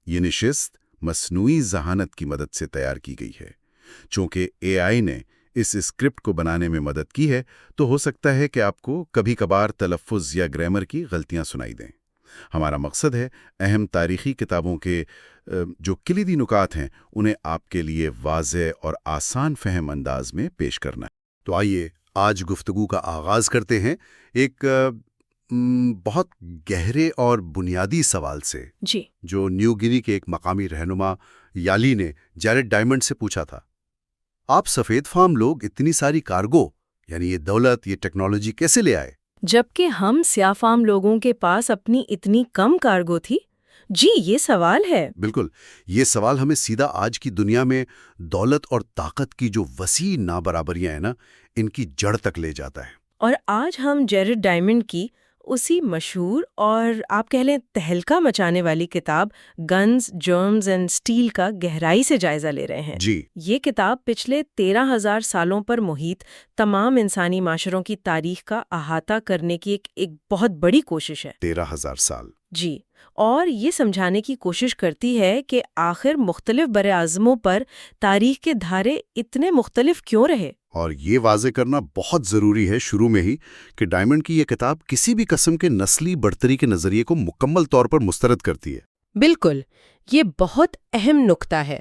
یہ نشست مصنوعی ذہانت کی مدد سے تیار کی گئی ہے۔ چونکہ AI نے اس اسکرپٹ کو بنانے میں مدد کی ہے تو ہو سکتا ہے کہ آپ کو کبھی کبھار تلفظ یا گرامر کی غلطیاں سنائی دیں۔ ہمارا مقصد ہے اہم تاریخی کتابوں کے جو کلیدی نکات ہیں انہیں آپ کے لیے واضح اور آسان فہم انداز میں پیش کرنا ہے۔ تو آئیے آج گفتگو کا آغاز کرتے ہیں ایک بہت گہرے اور بنیادی سوال سے، جی، جو نیو گینی کے ایک مقامی رہنما یالی نے جیرڈ ڈائمنڈ سے پوچھا تھا۔ آپ سفید فام لوگ اتنی ساری کارگو، یعنی یہ دولت، یہ ٹیکنالوجی کیسے لے آئے؟ جبکہ ہم سیاہ فام لوگوں کے پاس اپنی اتنی کم کارگو تھی؟ جی، یہ سوال ہے۔ بالکل، یہ سوال ہمیں سیدھا آج کی دنیا میں دولت اور طاقت کی جو وسیع نابرابریاں ہیں نا، ان کی جڑ تک لے جاتا ہے۔ اور آج ہم جیرڈ ڈائمنڈ کی اسی مشہور اور آپ کہہ لیں تہلکہ مچانے والی کتاب گنز، جرمز اینڈ اسٹیل کا گہرائی سے جائزہ لے رہے ہیں۔ جی، یہ کتاب پچھلے 13,000 سالوں پر محیط تمام انسانی معاشروں کی تاریخ کا احاطہ کرنے کی ایک بہت بڑی کوشش ہے۔ 13,000 سال۔ جی، اور یہ سمجھانے کی کوشش کرتی ہے کہ آخر مختلف براعظموں پر تاریخ کے دھارے اتنے مختلف کیوں رہے۔ اور یہ واضح کرنا بہت ضروری ہے شروع میں ہی کہ ڈائمنڈ کی یہ کتاب کسی بھی قسم کے نسلی برتری کے نظریے کو مکمل طور پر مسترد کرتی ہے۔ بالکل، یہ بہت اہم نکتہ ہے۔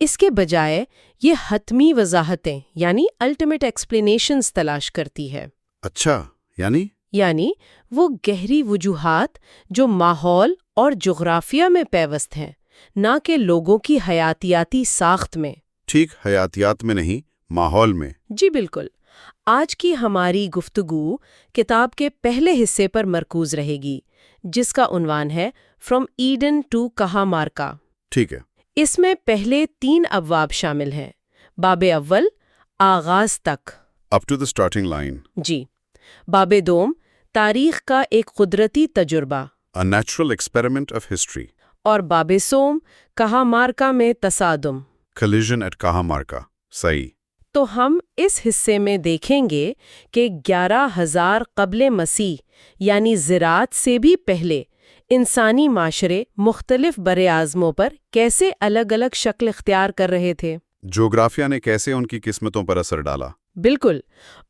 اس کے بجائے یہ حتمی وضاحتیں یعنی الٹیمیٹ ایکسپلینیشنز تلاش کرتی ہے۔ اچھا، یعنی وہ گہری وجوہات جو ماحول اور جغرافیہ میں پیوست ہیں، نہ کہ لوگوں کی حیاتیاتی ساخت میں۔ ٹھیک، حیاتیات میں نہیں، ماحول میں۔ جی بالکل۔ آج کی ہماری گفتگو کتاب کے پہلے حصے پر مرکوز رہے گی، جس کا عنوان ہے فرام ایڈن ٹو کہامارکا۔ ٹھیک ہے۔ اس میں پہلے 3 ابواب شامل ہیں۔ باب اول، آغاز تک، up to the starting line. جی۔ باب دوم، تاریخ کا ایک قدرتی تجربہ، A natural experiment of history. اور باب سوم، کہامارکا میں تصادم۔ Collision at Cajamarca. صحیح۔ تو ہم اس حصے میں دیکھیں گے کہ 11,000 قبل مسیح یعنی زراعت سے بھی پہلے انسانی معاشرے مختلف براعظموں پر کیسے الگ الگ شکل اختیار کر رہے تھے۔ جغرافیہ نے کیسے ان کی قسمتوں پر اثر ڈالا۔ بالکل،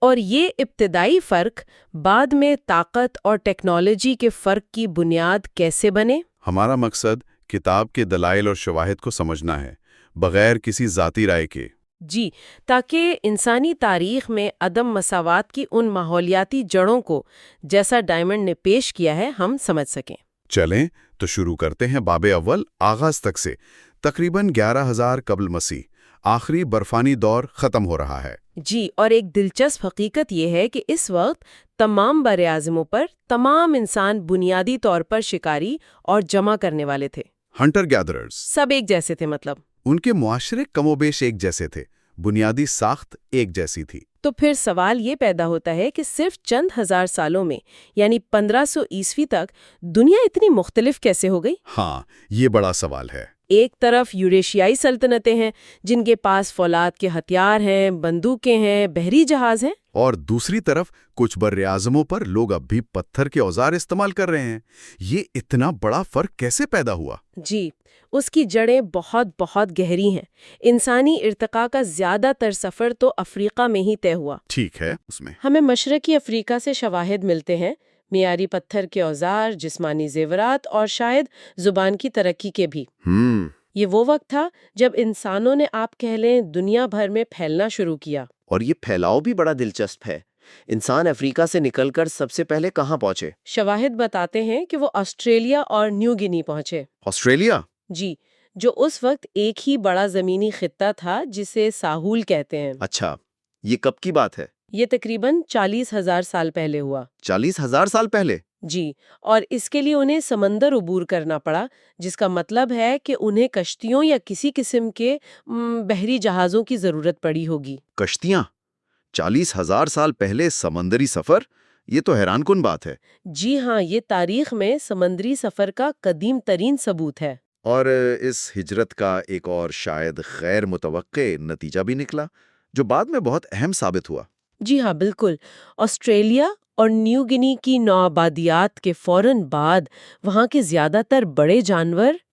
اور یہ ابتدائی فرق بعد میں طاقت اور ٹیکنالوجی کے فرق کی بنیاد کیسے بنے۔ ہمارا مقصد کتاب کے دلائل اور شواہد کو سمجھنا ہے، بغیر کسی ذاتی رائے کے۔ جی، تاکہ انسانی تاریخ میں عدم مساوات کی ان ماحولیاتی جڑوں کو، جیسا ڈائمنڈ نے پیش کیا ہے، ہم سمجھ سکیں۔ چلیں تو شروع کرتے ہیں باب اول، آغاز تک سے۔ تقریباً 11,000 قبل مسیح، آخری برفانی دور ختم ہو رہا ہے۔ جی، اور ایک دلچسپ حقیقت یہ ہے کہ اس وقت تمام براعظموں پر تمام انسان بنیادی طور پر شکاری اور جمع کرنے والے تھے۔ ہنٹر گیدررز۔ سب ایک جیسے تھے، مطلب ان کے معاشرے کم و بیش ایک جیسے تھے، بنیادی ساخت ایک جیسی تھی۔ تو پھر سوال یہ پیدا ہوتا ہے کہ صرف چند ہزار سالوں میں یعنی 1500 عیسوی تک دنیا اتنی مختلف کیسے ہو گئی؟ ہاں، یہ بڑا سوال ہے۔ ایک طرف یوریشیائی سلطنتیں ہیں جن کے پاس فولاد کے ہتھیار ہیں، بندوقیں ہیں، بحری جہاز ہیں، اور دوسری طرف کچھ براعظموں پر لوگ اب بھی پتھر کے اوزار استعمال کر رہے ہیں۔ یہ اتنا بڑا فرق کیسے پیدا ہوا؟ جی، اس کی جڑیں بہت بہت گہری ہیں۔ انسانی ارتقاء کا زیادہ تر سفر تو افریقہ میں ہی طے ہوا۔ ٹھیک ہے، اس میں ہمیں مشرقی افریقہ سے شواہد ملتے ہیں، معیاری پتھر کے اوزار، جسمانی زیورات اور شاید زبان کی ترقی کے بھی۔ یہ وہ وقت تھا جب انسانوں نے، آپ کہہ لیں، دنیا بھر میں پھیلنا شروع کیا۔ اور یہ پھیلاؤ بھی بڑا دلچسپ ہے۔ انسان افریقہ سے نکل کر سب سے پہلے کہاں پہنچے؟ شواہد بتاتے ہیں کہ وہ آسٹریلیا اور نیو گینی پہنچے۔ آسٹریلیا؟ جی، جو اس وقت ایک ہی بڑا زمینی خطہ تھا جسے ساحول کہتے ہیں۔ اچھا، یہ کب کی بات ہے؟ یہ تقریباً 40,000 سال پہلے ہوا۔ 40,000 سال پہلے؟ جی، اور اس کے لیے انہیں سمندر عبور کرنا پڑا، جس کا مطلب ہے کہ انہیں کشتیوں یا کسی قسم کے بحری جہازوں کی ضرورت پڑی ہوگی۔ کشتیاں؟ 40,000 سال پہلے سمندری سفر؟ یہ تو حیران کن بات ہے۔ جی ہاں، یہ تاریخ میں سمندری سفر کا قدیم ترین ثبوت ہے۔ اور اس ہجرت کا ایک اور شاید غیر متوقع نتیجہ بھی نکلا، جو بعد میں بہت اہم ثابت ہوا۔ جی ہاں، بالکل۔ آسٹریلیا اور نیو گینی کی نوآبادیات کے فوراً بعد وہاں کے زیادہ تر بڑے جانور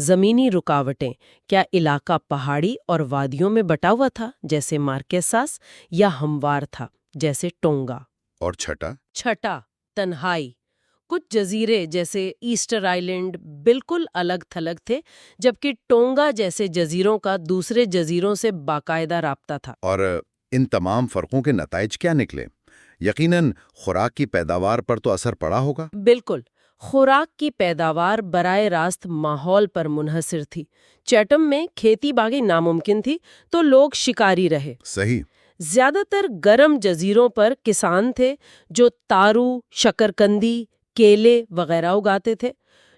زمینی رکاوٹیں. کیا علاقہ پہاڑی اور وادیوں میں بٹا ہوا تھا جیسے مارکیساس یا ہموار تھا جیسے ٹونگا؟ اور چھٹا؟ چھٹا، تنہائی. کچھ جزیرے جیسے ایسٹر آئلینڈ بالکل الگ تھلگ تھے، جبکہ ٹونگا جیسے جزیروں کا دوسرے جزیروں سے باقاعدہ رابطہ تھا. اور ان تمام فرقوں کے نتائج کیا نکلے؟ یقیناً خوراک کی پیداوار پر تو اثر پڑا ہوگا۔ بالکل، خوراک کی پیداوار براہ راست ماحول پر منحصر تھی۔ چیٹم میں کھیتی باغی ناممکن تھی تو لوگ شکاری رہے۔ صحیح۔ زیادہ تر گرم جزیروں پر کسان تھے جو تارو، شکرکندی، کیلے وغیرہ اگاتے تھے۔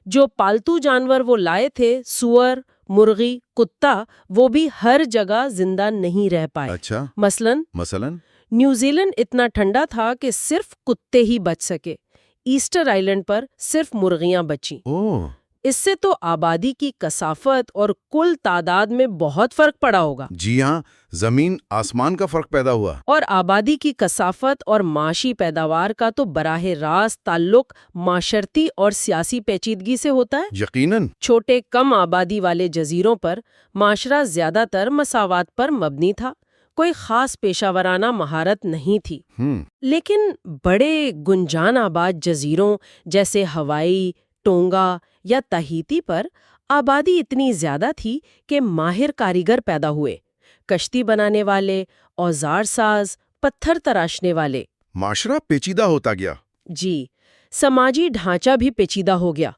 جو پالتو جانور وہ لائے تھے، سور، مرغی، کتا، وہ بھی ہر جگہ زندہ نہیں رہ پائے۔ اچھا، مثلاً نیوزی لینڈ اتنا ٹھنڈا تھا کہ صرف کتے ہی بچ سکے۔ ایسٹر آئلینڈ پر صرف مرغیاں بچیں۔ اوہ، اس سے تو آبادی کی کثافت اور کل تعداد میں بہت فرق پڑا ہوگا۔ جی ہاں، زمین آسمان کا فرق پیدا ہوا۔ اور آبادی کی کثافت اور معاشی پیداوار کا تو براہ راست تعلق معاشرتی اور سیاسی پیچیدگی سے ہوتا ہے۔ یقیناً۔ چھوٹے کم آبادی والے جزیروں پر معاشرہ زیادہ تر مساوات پر مبنی تھا، کوئی خاص پیشہ ورانہ مہارت نہیں تھی۔ لیکن بڑے گنجان آباد جزیروں جیسے ہوائی، ٹونگا یا تہیتی پر آبادی اتنی زیادہ تھی کہ ماہر کاریگر پیدا ہوئے، کشتی بنانے والے، اوزار ساز، پتھر تراشنے والے۔ معاشرہ پیچیدہ ہوتا گیا۔ جی، سماجی ڈھانچہ بھی پیچیدہ ہو گیا۔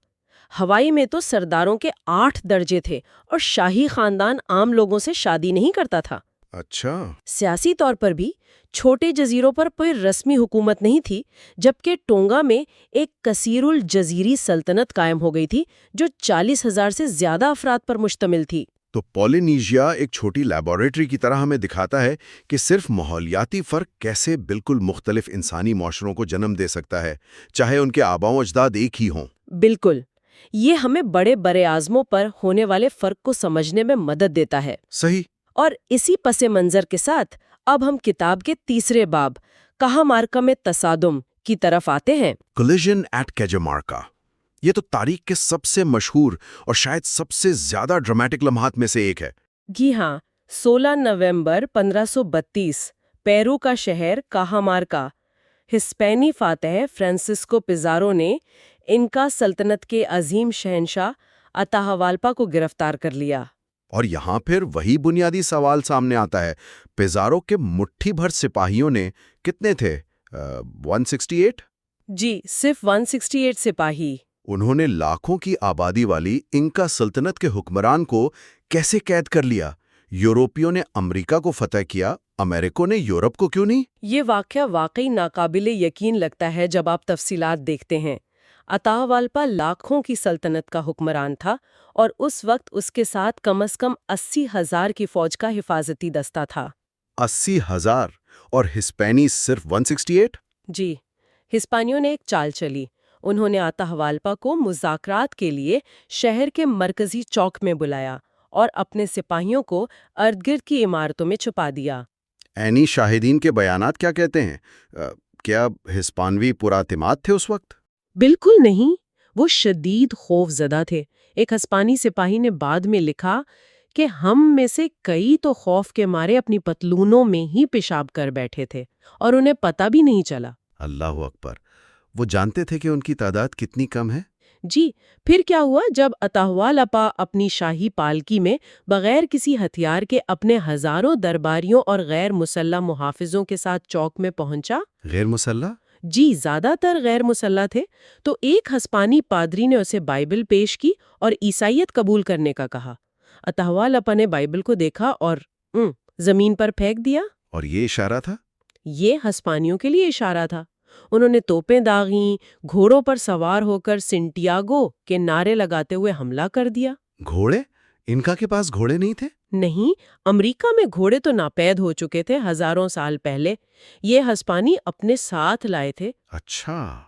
ہوائی میں تو سرداروں کے 8 درجے تھے اور شاہی خاندان عام لوگوں سے شادی نہیں کرتا تھا۔ اچھا۔ سیاسی طور پر بھی چھوٹے جزیروں پر کوئی رسمی حکومت نہیں تھی، جبکہ ٹونگا میں ایک کثیر الجزیری سلطنت قائم ہو گئی تھی جو 40,000 سے زیادہ افراد پر مشتمل تھی۔ تو پولینیشیا ایک چھوٹی لیبارٹری کی طرح ہمیں دکھاتا ہے کہ صرف ماحولیاتی فرق کیسے بالکل مختلف انسانی معاشروں کو جنم دے سکتا ہے، چاہے ان کے آباء و اجداد ایک ہی ہوں۔ بالکل، یہ ہمیں بڑے براعظموں پر ہونے والے فرق کو سمجھنے میں مدد دیتا ہے۔ صحیح۔ اور اسی پس منظر کے ساتھ اب ہم کتاب کے تیسرے باب کہامارکا میں تصادم کی طرف آتے ہیں۔ کولیجن ایٹ کیجامارکا، یہ تو تاریخ کے سب سے مشہور اور شاید سب سے زیادہ ڈرامٹک لمحات میں سے ایک ہے۔ جی ہاں، 16 نومبر 1532 پیرو کا شہر کہامارکا، ہسپینی فاتح فرانسسکو پیزارو نے انکا سلطنت کے عظیم شہنشاہ اتاہوالپا کو گرفتار کر لیا۔ اور یہاں پھر وہی بنیادی سوال سامنے آتا ہے، پیزارو کے مٹھی بھر سپاہیوں نے کتنے تھے؟ 168؟ جی، صرف 168 سپاہی۔ انہوں نے لاکھوں کی آبادی والی انکا سلطنت کے حکمران کو کیسے قید کر لیا؟ یورپیوں نے امریکہ کو فتح کیا، امریکوں نے یورپ کو کیوں نہیں؟ یہ واقعہ واقعی ناقابل یقین لگتا ہے جب آپ تفصیلات دیکھتے ہیں۔ اتاہوالپا لاکھوں کی سلطنت کا حکمران تھا اور اس وقت اس کے ساتھ کم از کم 80,000 کی فوج کا حفاظتی دستہ تھا۔ 80,000 اور ہسپینی صرف 168؟ جی، ہسپانیوں نے ایک چال چلی۔ انہوں نے اتاہوالپا کو مذاکرات کے لیے شہر کے مرکزی چوک میں بلایا اور اپنے سپاہیوں کو ارد گرد کی عمارتوں میں چھپا دیا۔ عینی شاہدین کے بیانات کیا کہتے ہیں؟ کیا ہسپانوی پراعتماد تھے اس وقت؟ بالکل نہیں، وہ شدید خوف زدہ تھے۔ ایک ہسپانی سپاہی نے بعد میں لکھا کہ ہم میں سے کئی تو خوف کے مارے اپنی پتلونوں میں ہی پیشاب کر بیٹھے تھے اور انہیں پتہ بھی نہیں چلا۔ اللہ اکبر! وہ جانتے تھے کہ ان کی تعداد کتنی کم ہے؟ جی، پھر کیا ہوا جب اتاہوالپا اپنی شاہی پالکی میں بغیر کسی ہتھیار کے اپنے ہزاروں درباریوں اور غیر مسلح محافظوں کے ساتھ چوک میں پہنچا؟ غیر مسلح؟ جی، زیادہ تر غیر مسلح تھے۔ تو ایک ہسپانی پادری نے اسے بائبل پیش کی اور عیسائیت قبول کرنے کا کہا۔ اتاہوالپا نے بائبل کو دیکھا اور زمین پر پھینک دیا۔ اور یہ اشارہ تھا؟ یہ ہسپانیوں کے لیے اشارہ تھا۔ انہوں نے توپیں داغیں، گھوڑوں پر سوار ہو کر سنٹیاگو کے نعرے لگاتے ہوئے حملہ کر دیا۔ گھوڑے؟ انکا کے پاس گھوڑے نہیں تھے؟ نہیں، امریکہ میں گھوڑے تو ناپید ہو چکے تھے ہزاروں سال پہلے۔ یہ ہسپانی اپنے ساتھ لائے تھے۔ اچھا،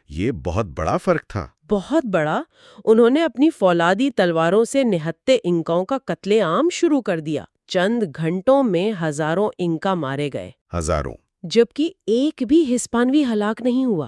یہ بہت بڑا فرق تھا۔ بہت بڑا۔ انہوں نے اپنی فولادی تلواروں سے نہتے انکاؤں کا قتل عام شروع کر دیا۔ چند گھنٹوں میں ہزاروں انکا مارے گئے۔ ہزاروں؟ جبکہ ایک بھی ہسپانوی ہلاک نہیں ہوا۔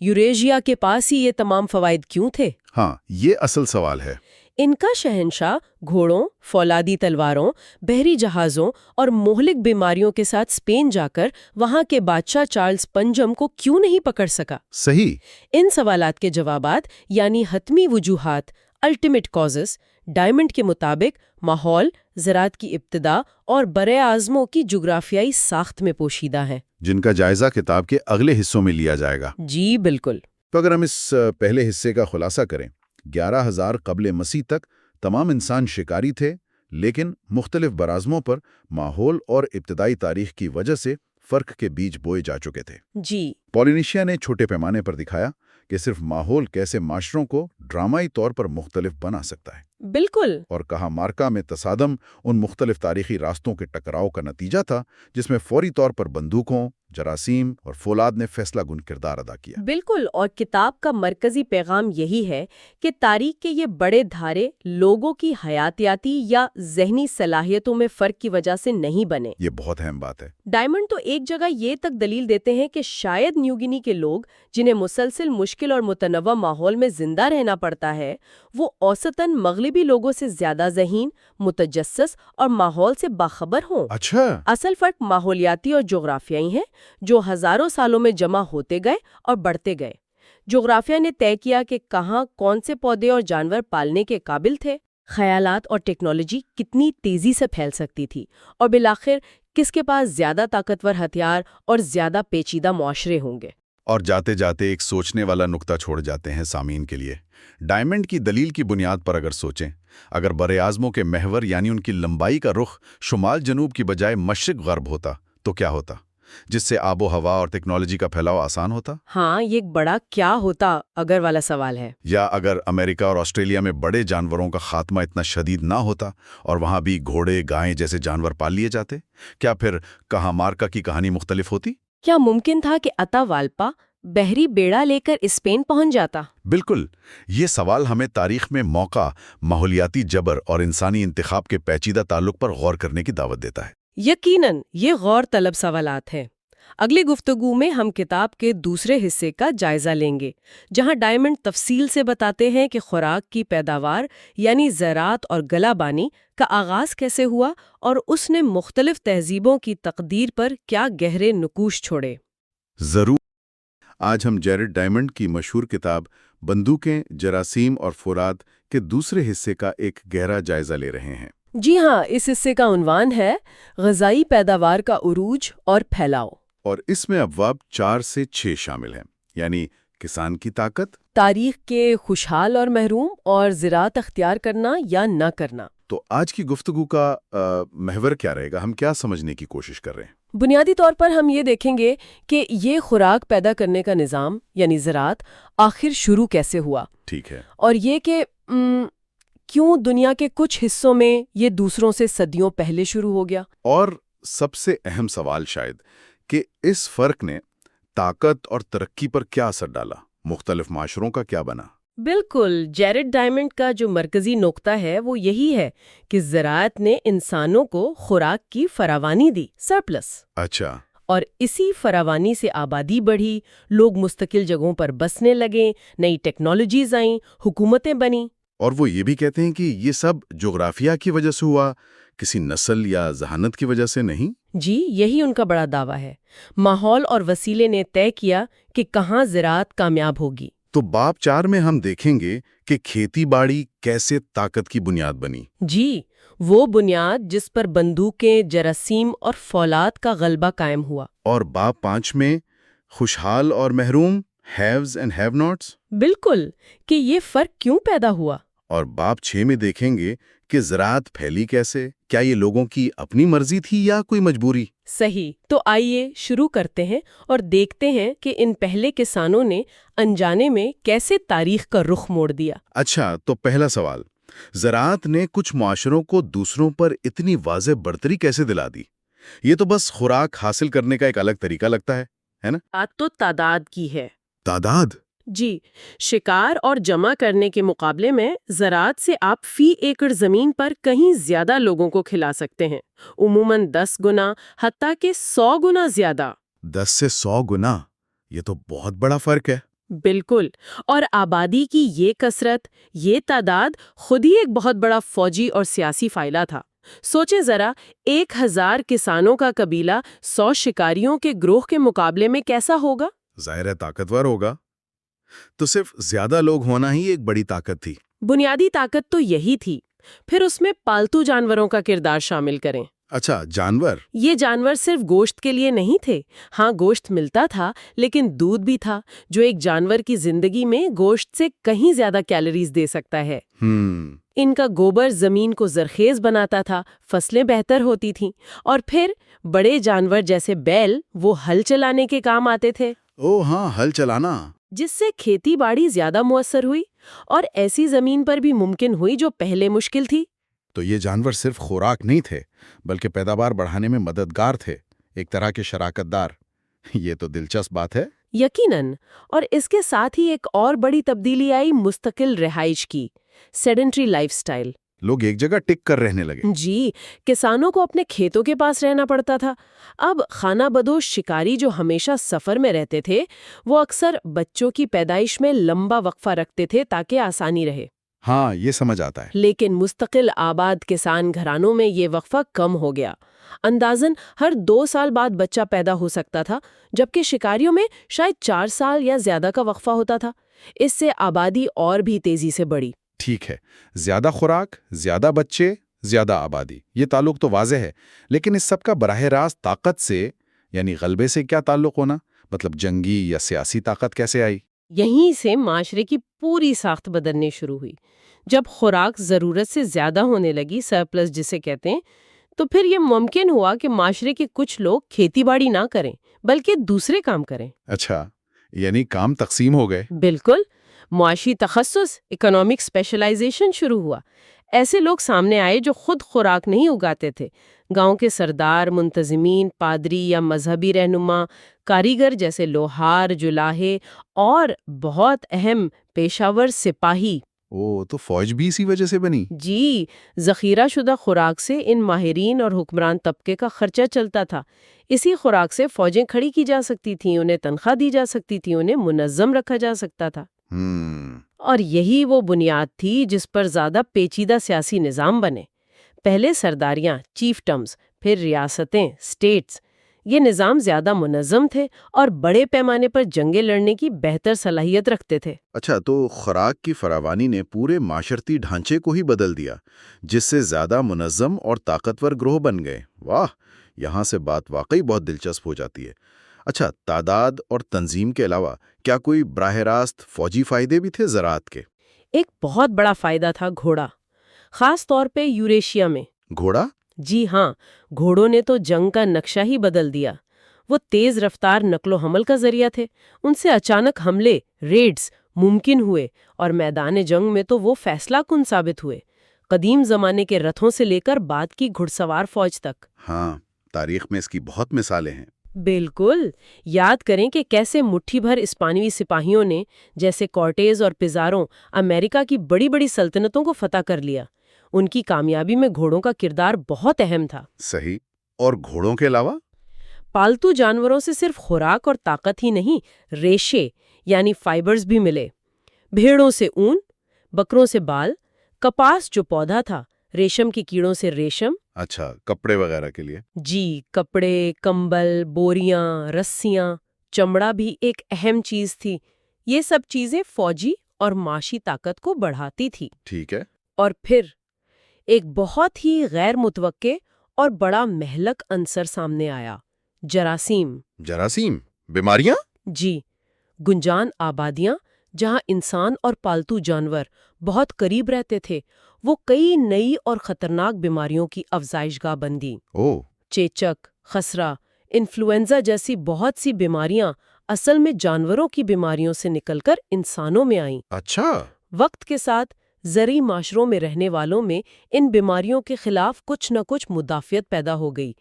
یوریشیا کے پاس ہی یہ تمام فوائد کیوں تھے؟ ہاں، یہ اصل سوال ہے۔ ان کا شہنشاہ گھوڑوں، فولادی تلواروں، بحری جہازوں اور مہلک بیماریوں کے ساتھ اسپین جا کر وہاں کے بادشاہ چارلز پنجم کو کیوں نہیں پکڑ سکا؟ صحیح۔ ان سوالات کے جوابات یعنی حتمی وجوہات، الٹیمیٹ کازز، ڈائمنڈ کے مطابق ماحول، زراعت کی ابتدا اور براعظموں کی جغرافیائی ساخت میں پوشیدہ ہیں، جن کا جائزہ کتاب کے اگلے حصوں میں لیا جائے گا۔ جی بالکل۔ تو اگر ہم اس پہلے حصے کا خلاصہ کریں، 11,000 قبل مسیح تک تمام انسان شکاری تھے، لیکن مختلف براعظموں پر ماحول اور ابتدائی تاریخ کی وجہ سے فرق کے بیج بوئے جا چکے تھے۔ جی پولینیشیا نے چھوٹے پیمانے پر دکھایا کہ صرف ماحول کیسے معاشروں کو ڈرامائی طور پر مختلف بنا سکتا ہے، بالکل۔ اور کہا مارکا میں تصادم ان مختلف تاریخی راستوں کے ٹکراؤ کا نتیجہ تھا، جس میں فوری طور پر بندوقوں، جراثیم اور فولاد نے فیصلہ کن کردار ادا کیا۔ بالکل، اور کتاب کا مرکزی پیغام یہی ہے کہ تاریخ کے یہ بڑے دھارے لوگوں کی حیاتیاتی یا ذہنی صلاحیتوں میں فرق کی وجہ سے نہیں بنے۔ یہ بہت اہم بات ہے۔ ڈائمنڈ تو ایک جگہ یہ تک دلیل دیتے ہیں کہ شاید نیوگینی کے لوگ جنہیں مسلسل مشکل اور متنوع ماحول میں زندہ رہنا پڑتا ہے، وہ اوسطاً مغربی لوگوں سے زیادہ ذہین، متجسس اور ماحول سے باخبر ہوں۔ اچھا۔ اصل فرق ماحولیاتی اور جغرافیائی ہے، جو ہزاروں سالوں میں جمع ہوتے گئے اور بڑھتے گئے۔ جغرافیہ نے طے کیا کہ کہاں کون سے پودے اور جانور پالنے کے قابل تھے، خیالات اور ٹیکنالوجی کتنی تیزی سے پھیل سکتی تھی، اور بالآخر کس کے پاس زیادہ طاقتور ہتھیار اور زیادہ پیچیدہ معاشرے ہوں گے۔ اور جاتے جاتے ایک سوچنے والا نقطہ چھوڑ جاتے ہیں سامعین کے لیے۔ ڈائمنڈ کی دلیل کی بنیاد پر اگر سوچیں، اگر براعظموں کے محور یعنی ان کی لمبائی کا رخ شمال جنوب کی بجائے مشرق غرب ہوتا تو کیا ہوتا، جس سے آب و ہوا اور ٹیکنالوجی کا پھیلاؤ آسان ہوتا؟ ہاں، یہ ایک بڑا کیا ہوتا اگر والا سوال ہے۔ یا اگر امریکہ اور آسٹریلیا میں بڑے جانوروں کا خاتمہ اتنا شدید نہ ہوتا اور وہاں بھی گھوڑے، گائیں جیسے جانور پال لیے جاتے، کیا پھر کہاں مارکا کی کہانی مختلف ہوتی؟ کیا ممکن تھا کہ اتاوالپا بحری بیڑا لے کر اسپین پہنچ جاتا؟ بالکل۔ یہ سوال ہمیں تاریخ میں موقع، ماحولیاتی جبر اور انسانی انتخاب کے پیچیدہ تعلق پر غور کرنے کی دعوت دیتا ہے۔ یقیناً یہ غور طلب سوالات ہیں۔ اگلی گفتگو میں ہم کتاب کے دوسرے حصے کا جائزہ لیں گے، جہاں ڈائمنڈ تفصیل سے بتاتے ہیں کہ خوراک کی پیداوار یعنی زراعت اور گلہ بانی کا آغاز کیسے ہوا اور اس نے مختلف تہذیبوں کی تقدیر پر کیا گہرے نقوش چھوڑے۔ ضرور۔ آج ہم جیرڈ ڈائمنڈ کی مشہور کتاب بندوقیں، جراثیم اور فولاد کے دوسرے حصے کا ایک گہرا جائزہ لے رہے ہیں۔ جی ہاں، اس حصے کا عنوان ہے غذائی پیداوار کا عروج اور پھیلاؤ، اور اس میں ابواب 4 سے 6 شامل ہیں، یعنی کسان کی طاقت، تاریخ کے خوشحال اور محروم، اور زراعت اختیار کرنا یا نہ کرنا۔ تو آج کی گفتگو کا محور کیا رہے گا؟ ہم کیا سمجھنے کی کوشش کر رہے ہیں؟ بنیادی طور پر ہم یہ دیکھیں گے کہ یہ خوراک پیدا کرنے کا نظام یعنی زراعت آخر شروع کیسے ہوا، ٹھیک ہے، اور یہ کہ کیوں دنیا کے کچھ حصوں میں یہ دوسروں سے صدیوں پہلے شروع ہو گیا، اور سب سے اہم سوال شاید کہ اس فرق نے طاقت اور ترقی پر کیا اثر ڈالا، مختلف معاشروں کا کیا بنا؟ بالکل۔ جیرڈ ڈائمنڈ کا جو مرکزی نقطہ ہے وہ یہی ہے کہ زراعت نے انسانوں کو خوراک کی فراوانی دی، سرپلس، اچھا، اور اسی فراوانی سے آبادی بڑھی، لوگ مستقل جگہوں پر بسنے لگے، نئی ٹیکنالوجیز آئیں، حکومتیں بنیں۔ اور وہ یہ بھی کہتے ہیں کہ یہ سب جغرافیہ کی وجہ سے ہوا، کسی نسل یا ذہانت کی وجہ سے نہیں؟ جی، یہی ان کا بڑا دعویٰ ہے۔ ماحول اور وسیلے نے طے کیا کہ کہاں زراعت کامیاب ہوگی۔ تو باب 4 میں ہم دیکھیں گے کہ کھیتی باڑی کیسے طاقت کی بنیاد بنی۔ جی، وہ بنیاد جس پر بندوقیں، جراثیم اور فولاد کا غلبہ قائم ہوا۔ اور باب 5 میں خوشحال اور محروم، ہیوز اینڈ ہیو ناٹس۔ بالکل، کہ یہ فرق کیوں پیدا ہوا۔ اور باب 6 میں دیکھیں گے کہ زراعت پھیلی کیسے، کیا یہ لوگوں کی اپنی مرضی تھی یا کوئی مجبوری؟ صحیح، تو آئیے شروع کرتے ہیں اور دیکھتے ہیں کہ ان پہلے کسانوں نے انجانے میں کیسے تاریخ کا رخ موڑ دیا۔ اچھا، تو پہلا سوال، زراعت نے کچھ معاشروں کو دوسروں پر اتنی واضح برتری کیسے دلا دی؟ یہ تو بس خوراک حاصل کرنے کا ایک الگ طریقہ لگتا ہے نا؟ بات تو تعداد کی ہے۔ تعداد؟ جی، شکار اور جمع کرنے کے مقابلے میں زراعت سے آپ فی ایکڑ زمین پر کہیں زیادہ لوگوں کو کھلا سکتے ہیں، عموماً 10 گنا، حتیٰ کہ 100 گنا زیادہ۔ 10 سے 100 گنا، یہ تو بہت بڑا فرق ہے۔ بالکل، اور آبادی کی یہ کثرت، یہ تعداد خود ہی ایک بہت بڑا فوجی اور سیاسی فائدہ تھا۔ سوچیں ذرا، 1000 کسانوں کا قبیلہ 100 شکاریوں کے گروہ کے مقابلے میں کیسا ہوگا؟ ظاہر طاقتور ہوگا۔ تو صرف زیادہ لوگ ہونا ہی ایک بڑی طاقت تھی۔ بنیادی طاقت تو یہی تھی، پھر اس میں پالتو جانوروں کا کردار شامل کریں۔ اچھا، جانور؟ یہ جانور صرف گوشت کے لیے نہیں تھے۔ ہاں، گوشت ملتا تھا، لیکن دودھ بھی تھا، جو ایک جانور کی زندگی میں گوشت سے کہیں زیادہ کیلوریز دے سکتا ہے۔ ان کا گوبر زمین کو زرخیز بناتا تھا، فصلیں بہتر ہوتی تھیں، اور پھر بڑے جانور جیسے بیل وہ ہل چلانے کے کام آتے تھے۔ او ہاں، ہل چلانا۔ جس سے کھیتی باڑی زیادہ مؤثر ہوئی اور ایسی زمین پر بھی ممکن ہوئی جو پہلے مشکل تھی۔ تو یہ جانور صرف خوراک نہیں تھے، بلکہ پیداوار بڑھانے میں مددگار تھے، ایک طرح کے شراکت دار۔ یہ تو دلچسپ بات ہے۔ یقیناً، اور اس کے ساتھ ہی ایک اور بڑی تبدیلی آئی مستقل رہائش کی، سیڈنٹری لائف سٹائل۔ لوگ ایک جگہ ٹک کر رہنے لگے۔ جی، کسانوں کو اپنے کھیتوں کے پاس رہنا پڑتا تھا۔ اب خانہ بدوش شکاری جو ہمیشہ سفر میں رہتے تھے، وہ اکثر بچوں کی پیدائش میں لمبا وقفہ رکھتے تھے تاکہ آسانی رہے۔ ہاں، یہ سمجھ آتا ہے۔ لیکن مستقل آباد کسان گھرانوں میں یہ وقفہ کم ہو گیا۔ اندازاً ہر 2 سال بعد بچہ پیدا ہو سکتا تھا، جبکہ شکاریوں میں شاید 4 سال یا زیادہ کا وقفہ ہوتا تھا۔ اس سے آبادی اور بھی تیزی سے بڑھی۔ ٹھیک ہے، زیادہ خوراک، زیادہ بچے، زیادہ آبادی، یہ تعلق تو واضح ہے، لیکن اس سب کا براہ راست طاقت سے، یعنی غلبے سے کیا تعلق ہونا؟ مطلب جنگی یا سیاسی طاقت کیسے آئی؟ یہیں سے معاشرے کی پوری ساخت بدلنے شروع ہوئی۔ جب خوراک ضرورت سے زیادہ ہونے لگی، سرپلس جسے کہتے ہیں، تو پھر یہ ممکن ہوا کہ معاشرے کے کچھ لوگ کھیتی باڑی نہ کریں بلکہ دوسرے کام کریں۔ اچھا، یعنی کام تقسیم ہو گئے۔ بالکل، معاشی تخصص، اکنامک اسپیشلائزیشن شروع ہوا۔ ایسے لوگ سامنے آئے جو خود خوراک نہیں اگاتے تھے۔ گاؤں کے سردار، منتظمین، پادری یا مذہبی رہنما، کاریگر جیسے لوہار، جلاہے اور بہت اہم پیشہ ور سپاہی۔ تو فوج بھی اسی وجہ سے بنی؟ جی، ذخیرہ شدہ خوراک سے ان ماہرین اور حکمران طبقے کا خرچہ چلتا تھا۔ اسی خوراک سے فوجیں کھڑی کی جا سکتی تھیں، انہیں تنخواہ دی جا سکتی تھی، انہیں منظم رکھا جا سکتا تھا۔ اور یہی وہ بنیاد تھی جس پر زیادہ پیچیدہ سیاسی نظام بنے۔ پہلے سرداریاں، چیفٹمز، پھر ریاستیں، سٹیٹس۔ یہ نظام زیادہ منظم تھے اور بڑے پیمانے پر جنگیں لڑنے کی بہتر صلاحیت رکھتے تھے۔ اچھا، تو خوراک کی فراوانی نے پورے معاشرتی ڈھانچے کو ہی بدل دیا، جس سے زیادہ منظم اور طاقتور گروہ بن گئے۔ واہ، یہاں سے بات واقعی بہت دلچسپ ہو جاتی ہے۔ اچھا، تعداد اور تنظیم کے علاوہ کیا کوئی براہ راست فوجی فائدے بھی تھے زراعت کے؟ ایک بہت بڑا فائدہ تھا گھوڑا، خاص طور پہ یوریشیا میں۔ گھوڑا؟ جی ہاں، گھوڑوں نے تو جنگ کا نقشہ ہی بدل دیا۔ وہ تیز رفتار نقل و حمل کا ذریعہ تھے، ان سے اچانک حملے، ریڈز ممکن ہوئے، اور میدان جنگ میں تو وہ فیصلہ کن ثابت ہوئے، قدیم زمانے کے رتھوں سے لے کر بعد کی گھڑ سوار فوج تک۔ ہاں، تاریخ میں اس کی بہت مثالیں ہیں۔ بالکل، یاد کریں کہ کیسے مٹھی بھر اسپانوی سپاہیوں نے، جیسے کورٹیز اور پیزارو، امریکہ کی بڑی بڑی سلطنتوں کو فتح کر لیا۔ ان کی کامیابی میں گھوڑوں کا کردار بہت اہم تھا۔ صحیح، اور گھوڑوں کے علاوہ؟ پالتو جانوروں سے صرف خوراک اور طاقت ہی نہیں، ریشے یعنی فائبرز بھی ملے۔ بھیڑوں سے اون، بکروں سے بال، کپاس جو پودا تھا، ریشم کی کیڑوں سے ریشم۔ اچھا، کپڑے وغیرہ کے لیے؟ جی، کپڑے، کمبل، بوریاں، رسیاں، چمڑا بھی ایک اہم چیز تھی۔ یہ سب چیزیں فوجی اور معاشی طاقت کو بڑھاتی تھی۔ ٹھیک ہے۔ اور پھر ایک بہت ہی غیر متوقع اور بڑا مہلک عنصر سامنے آیا، جراثیم۔ جراثیم؟ بیماریاں؟ جی، گنجان آبادیاں جہاں انسان اور پالتو جانور بہت قریب رہتے تھے، وہ کئی نئی اور خطرناک بیماریوں کی افزائش گاہ بن گئی۔ چیچک، خسرہ، انفلوئنزا جیسی بہت سی بیماریاں اصل میں جانوروں کی بیماریوں سے نکل کر انسانوں میں آئیں۔ اچھا۔ وقت کے ساتھ زرعی معاشروں میں رہنے والوں میں ان بیماریوں کے خلاف کچھ نہ کچھ مدافعت پیدا ہو گئی،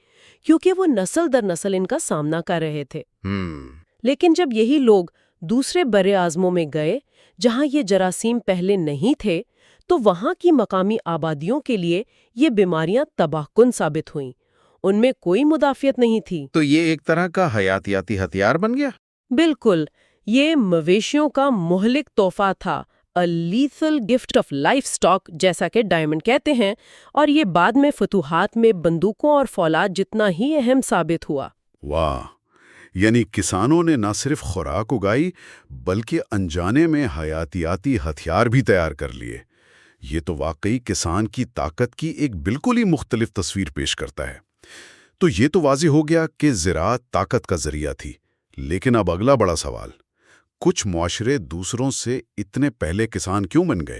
کیونکہ وہ نسل در نسل ان کا سامنا کر رہے تھے۔ لیکن جب یہی لوگ دوسرے بر اعظموں میں گئے جہاں یہ جراثیم پہلے نہیں تھے، تو وہاں کی مقامی آبادیوں کے لیے یہ بیماریاں تباہ کن ثابت ہوئیں۔ ان میں کوئی مدافعت نہیں تھی۔ تو یہ ایک طرح کا حیاتیاتی ہتھیار بن گیا؟ بالکل، یہ مویشیوں کا مہلک تحفہ تھا، a lethal gift of livestock جیسا کہ ڈائمنڈ کہتے ہیں، اور یہ بعد میں فتوحات میں بندوقوں اور فولاد جتنا ہی اہم ثابت ہوا۔ واہ، یعنی کسانوں نے نہ صرف خوراک اگائی بلکہ انجانے میں حیاتیاتی ہتھیار بھی تیار کر لیے۔ یہ تو واقعی کسان کی طاقت کی ایک بالکل ہی مختلف تصویر پیش کرتا ہے۔ تو یہ تو واضح ہو گیا کہ زراعت طاقت کا ذریعہ تھی، لیکن اب اگلا بڑا سوال، کچھ معاشرے دوسروں سے اتنے پہلے کسان کیوں بن گئے؟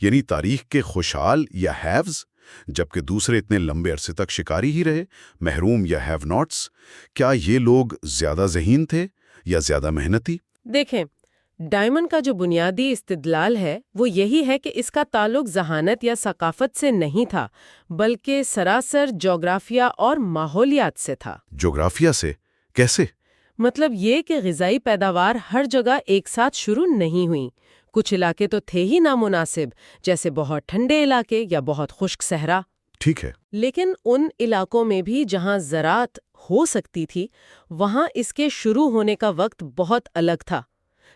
یعنی تاریخ کے خوشحال یا ہیوز، جبکہ دوسرے اتنے لمبے عرصے تک شکاری ہی رہے، محروم یا ہیو ناٹس۔ کیا یہ لوگ زیادہ ذہین تھے یا زیادہ محنتی؟ دیکھیں، ڈائمنڈ کا جو بنیادی استدلال ہے وہ یہی ہے کہ اس کا تعلق ذہانت یا ثقافت سے نہیں تھا، بلکہ سراسر جغرافیہ اور ماحولیات سے تھا۔ جغرافیہ سے؟ کیسے؟ مطلب یہ کہ غذائی پیداوار ہر جگہ ایک ساتھ شروع نہیں ہوئیں۔ کچھ علاقے تو تھے ہی نامناسب، جیسے بہت ٹھنڈے علاقے یا بہت خشک صحرا۔ ٹھیک ہے۔ لیکن ان علاقوں میں بھی جہاں زراعت ہو سکتی تھی، وہاں اس کے شروع ہونے کا وقت بہت الگ تھا۔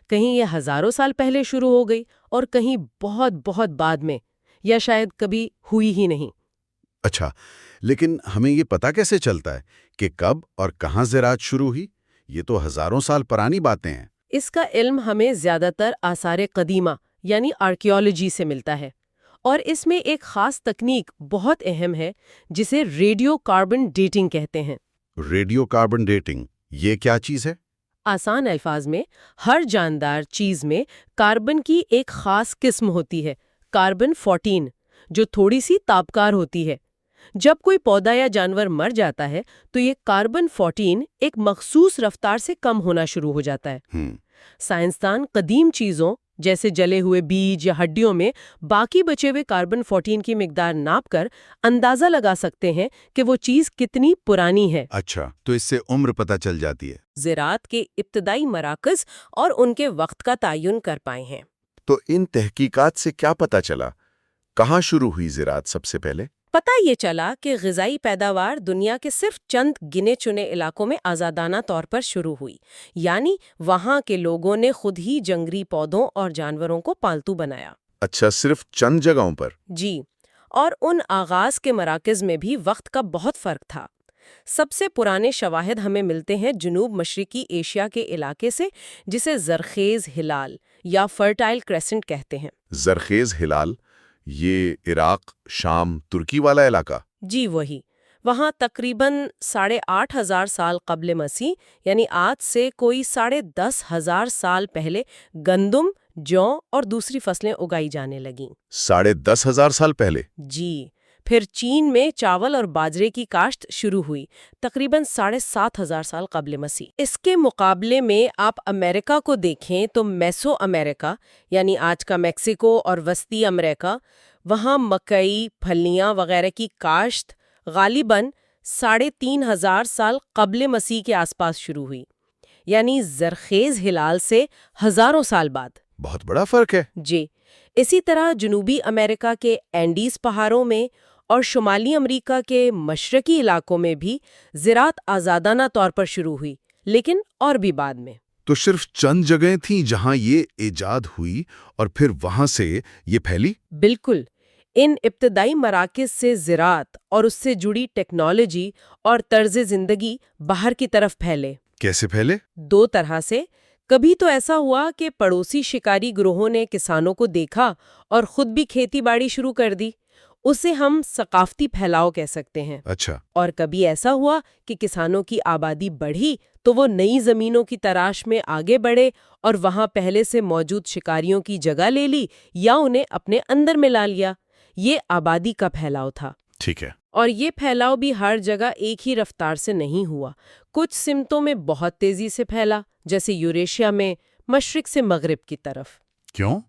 کہیں یہ ہزاروں سال پہلے شروع ہو گئی اور کہیں بہت بہت بعد میں، یا شاید کبھی ہوئی ہی نہیں۔ اچھا، لیکن ہمیں یہ پتہ کیسے چلتا ہے کہ کب اور کہاں زراعت شروع ہوئی؟ یہ تو ہزاروں سال پرانی باتیں ہیں۔ اس کا علم ہمیں زیادہ تر آثار قدیمہ یعنی آرکیالوجی سے ملتا ہے، اور اس میں ایک خاص تکنیک بہت اہم ہے جسے ریڈیو کاربن ڈیٹنگ کہتے ہیں۔ ریڈیو کاربن ڈیٹنگ، یہ کیا چیز ہے؟ آسان الفاظ میں، ہر جاندار چیز میں کاربن کی ایک خاص قسم ہوتی ہے، کاربن 14، جو تھوڑی سی تابکار ہوتی ہے۔ جب کوئی پودا یا جانور مر جاتا ہے تو یہ کاربن 14 ایک مخصوص رفتار سے کم ہونا شروع ہو جاتا ہے۔ سائنسدان قدیم چیزوں جیسے جلے ہوئے بیج یا ہڈیوں میں باقی بچے ہوئے کاربن 14 کی مقدار ناپ کر اندازہ لگا سکتے ہیں کہ وہ چیز کتنی پرانی ہے۔ اچھا، تو اس سے عمر پتہ چل جاتی ہے۔ زراعت کے ابتدائی مراکز اور ان کے وقت کا تعین کر پائے ہیں۔ تو ان تحقیقات سے کیا پتہ چلا؟ کہاں شروع ہوئی زراعت سب سے پہلے؟ پتہ یہ چلا کہ غذائی پیداوار دنیا کے صرف چند گنے چنے علاقوں میں آزادانہ طور پر شروع ہوئی، یعنی وہاں کے لوگوں نے خود ہی جنگلی پودوں اور جانوروں کو پالتو بنایا۔ اچھا، صرف چند جگہوں پر؟ جی، اور ان آغاز کے مراکز میں بھی وقت کا بہت فرق تھا۔ سب سے پرانے شواہد ہمیں ملتے ہیں جنوب مشرقی ایشیا کے علاقے سے، جسے زرخیز ہلال یا فرٹائل کریسنٹ کہتے ہیں۔ زرخیز ہلال، یہ عراق، شام، ترکی والا علاقہ؟ جی وہی۔ وہاں تقریباً 8,500 سال قبل مسیح، یعنی آج سے کوئی 10,500 سال پہلے گندم، جو اور دوسری فصلیں اگائی جانے لگیں۔ 10,500 سال پہلے؟ جی، پھر چین میں چاول اور باجرے کی کاشت شروع ہوئی، تقریباً 7,500 سال قبل مسیح۔ اس کے مقابلے میں آپ امریکہ کو دیکھیں تو میسو امریکہ، یعنی آج کا میکسیکو اور وسطی امریکہ، وہاں مکئی، پھلیاں وغیرہ کی کاشت غالباً 3,500 سال قبل مسیح کے آس پاس شروع ہوئی، یعنی زرخیز ہلال سے ہزاروں سال بعد۔ بہت بڑا فرق ہے۔ جی، اسی طرح جنوبی امریکہ کے اینڈیز پہاڑوں میں اور شمالی امریکہ کے مشرقی علاقوں میں بھی زراعت آزادانہ طور پر شروع ہوئی، لیکن اور بھی بعد میں۔ تو صرف چند جگہیں تھیں جہاں یہ ایجاد ہوئی اور پھر وہاں سے یہ پھیلی؟ بالکل، ان ابتدائی مراکز سے زراعت اور اس سے جڑی ٹیکنالوجی اور طرز زندگی باہر کی طرف پھیلے۔ کیسے پھیلے؟ 2 طرح سے۔ کبھی تو ایسا ہوا کہ پڑوسی شکاری گروہوں نے کسانوں کو دیکھا اور خود بھی کھیتی باڑی شروع کر دی، اسے ہم ثقافتی پھیلاؤ کہہ سکتے ہیں۔ اچھا۔ اور کبھی ایسا ہوا کہ کسانوں کی آبادی بڑھی تو وہ نئی زمینوں کی تلاش میں آگے بڑھے اور وہاں پہلے سے موجود شکاریوں کی جگہ لے لی یا انہیں اپنے اندر ملا لیا۔ یہ آبادی کا پھیلاؤ تھا۔ ٹھیک ہے۔ اور یہ پھیلاؤ بھی ہر جگہ ایک ہی رفتار سے نہیں ہوا۔ کچھ سمتوں میں بہت تیزی سے پھیلا، جیسے یوریشیا میں مشرق سے مغرب کی طرف۔ کیوں؟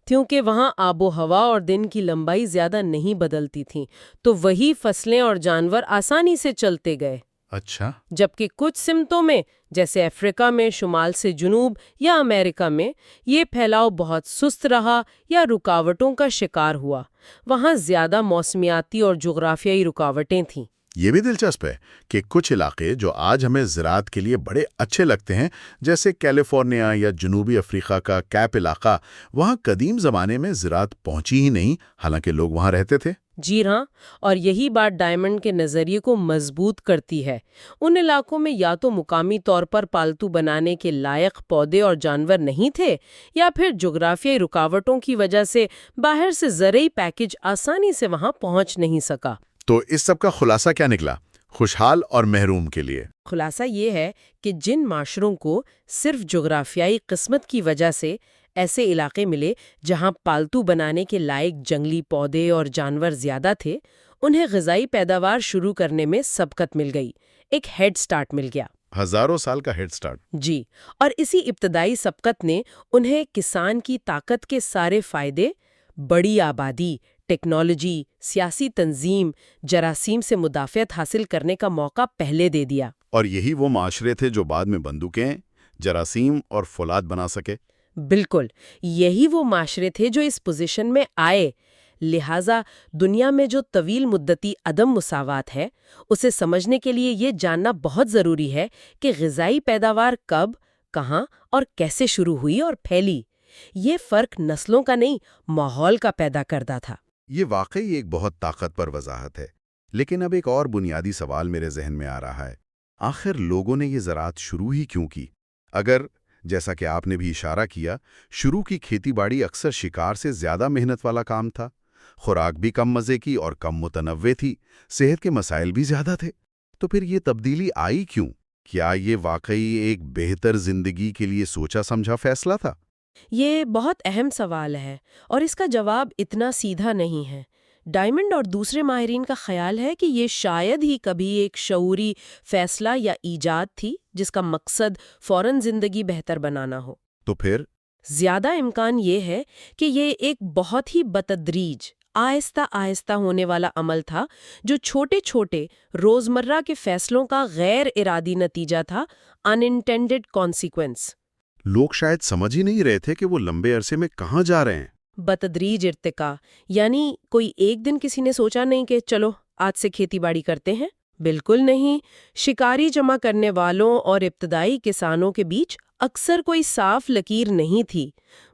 کیونکہ وہاں آب و ہوا اور دن کی لمبائی زیادہ نہیں بدلتی تھیں، تو وہی فصلیں اور جانور آسانی سے چلتے گئے۔ اچھا۔ جبکہ کچھ سمتوں میں جیسے افریقہ میں شمال سے جنوب یا امریکہ میں یہ پھیلاؤ بہت سست رہا یا رکاوٹوں کا شکار ہوا۔ وہاں زیادہ موسمیاتی اور جغرافیائی رکاوٹیں تھیں۔ یہ بھی دلچسپ ہے کہ کچھ علاقے جو آج ہمیں زراعت کے لیے بڑے اچھے لگتے ہیں، جیسے کیلیفورنیا یا جنوبی افریقہ کا کیپ علاقہ، وہاں قدیم زمانے میں زراعت پہنچی ہی نہیں، حالانکہ لوگ وہاں رہتے تھے۔ جی ہاں، اور یہی بات ڈائمنڈ کے نظریے کو مضبوط کرتی ہے۔ ان علاقوں میں یا تو مقامی طور پر پالتو بنانے کے لائق پودے اور جانور نہیں تھے، یا پھر جغرافیائی رکاوٹوں کی وجہ سے باہر سے زرعی پیکج آسانی سے وہاں پہنچ نہیں سکا۔ تو اس سب کا خلاصہ کیا نکلا خوشحال اور محروم کے لیے؟ خلاصہ یہ ہے کہ جن معاشروں کو صرف جغرافیائی قسمت کی وجہ سے ایسے علاقے ملے جہاں پالتو بنانے کے لائق جنگلی پودے اور جانور زیادہ تھے، انہیں غذائی پیداوار شروع کرنے میں سبقت مل گئی، ایک ہیڈ سٹارٹ مل گیا۔ ہزاروں سال کا ہیڈ سٹارٹ۔ جی، اور اسی ابتدائی سبقت نے انہیں کسان کی طاقت کے سارے فائدے، بڑی آبادی، ٹیکنالوجی، سیاسی تنظیم، جراثیم سے مدافعت حاصل کرنے کا موقع پہلے دے دیا۔ اور یہی وہ معاشرے تھے جو بعد میں بندوقیں، جراثیم اور فولاد بنا سکے۔ بالکل، یہی وہ معاشرے تھے جو اس پوزیشن میں آئے۔ لہٰذا دنیا میں جو طویل مدتی عدم مساوات ہے، اسے سمجھنے کے لیے یہ جاننا بہت ضروری ہے کہ غذائی پیداوار کب، کہاں اور کیسے شروع ہوئی اور پھیلی۔ یہ فرق نسلوں کا نہیں، ماحول کا پیدا کردہ تھا۔ یہ واقعی ایک بہت طاقتور وضاحت ہے، لیکن اب ایک اور بنیادی سوال میرے ذہن میں آ رہا ہے۔ آخر لوگوں نے یہ زراعت شروع ہی کیوں کی؟ اگر، جیسا کہ آپ نے بھی اشارہ کیا، شروع کی کھیتی باڑی اکثر شکار سے زیادہ محنت والا کام تھا، خوراک بھی کم مزے کی اور کم متنوع تھی، صحت کے مسائل بھی زیادہ تھے، تو پھر یہ تبدیلی آئی کیوں؟ کیا یہ واقعی ایک بہتر زندگی کے لیے سوچا سمجھا فیصلہ تھا؟ یہ بہت اہم سوال ہے، اور اس کا جواب اتنا سیدھا نہیں ہے۔ ڈائمنڈ اور دوسرے ماہرین کا خیال ہے کہ یہ شاید ہی کبھی ایک شعوری فیصلہ یا ایجاد تھی جس کا مقصد فوراً زندگی بہتر بنانا ہو۔ تو پھر زیادہ امکان یہ ہے کہ یہ ایک بہت ہی بتدریج، آہستہ آہستہ ہونے والا عمل تھا، جو چھوٹے چھوٹے روزمرہ کے فیصلوں کا غیر ارادی نتیجہ تھا، انانٹینڈڈ کانسیکوینس۔ لوگ شاید سمجھ ہی نہیں رہے تھے کہ وہ لمبے عرصے میں کہاں جا رہے ہیں۔ بتدریج ارتقا، یعنی کوئی ایک دن کسی نے سوچا نہیں کہ چلو آج سے کھیتی باڑی کرتے ہیں، بالکل نہیں۔ شکاری جمع کرنے والوں اور ابتدائی کسانوں کے بیچ اکثر کوئی صاف لکیر نہیں تھی۔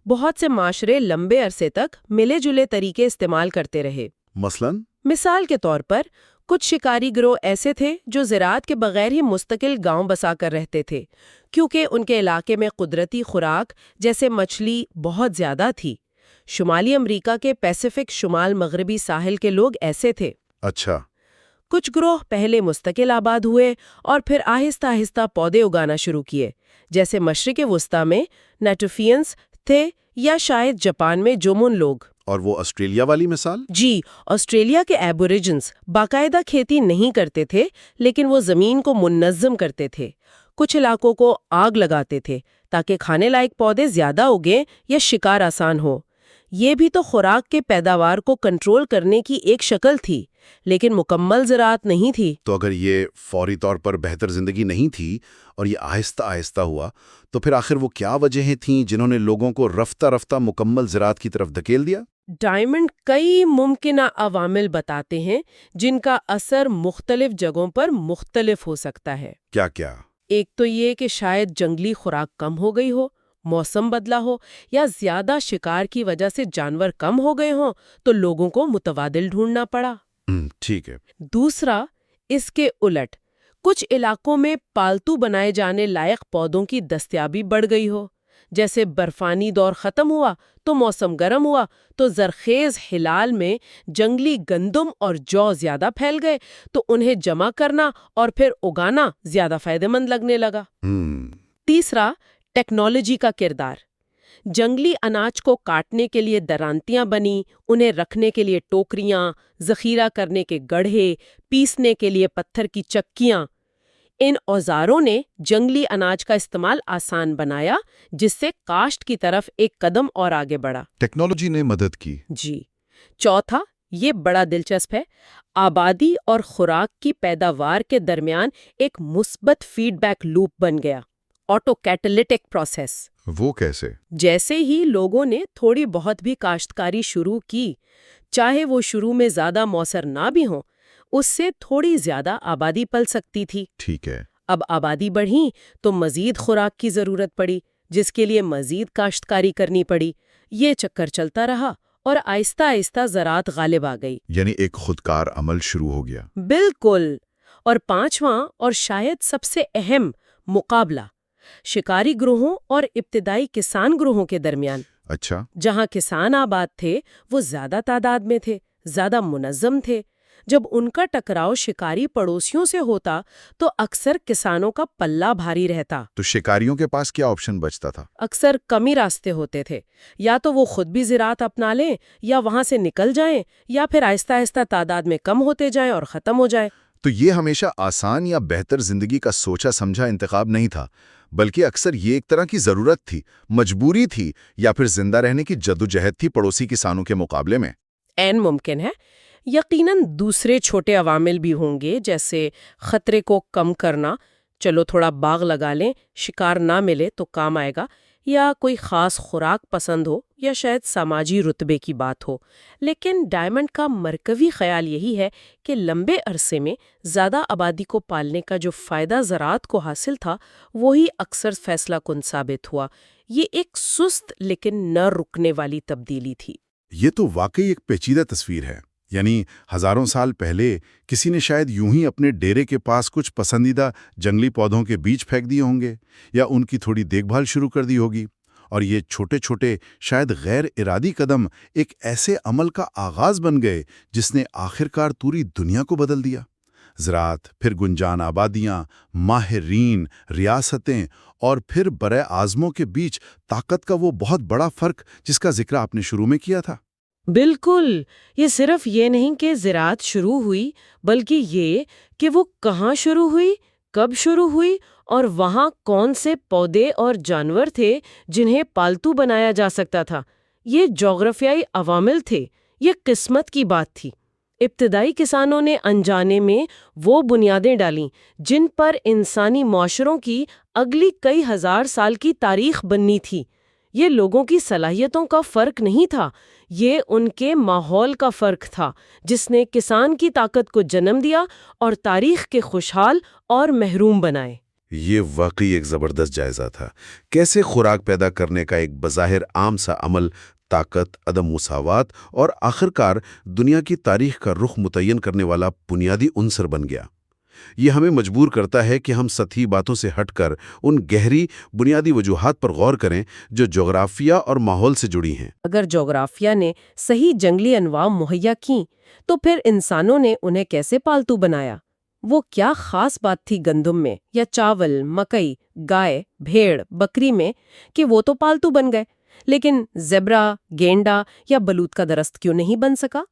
بہت سے معاشرے لمبے عرصے تک ملے جلے طریقے استعمال کرتے رہے۔ مثال کے طور پر کچھ شکاری گروہ ایسے تھے جو زراعت کے بغیر ہی مستقل گاؤں بسا کر رہتے تھے، کیونکہ ان کے علاقے میں قدرتی خوراک جیسے مچھلی بہت زیادہ تھی۔ شمالی امریکہ کے پیسیفک شمال مغربی ساحل کے لوگ ایسے تھے۔ اچھا۔ کچھ گروہ پہلے مستقل آباد ہوئے اور پھر آہستہ آہستہ پودے اگانا شروع کیے، جیسے مشرق وسطیٰ میں نیٹوفینس تھے، یا شاید جاپان میں جومن لوگ۔ اور وہ آسٹریلیا والی مثال؟ جی، آسٹریلیا کے ایبوریجنز باقاعدہ کھیتی نہیں کرتے تھے، لیکن وہ زمین کو منظم کرتے تھے۔ کچھ علاقوں کو آگ لگاتے تھے تاکہ کھانے لائق پودے زیادہ اگیں یا شکار آسان ہو۔ یہ بھی تو خوراک کے پیداوار کو کنٹرول کرنے کی ایک شکل تھی، لیکن مکمل زراعت نہیں تھی۔ تو اگر یہ فوری طور پر بہتر زندگی نہیں تھی اور یہ آہستہ آہستہ ہوا، تو پھر آخر وہ کیا وجہیں تھیں جنہوں نے لوگوں کو رفتہ رفتہ مکمل زراعت کی طرف دھکیل دیا؟ ڈائمنڈ کئی ممکنہ عوامل بتاتے ہیں جن کا اثر مختلف جگہوں پر مختلف ہو سکتا ہے۔ کیا کیا؟ ایک تو یہ کہ شاید جنگلی خوراک کم ہو گئی ہو، موسم بدلا ہو، یا زیادہ شکار کی وجہ سے جانور کم ہو گئے ہوں تو لوگوں کو متبادل ڈھونڈنا پڑا۔ ٹھیک ہے۔ دوسرا، اس کے الٹ کچھ علاقوں میں پالتو بنائے جانے لائق پودوں کی دستیابی بڑھ گئی ہو، جیسے برفانی دور ختم ہوا تو موسم گرم ہوا تو زرخیز ہلال میں جنگلی گندم اور جو زیادہ پھیل گئے تو انہیں جمع کرنا اور پھر اگانا زیادہ فائدہ مند لگنے لگا۔ تیسرا، ٹیکنالوجی کا کردار۔ جنگلی اناج کو کاٹنے کے لیے درانتیاں بنی، انہیں رکھنے کے لیے ٹوکریاں، ذخیرہ کرنے کے گڑھے، پیسنے کے لیے پتھر کی چکیاں۔ ان اوزاروں نے جنگلی اناج کا استعمال آسان بنایا، جس سے کاشت کی طرف ایک قدم اور آگے بڑھا۔ ٹیکنالوجی نے مدد کی۔ جی۔ چوتھا، یہ بڑا دلچسپ ہے، آبادی اور خوراک کی پیداوار کے درمیان ایک مثبت فیڈ بیک لوپ بن گیا، آٹو کیٹلیٹک پروسیس۔ وہ کیسے؟ جیسے ہی لوگوں نے تھوڑی بہت بھی کاشتکاری شروع کی، چاہے وہ شروع میں زیادہ موثر نہ بھی ہوں، اس سے تھوڑی زیادہ آبادی پل سکتی تھی۔ ٹھیک ہے۔ اب آبادی بڑھی تو مزید خوراک کی ضرورت پڑی، جس کے لیے مزید کاشتکاری کرنی پڑی۔ یہ چکر چلتا رہا اور آہستہ آہستہ زراعت غالب آ گئی۔ یعنی ایک خودکار عمل شروع ہو گیا۔ بالکل۔ اور پانچواں اور شاید سب سے اہم مقابلہ شکاری گروہوں اور ابتدائی کسان گروہوں کے درمیان۔ اچھا۔ جہاں کسان آباد تھے وہ زیادہ تعداد میں تھے، زیادہ منظم تھے۔ جب ان کا ٹکراؤ شکاری پڑوسیوں سے ہوتا تو اکثر کسانوں کا پلہ بھاری رہتا۔ تو شکاریوں کے پاس کیا آپشن بچتا تھا؟ اکثر کم ہی راستے ہوتے تھے، یا تو وہ خود بھی زراعت اپنا لیں یا وہاں سے نکل جائیں، یا پھر آہستہ آہستہ تعداد میں کم ہوتے جائیں اور ختم ہو جائے۔ تو یہ ہمیشہ آسان یا بہتر زندگی کا سوچا سمجھا انتخاب نہیں تھا، بلکہ اکثر یہ ایک طرح کی ضرورت تھی، مجبوری تھی، یا پھر زندہ رہنے کی جدوجہد تھی پڑوسی کسانوں کے مقابلے میں۔ عین ممکن ہے۔ یقیناً دوسرے چھوٹے عوامل بھی ہوں گے، جیسے خطرے کو کم کرنا، چلو تھوڑا باغ لگا لیں، شکار نہ ملے تو کام آئے گا، یا کوئی خاص خوراک پسند ہو، یا شاید سماجی رتبے کی بات ہو۔ لیکن ڈائمنڈ کا مرکزی خیال یہی ہے کہ لمبے عرصے میں زیادہ آبادی کو پالنے کا جو فائدہ زراعت کو حاصل تھا وہی اکثر فیصلہ کن ثابت ہوا۔ یہ ایک سست لیکن نہ رکنے والی تبدیلی تھی۔ یہ تو واقعی ایک پیچیدہ تصویر ہے۔ یعنی ہزاروں سال پہلے کسی نے شاید یوں ہی اپنے ڈیرے کے پاس کچھ پسندیدہ جنگلی پودوں کے بیج پھینک دیے ہوں گے، یا ان کی تھوڑی دیکھ بھال شروع کر دی ہوگی، اور یہ چھوٹے چھوٹے شاید غیر ارادی قدم ایک ایسے عمل کا آغاز بن گئے جس نے آخرکار پوری دنیا کو بدل دیا۔ زراعت، پھر گنجان آبادیاں، ماہرین، ریاستیں، اور پھر برائے اعظموں کے بیچ طاقت کا وہ بہت بڑا فرق جس کا ذکر آپ نے شروع میں کیا تھا۔ بالکل۔ یہ صرف یہ نہیں کہ زراعت شروع ہوئی، بلکہ یہ کہ وہ کہاں شروع ہوئی، کب شروع ہوئی، اور وہاں کون سے پودے اور جانور تھے جنہیں پالتو بنایا جا سکتا تھا۔ یہ جغرافیائی عوامل تھے، یہ قسمت کی بات تھی۔ ابتدائی کسانوں نے انجانے میں وہ بنیادیں ڈالیں جن پر انسانی معاشروں کی اگلی کئی ہزار سال کی تاریخ بننی تھی۔ یہ لوگوں کی صلاحیتوں کا فرق نہیں تھا، یہ ان کے ماحول کا فرق تھا جس نے کسان کی طاقت کو جنم دیا اور تاریخ کے خوشحال اور محروم بنائے۔ یہ واقعی ایک زبردست جائزہ تھا۔ کیسے خوراک پیدا کرنے کا ایک بظاہر عام سا عمل طاقت، عدم مساوات اور آخرکار دنیا کی تاریخ کا رخ متعین کرنے والا بنیادی عنصر بن گیا۔ یہ ہمیں مجبور کرتا ہے کہ ہم سطحی باتوں سے ہٹ کر ان گہری بنیادی وجوہات پر غور کریں جو جغرافیہ اور ماحول سے جڑی ہیں۔ اگر جغرافیہ نے صحیح جنگلی انواع مہیا کیں تو پھر انسانوں نے انہیں کیسے پالتو بنایا؟ وہ کیا خاص بات تھی گندم میں یا چاول، مکئی، گائے، بھیڑ، بکری میں کہ وہ تو پالتو بن گئے، لیکن زیبرا، گینڈا یا بلوت کا درخت کیوں نہیں بن سکا؟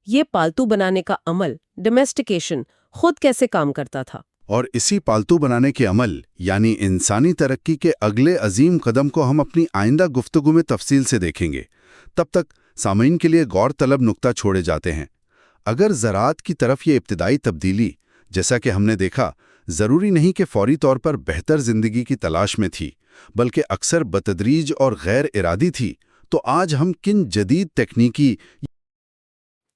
یہ پالتو بنانے کا عمل، ڈومیسٹیکیشن، خود کیسے کام کرتا تھا؟ اور اسی پالتو بنانے کے عمل یعنی انسانی ترقی کے اگلے عظیم قدم کو ہم اپنی آئندہ گفتگو میں تفصیل سے دیکھیں گے۔ تب تک سامعین کے لیے غور طلب نکتہ چھوڑے جاتے ہیں۔ اگر زراعت کی طرف یہ ابتدائی تبدیلی، جیسا کہ ہم نے دیکھا، ضروری نہیں کہ فوری طور پر بہتر زندگی کی تلاش میں تھی، بلکہ اکثر بتدریج اور غیر ارادی تھی، تو آج ہم کن جدید تکنیکی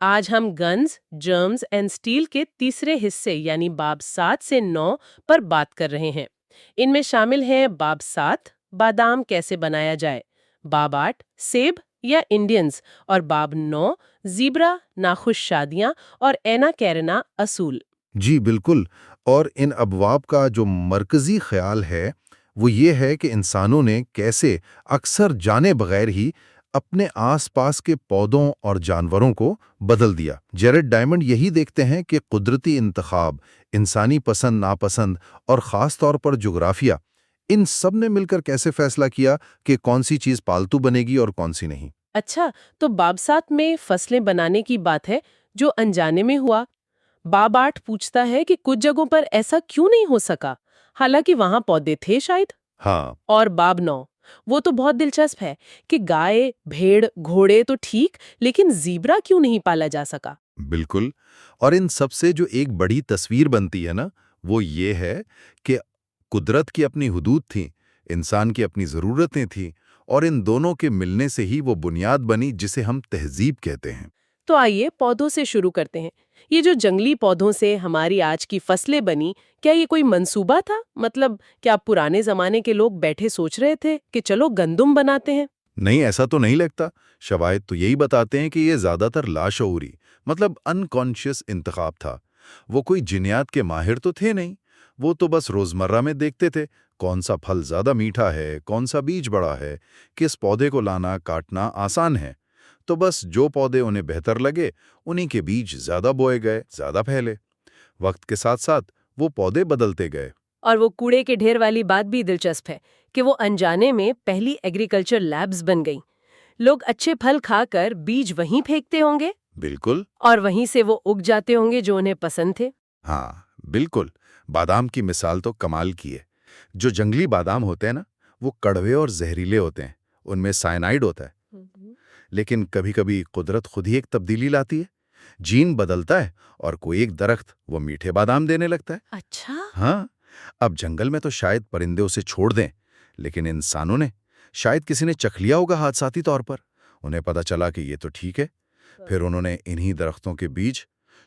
آج ہم گنز، جرمز اینڈ سٹیل کے تیسرے حصے یعنی باب 7 سے 9 پر بات کر رہے ہیں۔ ان میں شامل ہیں باب 7 بادام کیسے بنایا جائے، باب 8 سیب یا انڈینز، اور باب 9 زیبرا، ناخوش شادیاں اور اینا کیرنا اصول۔ جی بالکل، اور ان ابواب کا جو مرکزی خیال ہے وہ یہ ہے کہ انسانوں نے کیسے اکثر جانے بغیر ہی اپنے آس پاس کے پودوں اور جانوروں کو بدل دیا۔ جیرڈ ڈائمنڈ یہی دیکھتے ہیں کہ قدرتی انتخاب، انسانی پسند ناپسند اور خاص طور پر جغرافیہ، ان سب نے مل کر کیسے فیصلہ کیا کہ کون سی چیز پالتو بنے گی اور کون سی نہیں۔ اچھا، تو باب 7 میں فصلیں بنانے کی بات ہے جو انجانے میں ہوا۔ باب 8 پوچھتا ہے کہ کچھ جگہوں پر ایسا کیوں نہیں ہو سکا، حالانکہ وہاں پودے تھے شاید۔ ہاں، اور باب 9 وہ تو بہت دلچسپ ہے کہ گائے، بھیڑ، گھوڑے تو ٹھیک، لیکن زیبرا کیوں نہیں پالا جا سکا؟ بالکل، اور ان سب سے جو ایک بڑی تصویر بنتی ہے نا، وہ یہ ہے کہ قدرت کی اپنی حدود تھیں، انسان کی اپنی ضرورتیں تھیں، اور ان دونوں کے ملنے سے ہی وہ بنیاد بنی جسے ہم تہذیب کہتے ہیں۔ تو آئیے پودوں سے شروع کرتے ہیں۔ یہ جو جنگلی پودوں سے ہماری آج کی فصلیں بنی، کیا یہ کوئی منصوبہ تھا؟ مطلب کیا پرانے زمانے کے لوگ بیٹھے سوچ رہے تھے کہ چلو گندم بناتے ہیں؟ نہیں، ایسا تو نہیں لگتا۔ شواہد تو یہی بتاتے ہیں کہ یہ زیادہ تر لاشعوری مطلب انکانشیس انتخاب تھا۔ وہ کوئی جینیات کے ماہر تو تھے نہیں، وہ تو بس روزمرہ میں دیکھتے تھے کون سا پھل زیادہ میٹھا ہے، کون سا بیج بڑا ہے، کس پودے کو لانا کاٹنا آسان ہے۔ تو بس جو پودے انہیں بہتر لگے انہی کے بیج زیادہ بوئے گئے، زیادہ پھیلے۔ وقت کے ساتھ ساتھ وہ پودے بدلتے گئے۔ اور وہ کوڑے کے ڈھیر والی بات بھی دلچسپ ہے کہ وہ انجانے میں پہلی ایگریکلچر لیبز بن گئیں۔ لوگ اچھے پھل کھا کر بیج وہیں پھینکتے ہوں گے بالکل، اور وہیں سے وہ اگ جاتے ہوں گے جو انہیں پسند تھے۔ ہاں بالکل۔ بادام کی مثال تو کمال کی ہے۔ جو جنگلی بادام ہوتے ہیں نا، وہ کڑوے اور زہریلے ہوتے ہیں، ان میں سائنائڈ ہوتا ہے۔ لیکن کبھی کبھی قدرت خود ہی ایک تبدیلی لاتی ہے، جین بدلتا ہے اور کوئی ایک درخت وہ میٹھے بادام دینے لگتا ہے۔ اچھا، ہاں، اب جنگل میں تو شاید پرندے اسے چھوڑ دیں، لیکن انسانوں نے، شاید کسی نے چکھ لیا ہوگا حادثاتی طور پر، انہیں پتہ چلا کہ یہ تو ٹھیک ہے، پھر انہوں نے انہی درختوں کے بیج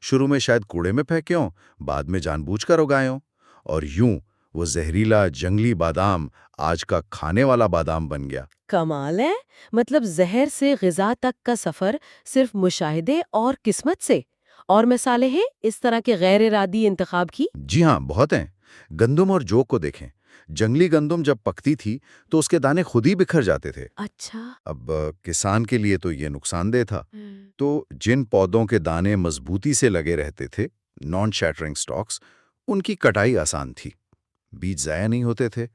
شروع میں شاید کوڑے میں پھینکے ہوں، بعد میں جان بوجھ کر اگائے ہوں، اور یوں وہ زہریلا جنگلی بادام آج کا کھانے والا بادام بن گیا۔ کمال ہے۔ مطلب زہر سے غذا تک کا سفر صرف مشاہدے اور قسمت سے۔ اور مثالیں ہیں اس طرح کے غیر ارادی انتخاب کی؟ جی ہاں، بہت ہیں۔ گندم اور جو کو دیکھیں، جنگلی گندم جب پکتی تھی تو اس کے دانے خود ہی بکھر جاتے تھے۔ اچھا، اب کسان کے لیے تو یہ نقصان دہ تھا، تو جن پودوں کے دانے مضبوطی سے لگے رہتے تھے، نان شیٹرنگ سٹاکس، ان کی کٹائی آسان تھی، بیج ضائع نہیں ہوتے تھے،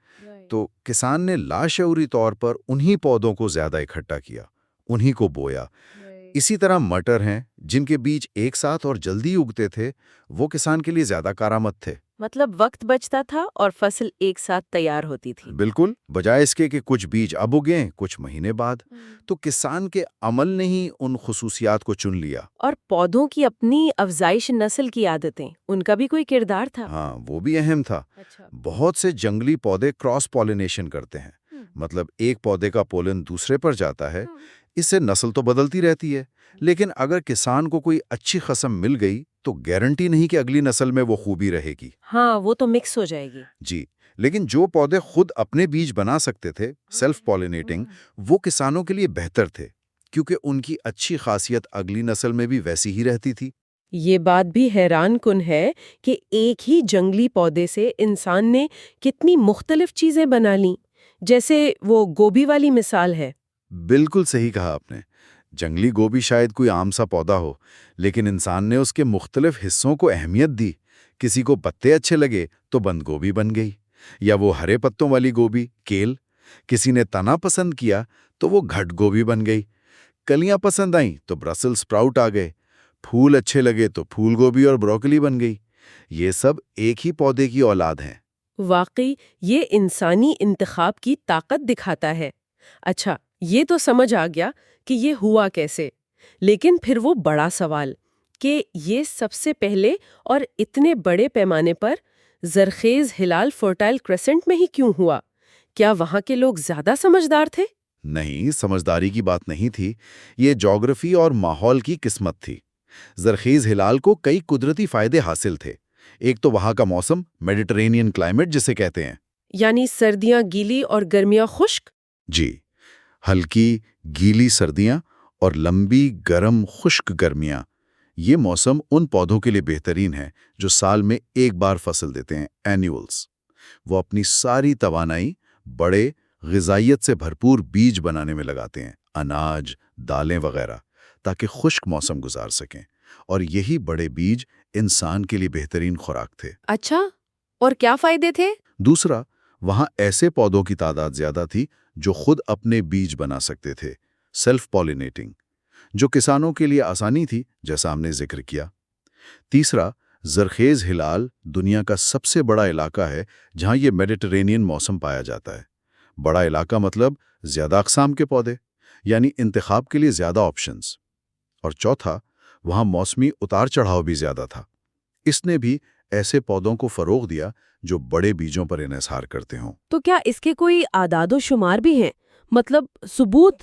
تو کسان نے لاشعوری طور پر انہی پودوں کو زیادہ اکٹھا کیا، انہی کو بویا۔ اسی طرح مٹر ہیں، جن کے بیج ایک ساتھ اور جلدی اگتے تھے، وہ کسان کے لیے زیادہ کارآمد تھے۔ مطلب وقت بچتا تھا اور فصل ایک ساتھ تیار ہوتی تھی۔ بالکل، بجائے اس کے کہ کچھ بیج اب اگیں کچھ مہینے بعد، تو کسان کے عمل نے ہی ان خصوصیات کو چن لیا۔ اور پودوں کی اپنی افزائش نسل کی عادتیں، ان کا بھی کوئی کردار تھا؟ ہاں، وہ بھی اہم تھا۔ بہت سے جنگلی پودے کراس پولینیشن کرتے ہیں، مطلب ایک پودے کا پولن دوسرے پر جاتا ہے، اس سے نسل تو بدلتی رہتی ہے، لیکن اگر کسان کو کوئی اچھی قسم مل گئی تو گارنٹی نہیں کہ اگلی نسل میں وہ خوبی رہے گی۔ ہاں، وہ تو مکس ہو جائے گی۔ جی، لیکن جو پودے خود اپنے بیج بنا سکتے تھے، سیلف پولینیٹنگ، وہ کسانوں کے لیے بہتر تھے، کیونکہ ان کی اچھی خاصیت اگلی نسل میں بھی ویسی ہی رہتی تھی۔ یہ بات بھی حیران کن ہے کہ ایک ہی جنگلی پودے سے انسان نے کتنی مختلف چیزیں بنا لیں، جیسے وہ گوبھی والی مثال ہے۔ بالکل صحیح کہا آپ نے۔ جنگلی گوبھی شاید کوئی عام سا پودا ہو، لیکن انسان نے اس کے مختلف حصوں کو اہمیت دی۔ کسی کو پتے اچھے لگے تو بند گوبھی بن گئی، یا وہ ہرے پتوں والی گوبھی کیل۔ کسی نے تنا پسند کیا تو وہ گھٹ گوبھی بن گئی۔ کلیاں پسند آئیں تو برسل سپراؤٹ آ گئے۔ پھول اچھے لگے تو پھول گوبھی اور بروکلی بن گئی۔ یہ سب ایک ہی پودے کی اولاد ہیں۔ واقعی یہ انسانی انتخاب کی طاقت دکھاتا ہے۔ اچھا، یہ تو سمجھ آ گیا کہ یہ ہوا کیسے، لیکن پھر وہ بڑا سوال کہ یہ سب سے پہلے اور اتنے بڑے پیمانے پر زرخیز ہلال فرٹائل کریسنٹ میں ہی کیوں ہوا؟ کیا وہاں کے لوگ زیادہ سمجھدار تھے؟ نہیں، سمجھداری کی بات نہیں تھی، یہ جغرافی اور ماحول کی قسمت تھی۔ زرخیز ہلال کو کئی قدرتی فائدے حاصل تھے۔ ایک تو وہاں کا موسم، میڈیٹرینین کلائمیٹ جسے کہتے ہیں، یعنی سردیاں گیلی اور گرمیاں خشک۔ جی، ہلکی گیلی سردیاں اور لمبی گرم خشک گرمیاں۔ یہ موسم ان پودوں کے لیے بہترین ہے جو سال میں ایک بار فصل دیتے ہیں، اینیولز۔ وہ اپنی ساری توانائی بڑے غذائیت سے بھرپور بیج بنانے میں لگاتے ہیں، اناج، دالیں وغیرہ، تاکہ خشک موسم گزار سکیں، اور یہی بڑے بیج انسان کے لیے بہترین خوراک تھے۔ اچھا، اور کیا فائدے تھے؟ دوسرا، وہاں ایسے پودوں کی تعداد زیادہ تھی جو خود اپنے بیج بنا سکتے تھے، سیلف پولینیٹنگ، جو کسانوں کے لیے آسانی تھی، جیسا ہم نے ذکر کیا۔ تیسرا، زرخیز ہلال دنیا کا سب سے بڑا علاقہ ہے جہاں یہ میڈیٹرینین موسم پایا جاتا ہے۔ بڑا علاقہ مطلب زیادہ اقسام کے پودے، یعنی انتخاب کے لیے زیادہ آپشنز۔ اور چوتھا، وہاں موسمی اتار چڑھاؤ بھی زیادہ تھا۔ اس نے بھی ایسے پودوں کو فروغ دیا جو بڑے بیجوں پر انحصار کرتے ہوں۔ تو کیا اس کے کوئی اعداد و شمار بھی ہیں؟ مطلب ثبوت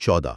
14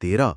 13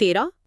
13?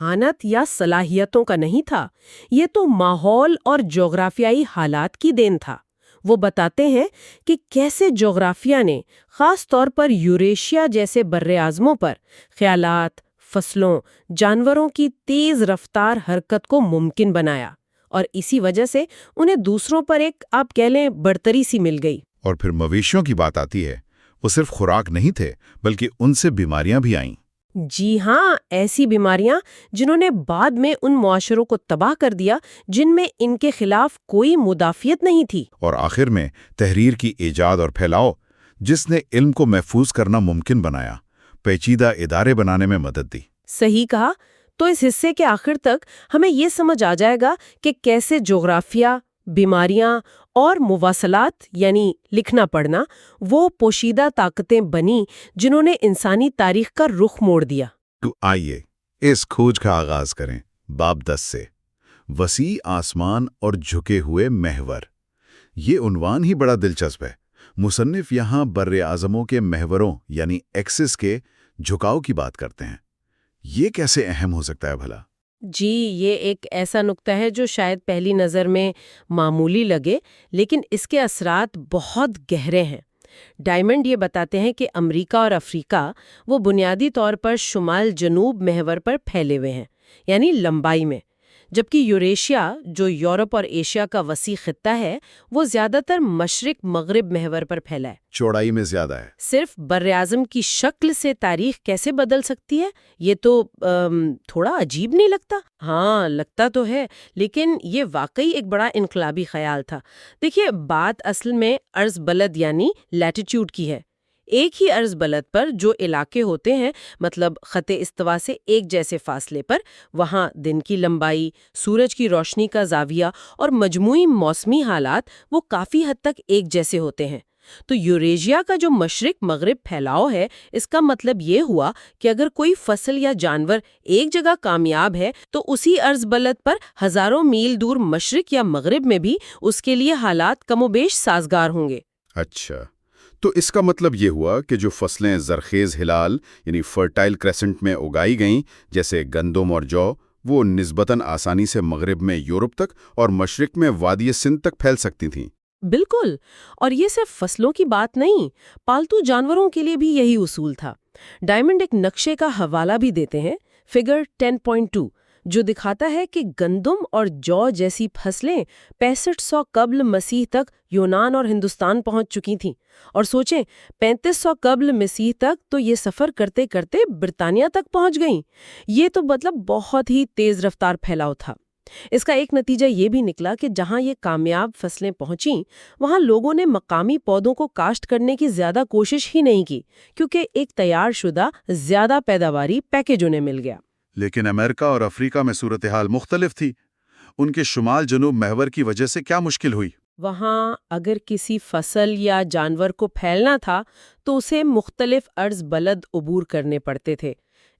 ذہانت یا صلاحیتوں کا نہیں تھا، یہ تو ماحول اور جغرافیائی حالات کی دین تھا۔ وہ بتاتے ہیں کہ کیسے جغرافیہ نے خاص طور پر یوریشیا جیسے براعظموں پر خیالات، فصلوں، جانوروں کی تیز رفتار حرکت کو ممکن بنایا، اور اسی وجہ سے انہیں دوسروں پر ایک آپ کہہ لیں برتری سی مل گئی۔ اور پھر مویشیوں کی بات آتی ہے، وہ صرف خوراک نہیں تھے بلکہ ان سے بیماریاں بھی آئیں۔ جی ہاں، ایسی بیماریاں جنہوں نے بعد میں ان معاشروں کو تباہ کر دیا جن میں ان کے خلاف کوئی مدافعت نہیں تھی۔ اور آخر میں تحریر کی ایجاد اور پھیلاؤ، جس نے علم کو محفوظ کرنا ممکن بنایا، پیچیدہ ادارے بنانے میں مدد دی۔ صحیح کہا۔ تو اس حصے کے آخر تک ہمیں یہ سمجھ آ جائے گا کہ کیسے جغرافیہ، بیماریاں اور مواصلات یعنی لکھنا پڑھنا وہ پوشیدہ طاقتیں بنی جنہوں نے انسانی تاریخ کا رخ موڑ دیا۔ تو آئیے اس کھوج کا آغاز کریں باب 10 سے، وسیع آسمان اور جھکے ہوئے محور۔ یہ عنوان ہی بڑا دلچسپ ہے۔ مصنف یہاں بر اعظموں کے محوروں یعنی ایکسس کے جھکاؤ کی بات کرتے ہیں۔ یہ کیسے اہم ہو سکتا ہے بھلا؟ جی، یہ ایک ایسا نقطہ ہے جو شاید پہلی نظر میں معمولی لگے، لیکن اس کے اثرات بہت گہرے ہیں۔ ڈائمنڈ یہ بتاتے ہیں کہ امریکہ اور افریقہ وہ بنیادی طور پر شمال جنوب محور پر پھیلے ہوئے ہیں، یعنی لمبائی میں، جبکہ یوریشیا جو یورپ اور ایشیا کا وسیع خطہ ہے وہ زیادہ تر مشرق مغرب محور پر پھیلا ہے۔ چوڑائی میں زیادہ ہے۔ صرف براعظم کی شکل سے تاریخ کیسے بدل سکتی ہے، یہ تو تھوڑا عجیب نہیں لگتا؟ ہاں، لگتا تو ہے، لیکن یہ واقعی ایک بڑا انقلابی خیال تھا۔ دیکھیے، بات اصل میں عرض بلد یعنی لیٹیٹیوڈ کی ہے۔ ایک ہی عرض بلد پر جو علاقے ہوتے ہیں، مطلب خط استوا سے ایک جیسے فاصلے پر، وہاں دن کی لمبائی، سورج کی روشنی کا زاویہ اور مجموعی موسمی حالات وہ کافی حد تک ایک جیسے ہوتے ہیں۔ تو یوریشیا کا جو مشرق مغرب پھیلاؤ ہے، اس کا مطلب یہ ہوا کہ اگر کوئی فصل یا جانور ایک جگہ کامیاب ہے تو اسی عرض بلد پر ہزاروں میل دور مشرق یا مغرب میں بھی اس کے لیے حالات کم و بیش سازگار ہوں گے۔ اچھا، تو اس کا مطلب یہ ہوا کہ جو فصلیں زرخیز ہلال یعنی فرٹائل کریسنٹ میں اگائی گئیں، جیسے گندم اور جو، وہ نسبتاً آسانی سے مغرب میں یورپ تک اور مشرق میں وادی سندھ تک پھیل سکتی تھیں۔ بالکل، اور یہ صرف فصلوں کی بات نہیں، پالتو جانوروں کے لیے بھی یہی اصول تھا۔ ڈائمنڈ ایک نقشے کا حوالہ بھی دیتے ہیں، فگر 10.2، جو دکھاتا ہے کہ گندم اور جو جیسی فصلیں 6500 قبل مسیح تک یونان اور ہندوستان پہنچ چکی تھیں، اور سوچیں 3500 قبل مسیح تک تو یہ سفر کرتے کرتے برطانیہ تک پہنچ گئیں۔ یہ تو مطلب بہت ہی تیز رفتار پھیلاؤ تھا۔ اس کا ایک نتیجہ یہ بھی نکلا کہ جہاں یہ کامیاب فصلیں پہنچیں، وہاں لوگوں نے مقامی پودوں کو کاشت کرنے کی زیادہ کوشش ہی نہیں کی، کیونکہ ایک تیار شدہ زیادہ پیداواری پیکیج انہیں مل گیا۔ لیکن امریکہ اور افریقہ میں صورتحال مختلف تھی۔ ان کے شمال جنوب محور کی وجہ سے کیا مشکل ہوئی؟ وہاں اگر کسی فصل یا جانور کو پھیلنا تھا تو اسے مختلف عرض بلد عبور کرنے پڑتے تھے۔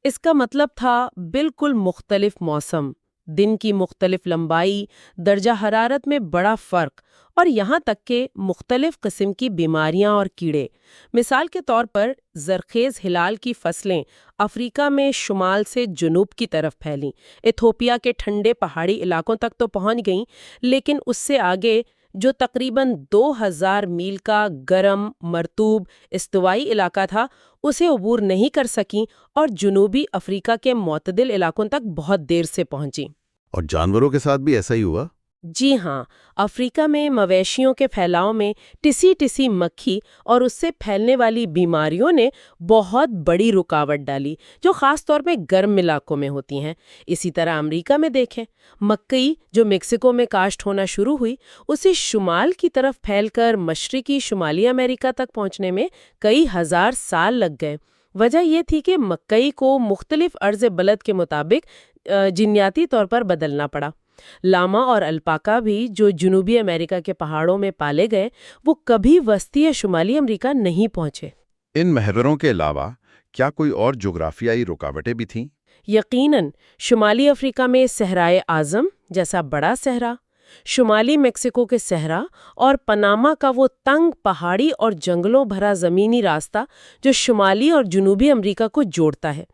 اس کا مطلب تھا بالکل مختلف موسم، دن کی مختلف لمبائی، درجہ حرارت میں بڑا فرق، اور یہاں تک کہ مختلف قسم کی بیماریاں اور کیڑے۔ مثال کے طور پر زرخیز ہلال کی فصلیں افریقہ میں شمال سے جنوب کی طرف پھیلیں، ایتھوپیا کے ٹھنڈے پہاڑی علاقوں تک تو پہنچ گئیں، لیکن اس سے آگے جو تقریباً 2000 میل کا گرم، مرطوب استوائی علاقہ تھا، اسے عبور نہیں کر سکیں اور جنوبی افریقہ کے معتدل علاقوں تک بہت دیر سے پہنچیں۔ اور جانوروں کے ساتھ بھی ایسا ہی ہوا؟ جی ہاں، افریقہ میں مویشیوں کے پھیلاؤ میں ٹسی ٹسی مکھی اور اس سے پھیلنے والی بیماریوں نے بہت بڑی رکاوٹ ڈالی، جو خاص طور پہ گرم علاقوں میں ہوتی ہیں۔ اسی طرح امریکہ میں دیکھیں، مکئی جو میکسیکو میں کاشت ہونا شروع ہوئی، اسے شمال کی طرف پھیل کر مشرقی شمالی امریکہ تک پہنچنے میں کئی ہزار سال لگ گئے۔ وجہ یہ تھی کہ مکئی کو مختلف عرض بلد کے مطابق جینیاتی طور پر بدلنا پڑا۔ لاما اور الپاکا بھی جو جنوبی امریکہ کے پہاڑوں میں پالے گئے، وہ کبھی وسطی یا شمالی امریکہ نہیں پہنچے۔ ان محوروں کے علاوہ کیا کوئی اور جغرافیائی رکاوٹیں بھی تھیں؟ یقیناً، شمالی افریقہ میں صحرائے اعظم جیسا بڑا صحرا، شمالی میکسیکو کے صحرا اور پناما کا وہ تنگ پہاڑی اور جنگلوں بھرا زمینی راستہ جو شمالی اور جنوبی امریکہ کو جوڑتا ہے،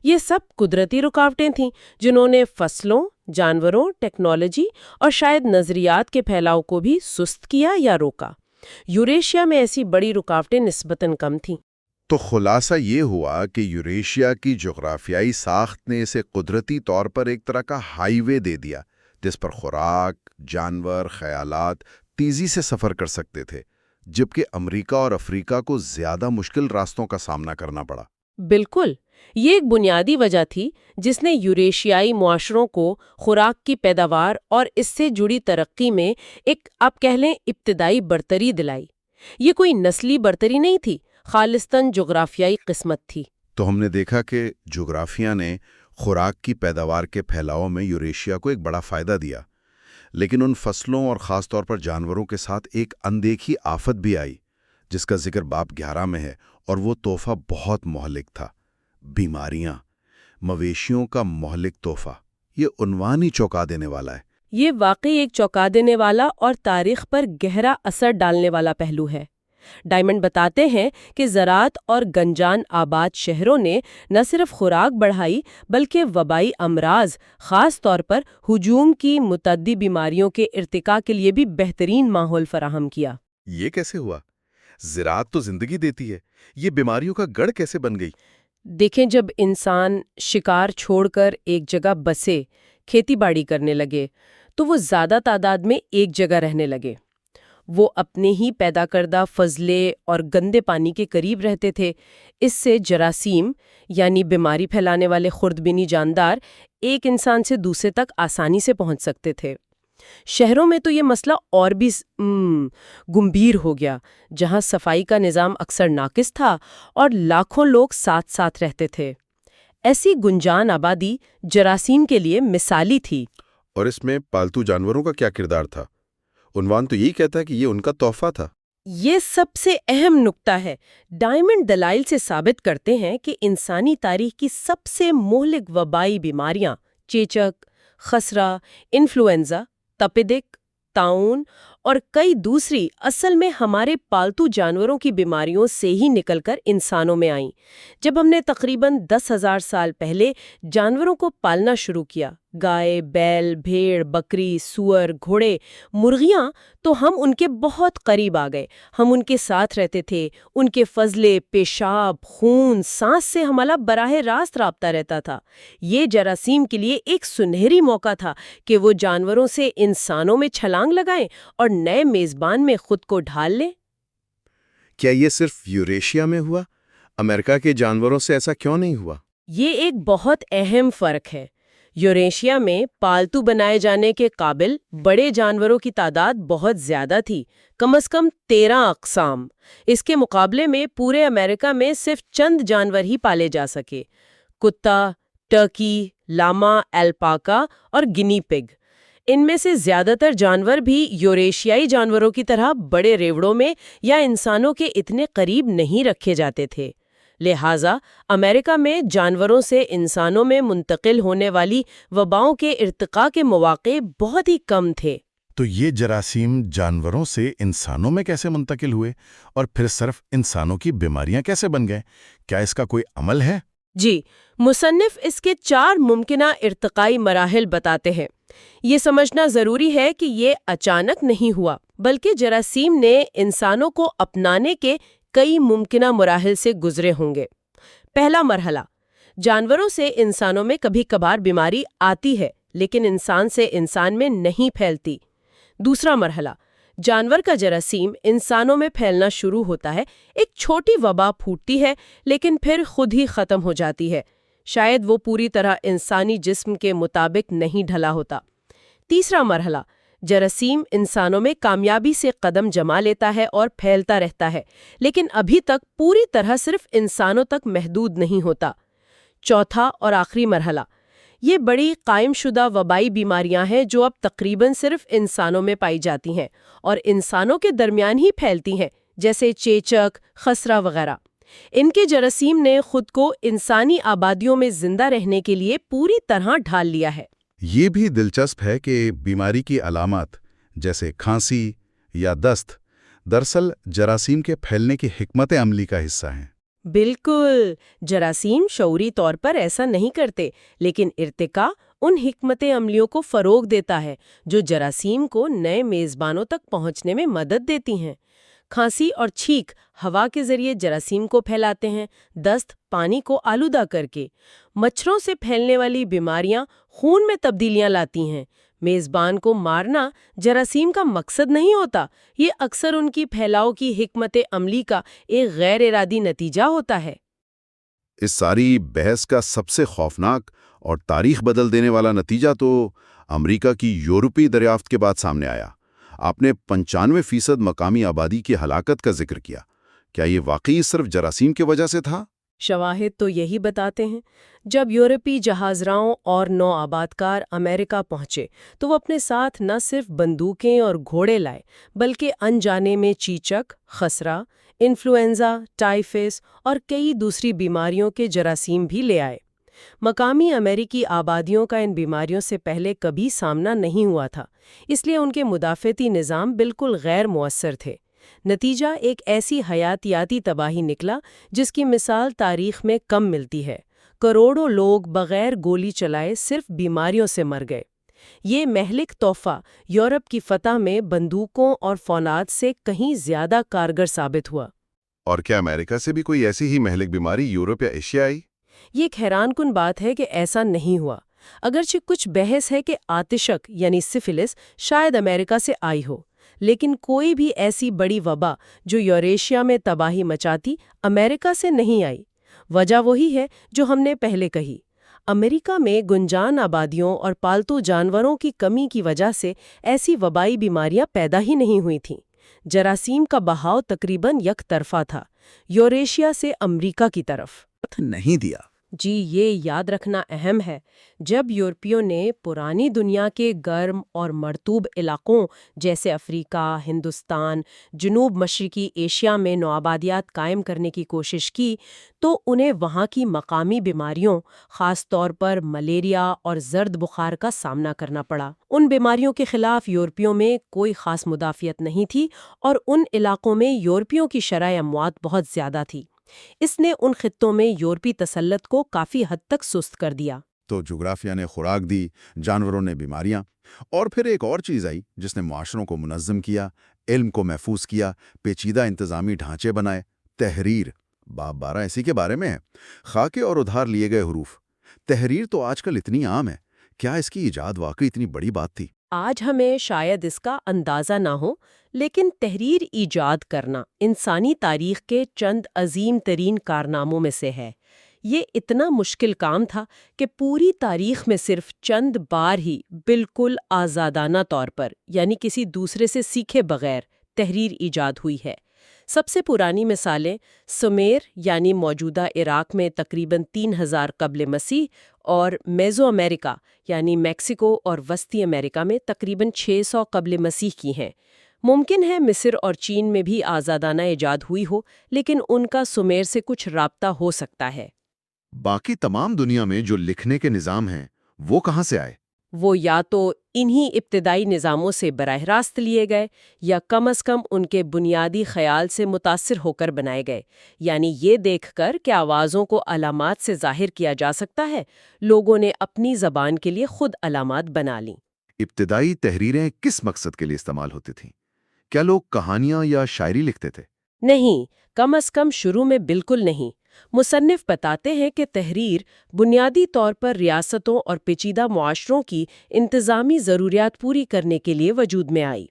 یہ سب قدرتی رکاوٹیں تھیں جنہوں نے فصلوں، جانوروں، ٹیکنالوجی اور شاید نظریات کے پھیلاؤ کو بھی سست کیا یا روکا۔ یوریشیا میں ایسی بڑی رکاوٹیں نسبتاً کم تھیں۔ تو خلاصہ یہ ہوا کہ یوریشیا کی جغرافیائی ساخت نے اسے قدرتی طور پر ایک طرح کا ہائی وے دے دیا جس پر خوراک، جانور، خیالات تیزی سے سفر کر سکتے تھے، جبکہ امریکہ اور افریقہ کو زیادہ مشکل راستوں کا سامنا کرنا پڑا۔ بالکل، یہ ایک بنیادی وجہ تھی جس نے یوریشیائی معاشروں کو خوراک کی پیداوار اور اس سے جڑی ترقی میں ایک آپ کہہ لیں ابتدائی برتری دلائی۔ یہ کوئی نسلی برتری نہیں تھی، خالصتاً جغرافیائی قسمت تھی۔ تو ہم نے دیکھا کہ جغرافیہ نے خوراک کی پیداوار کے پھیلاؤ میں یوریشیا کو ایک بڑا فائدہ دیا، لیکن ان فصلوں اور خاص طور پر جانوروں کے ساتھ ایک اندیکھی آفت بھی آئی جس کا ذکر باب 11 میں ہے، اور وہ تحفہ بہت مہلک تھا۔ بیماریاں، مویشیوں کا مہلک تحفہ، یہ عنوان ہی چونکا دینے والا ہے۔ یہ واقعی ایک چونکا دینے والا اور تاریخ پر گہرا اثر ڈالنے والا پہلو ہے۔ ڈائمنڈ بتاتے ہیں کہ زراعت اور گنجان آباد شہروں نے نہ صرف خوراک بڑھائی بلکہ وبائی امراض، خاص طور پر ہجوم کی متعدی بیماریوں کے ارتقاء کے لیے بھی بہترین ماحول فراہم کیا۔ یہ کیسے ہوا؟ زراعت تو زندگی دیتی ہے، یہ بیماریوں کا گڑھ کیسے بن گئی؟ دیکھیں، جب انسان شکار چھوڑ کر ایک جگہ بسے، کھیتی باڑی کرنے لگے، تو وہ زیادہ تعداد میں ایک جگہ رہنے لگے۔ وہ اپنے ہی پیدا کردہ فضلے اور گندے پانی کے قریب رہتے تھے۔ اس سے جراثیم یعنی بیماری پھیلانے والے خردبینی جاندار ایک انسان سے دوسرے تک آسانی سے پہنچ سکتے تھے۔ شہروں میں تو یہ مسئلہ اور بھی گمبھیر ہو گیا، جہاں صفائی کا نظام اکثر ناقص تھا اور لاکھوں لوگ ساتھ ساتھ رہتے تھے۔ ایسی گنجان آبادی جراثیم کے لیے مثالی تھی۔ اور اس میں پالتو جانوروں کا کیا کردار تھا؟ عنوان تو یہی کہتا ہے کہ یہ ان کا تحفہ تھا۔ یہ سب سے اہم نکتہ ہے۔ ڈائمنڈ دلائل سے ثابت کرتے ہیں کہ انسانی تاریخ کی سب سے مہلک وبائی بیماریاں چیچک، خسرہ، انفلوئنزا، تپیدق، طاعون اور کئی دوسری اصل میں ہمارے پالتو جانوروں کی بیماریوں سے ہی نکل کر انسانوں میں آئیں۔ جب ہم نے تقریباً 10,000 سال پہلے جانوروں کو پالنا شروع کیا، گائے، بیل، بھیڑ، بکری، سور، گھوڑے، مرغیاں، تو ہم ان کے بہت قریب آ گئے۔ ہم ان کے ساتھ رہتے تھے، ان کے فضلے، پیشاب، خون، سانس سے ہمارا براہ راست رابطہ رہتا تھا۔ یہ جراثیم کے لیے ایک سنہری موقع تھا کہ وہ جانوروں سے انسانوں میں چھلانگ لگائیں اور نئے میزبان میں خود کو ڈھال لیں۔ کیا یہ صرف یوریشیا میں ہوا؟ امریکہ کے جانوروں سے ایسا کیوں نہیں ہوا؟ یہ ایک بہت اہم فرق ہے۔ یوریشیا میں پالتو بنائے جانے کے قابل بڑے جانوروں کی تعداد بہت زیادہ تھی، کم از کم 13 اقسام۔ اس کے مقابلے میں پورے امریکہ میں صرف چند جانور ہی پالے جا سکے: کتا، ٹرکی، لاما، الپاکا اور گنی پگ۔ ان میں سے زیادہ تر جانور بھی یوریشیائی جانوروں کی طرح بڑے ریوڑوں میں یا انسانوں کے اتنے قریب نہیں رکھے جاتے تھے۔ لہٰذا امریکہ میں جانوروں سے انسانوں میں منتقل ہونے والی وباؤں کے ارتقاء کے مواقع بہت ہی کم تھے۔ تو یہ جراثیم جانوروں سے انسانوں میں کیسے منتقل ہوئے اور پھر صرف انسانوں کی بیماریاں کیسے بن گئے؟ کیا اس کا کوئی عمل ہے؟ جی، مصنف اس کے 4 ممکنہ ارتقائی مراحل بتاتے ہیں۔ یہ سمجھنا ضروری ہے کہ یہ اچانک نہیں ہوا، بلکہ جراثیم نے انسانوں کو اپنانے کے کئی ممکنہ مراحل سے گزرے ہوں گے۔ پہلا مرحلہ، جانوروں سے انسانوں میں کبھی کبھار بیماری آتی ہے لیکن انسان سے انسان میں نہیں پھیلتی۔ دوسرا مرحلہ، جانور کا جراثیم انسانوں میں پھیلنا شروع ہوتا ہے، ایک چھوٹی وبا پھوٹتی ہے لیکن پھر خود ہی ختم ہو جاتی ہے، شاید وہ پوری طرح انسانی جسم کے مطابق نہیں ڈھلا ہوتا۔ تیسرا مرحلہ، جراثیم انسانوں میں کامیابی سے قدم جما لیتا ہے اور پھیلتا رہتا ہے، لیکن ابھی تک پوری طرح صرف انسانوں تک محدود نہیں ہوتا۔ چوتھا اور آخری مرحلہ، یہ بڑی قائم شدہ وبائی بیماریاں ہیں جو اب تقریباً صرف انسانوں میں پائی جاتی ہیں اور انسانوں کے درمیان ہی پھیلتی ہیں، جیسے چیچک، خسرہ وغیرہ۔ ان کے جراثیم نے خود کو انسانی آبادیوں میں زندہ رہنے کے لیے پوری طرح ڈھال لیا ہے۔ یہ بھی دلچسپ ہے کہ بیماری کی علامات جیسے کھانسی یا دست دراصل جراثیم کے پھیلنے کی حکمت عملی کا حصہ ہیں۔ بالکل، جراثیم شعوری طور پر ایسا نہیں کرتے، لیکن ارتقاء ان حکمت عملیوں کو فروغ دیتا ہے جو جراثیم کو نئے میزبانوں تک پہنچنے میں مدد دیتی ہیں۔ کھانسی اور چھینک ہوا کے ذریعے جراثیم کو پھیلاتے ہیں، دست پانی کو آلودہ کر کے۔ مچھروں سے پھیلنے والی بیماریاں خون میں تبدیلیاں لاتی ہیں۔ میزبان کو مارنا جراثیم کا مقصد نہیں ہوتا، یہ اکثر ان کی پھیلاؤ کی حکمت عملی کا ایک غیر ارادی نتیجہ ہوتا ہے۔ اس ساری بحث کا سب سے خوفناک اور تاریخ بدل دینے والا نتیجہ تو امریکہ کی یورپی دریافت کے بعد سامنے آیا۔ آپ نے 95% مقامی آبادی کی ہلاکت کا ذکر کیا۔ کیا یہ واقعی صرف جراثیم کی وجہ سے تھا؟ شواہد تو یہی بتاتے ہیں۔ جب یورپی جہاز راؤں اور نو آبادکار امریکہ پہنچے تو وہ اپنے ساتھ نہ صرف بندوقیں اور گھوڑے لائے، بلکہ انجانے میں چیچک، خسرہ، انفلوئنزا، ٹائفس اور کئی دوسری بیماریوں کے جراثیم بھی لے آئے۔ مقامی امریکی آبادیوں کا ان بیماریوں سے پہلے کبھی سامنا نہیں ہوا تھا، اس لیے ان کے مدافعتی نظام بالکل غیر مؤثر تھے۔ نتیجہ ایک ایسی حیاتیاتی تباہی نکلا جس کی مثال تاریخ میں کم ملتی ہے۔ کروڑوں لوگ بغیر گولی چلائے صرف بیماریوں سے مر گئے۔ یہ مہلک تحفہ یورپ کی فتح میں بندوقوں اور فولاد سے کہیں زیادہ کارگر ثابت ہوا۔ اور کیا امریکہ سے بھی کوئی ایسی ہی مہلک بیماری یورپ یا ایشیا آئی؟ یہ ایک حیران کن بات ہے کہ ایسا نہیں ہوا۔ اگرچہ کچھ بحث ہے کہ آتشک یعنی سفلس شاید امریکہ سے آئی ہو، لیکن کوئی بھی ایسی بڑی وبا جو یوریشیا میں تباہی مچاتی امریکہ سے نہیں آئی۔ وجہ وہی ہے جو ہم نے پہلے کہی۔ امریکہ میں گنجان آبادیوں اور پالتو جانوروں کی کمی کی وجہ سے ایسی وبائی بیماریاں پیدا ہی نہیں ہوئی تھیں۔ جراثیم کا بہاؤ تقریباً یک طرفہ تھا، یوریشیا سے امریکہ کی طرف نہیں دیا۔ جی، یہ یاد رکھنا اہم ہے۔ جب یورپیوں نے پرانی دنیا کے گرم اور مرطوب علاقوں جیسے افریقہ، ہندوستان، جنوب مشرقی ایشیا میں نوآبادیات قائم کرنے کی کوشش کی تو انہیں وہاں کی مقامی بیماریوں، خاص طور پر ملیریا اور زرد بخار کا سامنا کرنا پڑا۔ ان بیماریوں کے خلاف یورپیوں میں کوئی خاص مدافعت نہیں تھی اور ان علاقوں میں یورپیوں کی شرح اموات بہت زیادہ تھی۔ اس نے ان خطوں میں یورپی تسلط کو کافی حد تک سست کر دیا۔ تو جغرافیہ نے خوراک دی، جانوروں نے بیماریاں، اور پھر ایک اور چیز آئی جس نے معاشروں کو منظم کیا، علم کو محفوظ کیا، پیچیدہ انتظامی ڈھانچے بنائے۔ تحریر، باب 12 اسی کے بارے میں ہے۔ خاکے اور ادھار لیے گئے حروف۔ تحریر تو آج کل اتنی عام ہے، کیا اس کی ایجاد واقعی اتنی بڑی بات تھی؟ آج ہمیں شاید اس کا اندازہ نہ ہو، لیکن تحریر ایجاد کرنا انسانی تاریخ کے چند عظیم ترین کارناموں میں سے ہے۔ یہ اتنا مشکل کام تھا کہ پوری تاریخ میں صرف چند بار ہی بالکل آزادانہ طور پر، یعنی کسی دوسرے سے سیکھے بغیر، تحریر ایجاد ہوئی ہے۔ سب سے پرانی مثالیں سومیر یعنی موجودہ عراق میں تقریباً 3000 قبل مسیح اور میزو امریکہ یعنی میکسیکو اور وسطی امریکہ میں تقریباً 600 قبل مسیح کی ہیں۔ ممکن ہے مصر اور چین میں بھی آزادانہ ایجاد ہوئی ہو، لیکن ان کا سومیر سے کچھ رابطہ ہو سکتا ہے۔ باقی تمام دنیا میں جو لکھنے کے نظام ہیں وہ کہاں سے آئے؟ وہ یا تو انہی ابتدائی نظاموں سے براہ راست لیے گئے یا کم از کم ان کے بنیادی خیال سے متاثر ہو کر بنائے گئے، یعنی یہ دیکھ کر کہ آوازوں کو علامات سے ظاہر کیا جا سکتا ہے، لوگوں نے اپنی زبان کے لیے خود علامات بنا لیں۔ ابتدائی تحریریں کس مقصد کے لیے استعمال ہوتی تھیں؟ کیا لوگ کہانیاں یا شاعری لکھتے تھے؟ نہیں، کم از کم شروع میں بالکل نہیں۔ مصنف بتاتے ہیں کہ تحریر بنیادی طور پر ریاستوں اور پیچیدہ معاشروں کی انتظامی ضروریات پوری کرنے کے لیے وجود میں آئی۔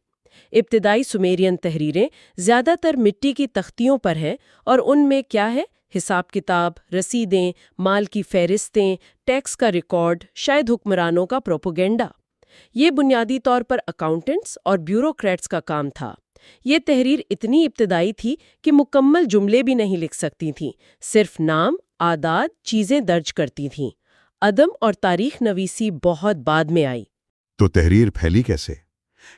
ابتدائی سومیرین تحریریں زیادہ تر مٹی کی تختیوں پر ہیں اور ان میں کیا ہے؟ حساب کتاب، رسیدیں، مال کی فہرستیں، ٹیکس کا ریکارڈ، شاید حکمرانوں کا پروپیگنڈا۔ یہ بنیادی طور پر اکاؤنٹنٹس اور بیوروکریٹس کا کام تھا۔ یہ تحریر اتنی ابتدائی تھی کہ مکمل جملے بھی نہیں لکھ سکتی تھیں، صرف نام، اعداد، چیزیں درج کرتی تھیں۔ ادب اور تاریخ نویسی بہت بعد میں آئی۔ تو تحریر پھیلی کیسے؟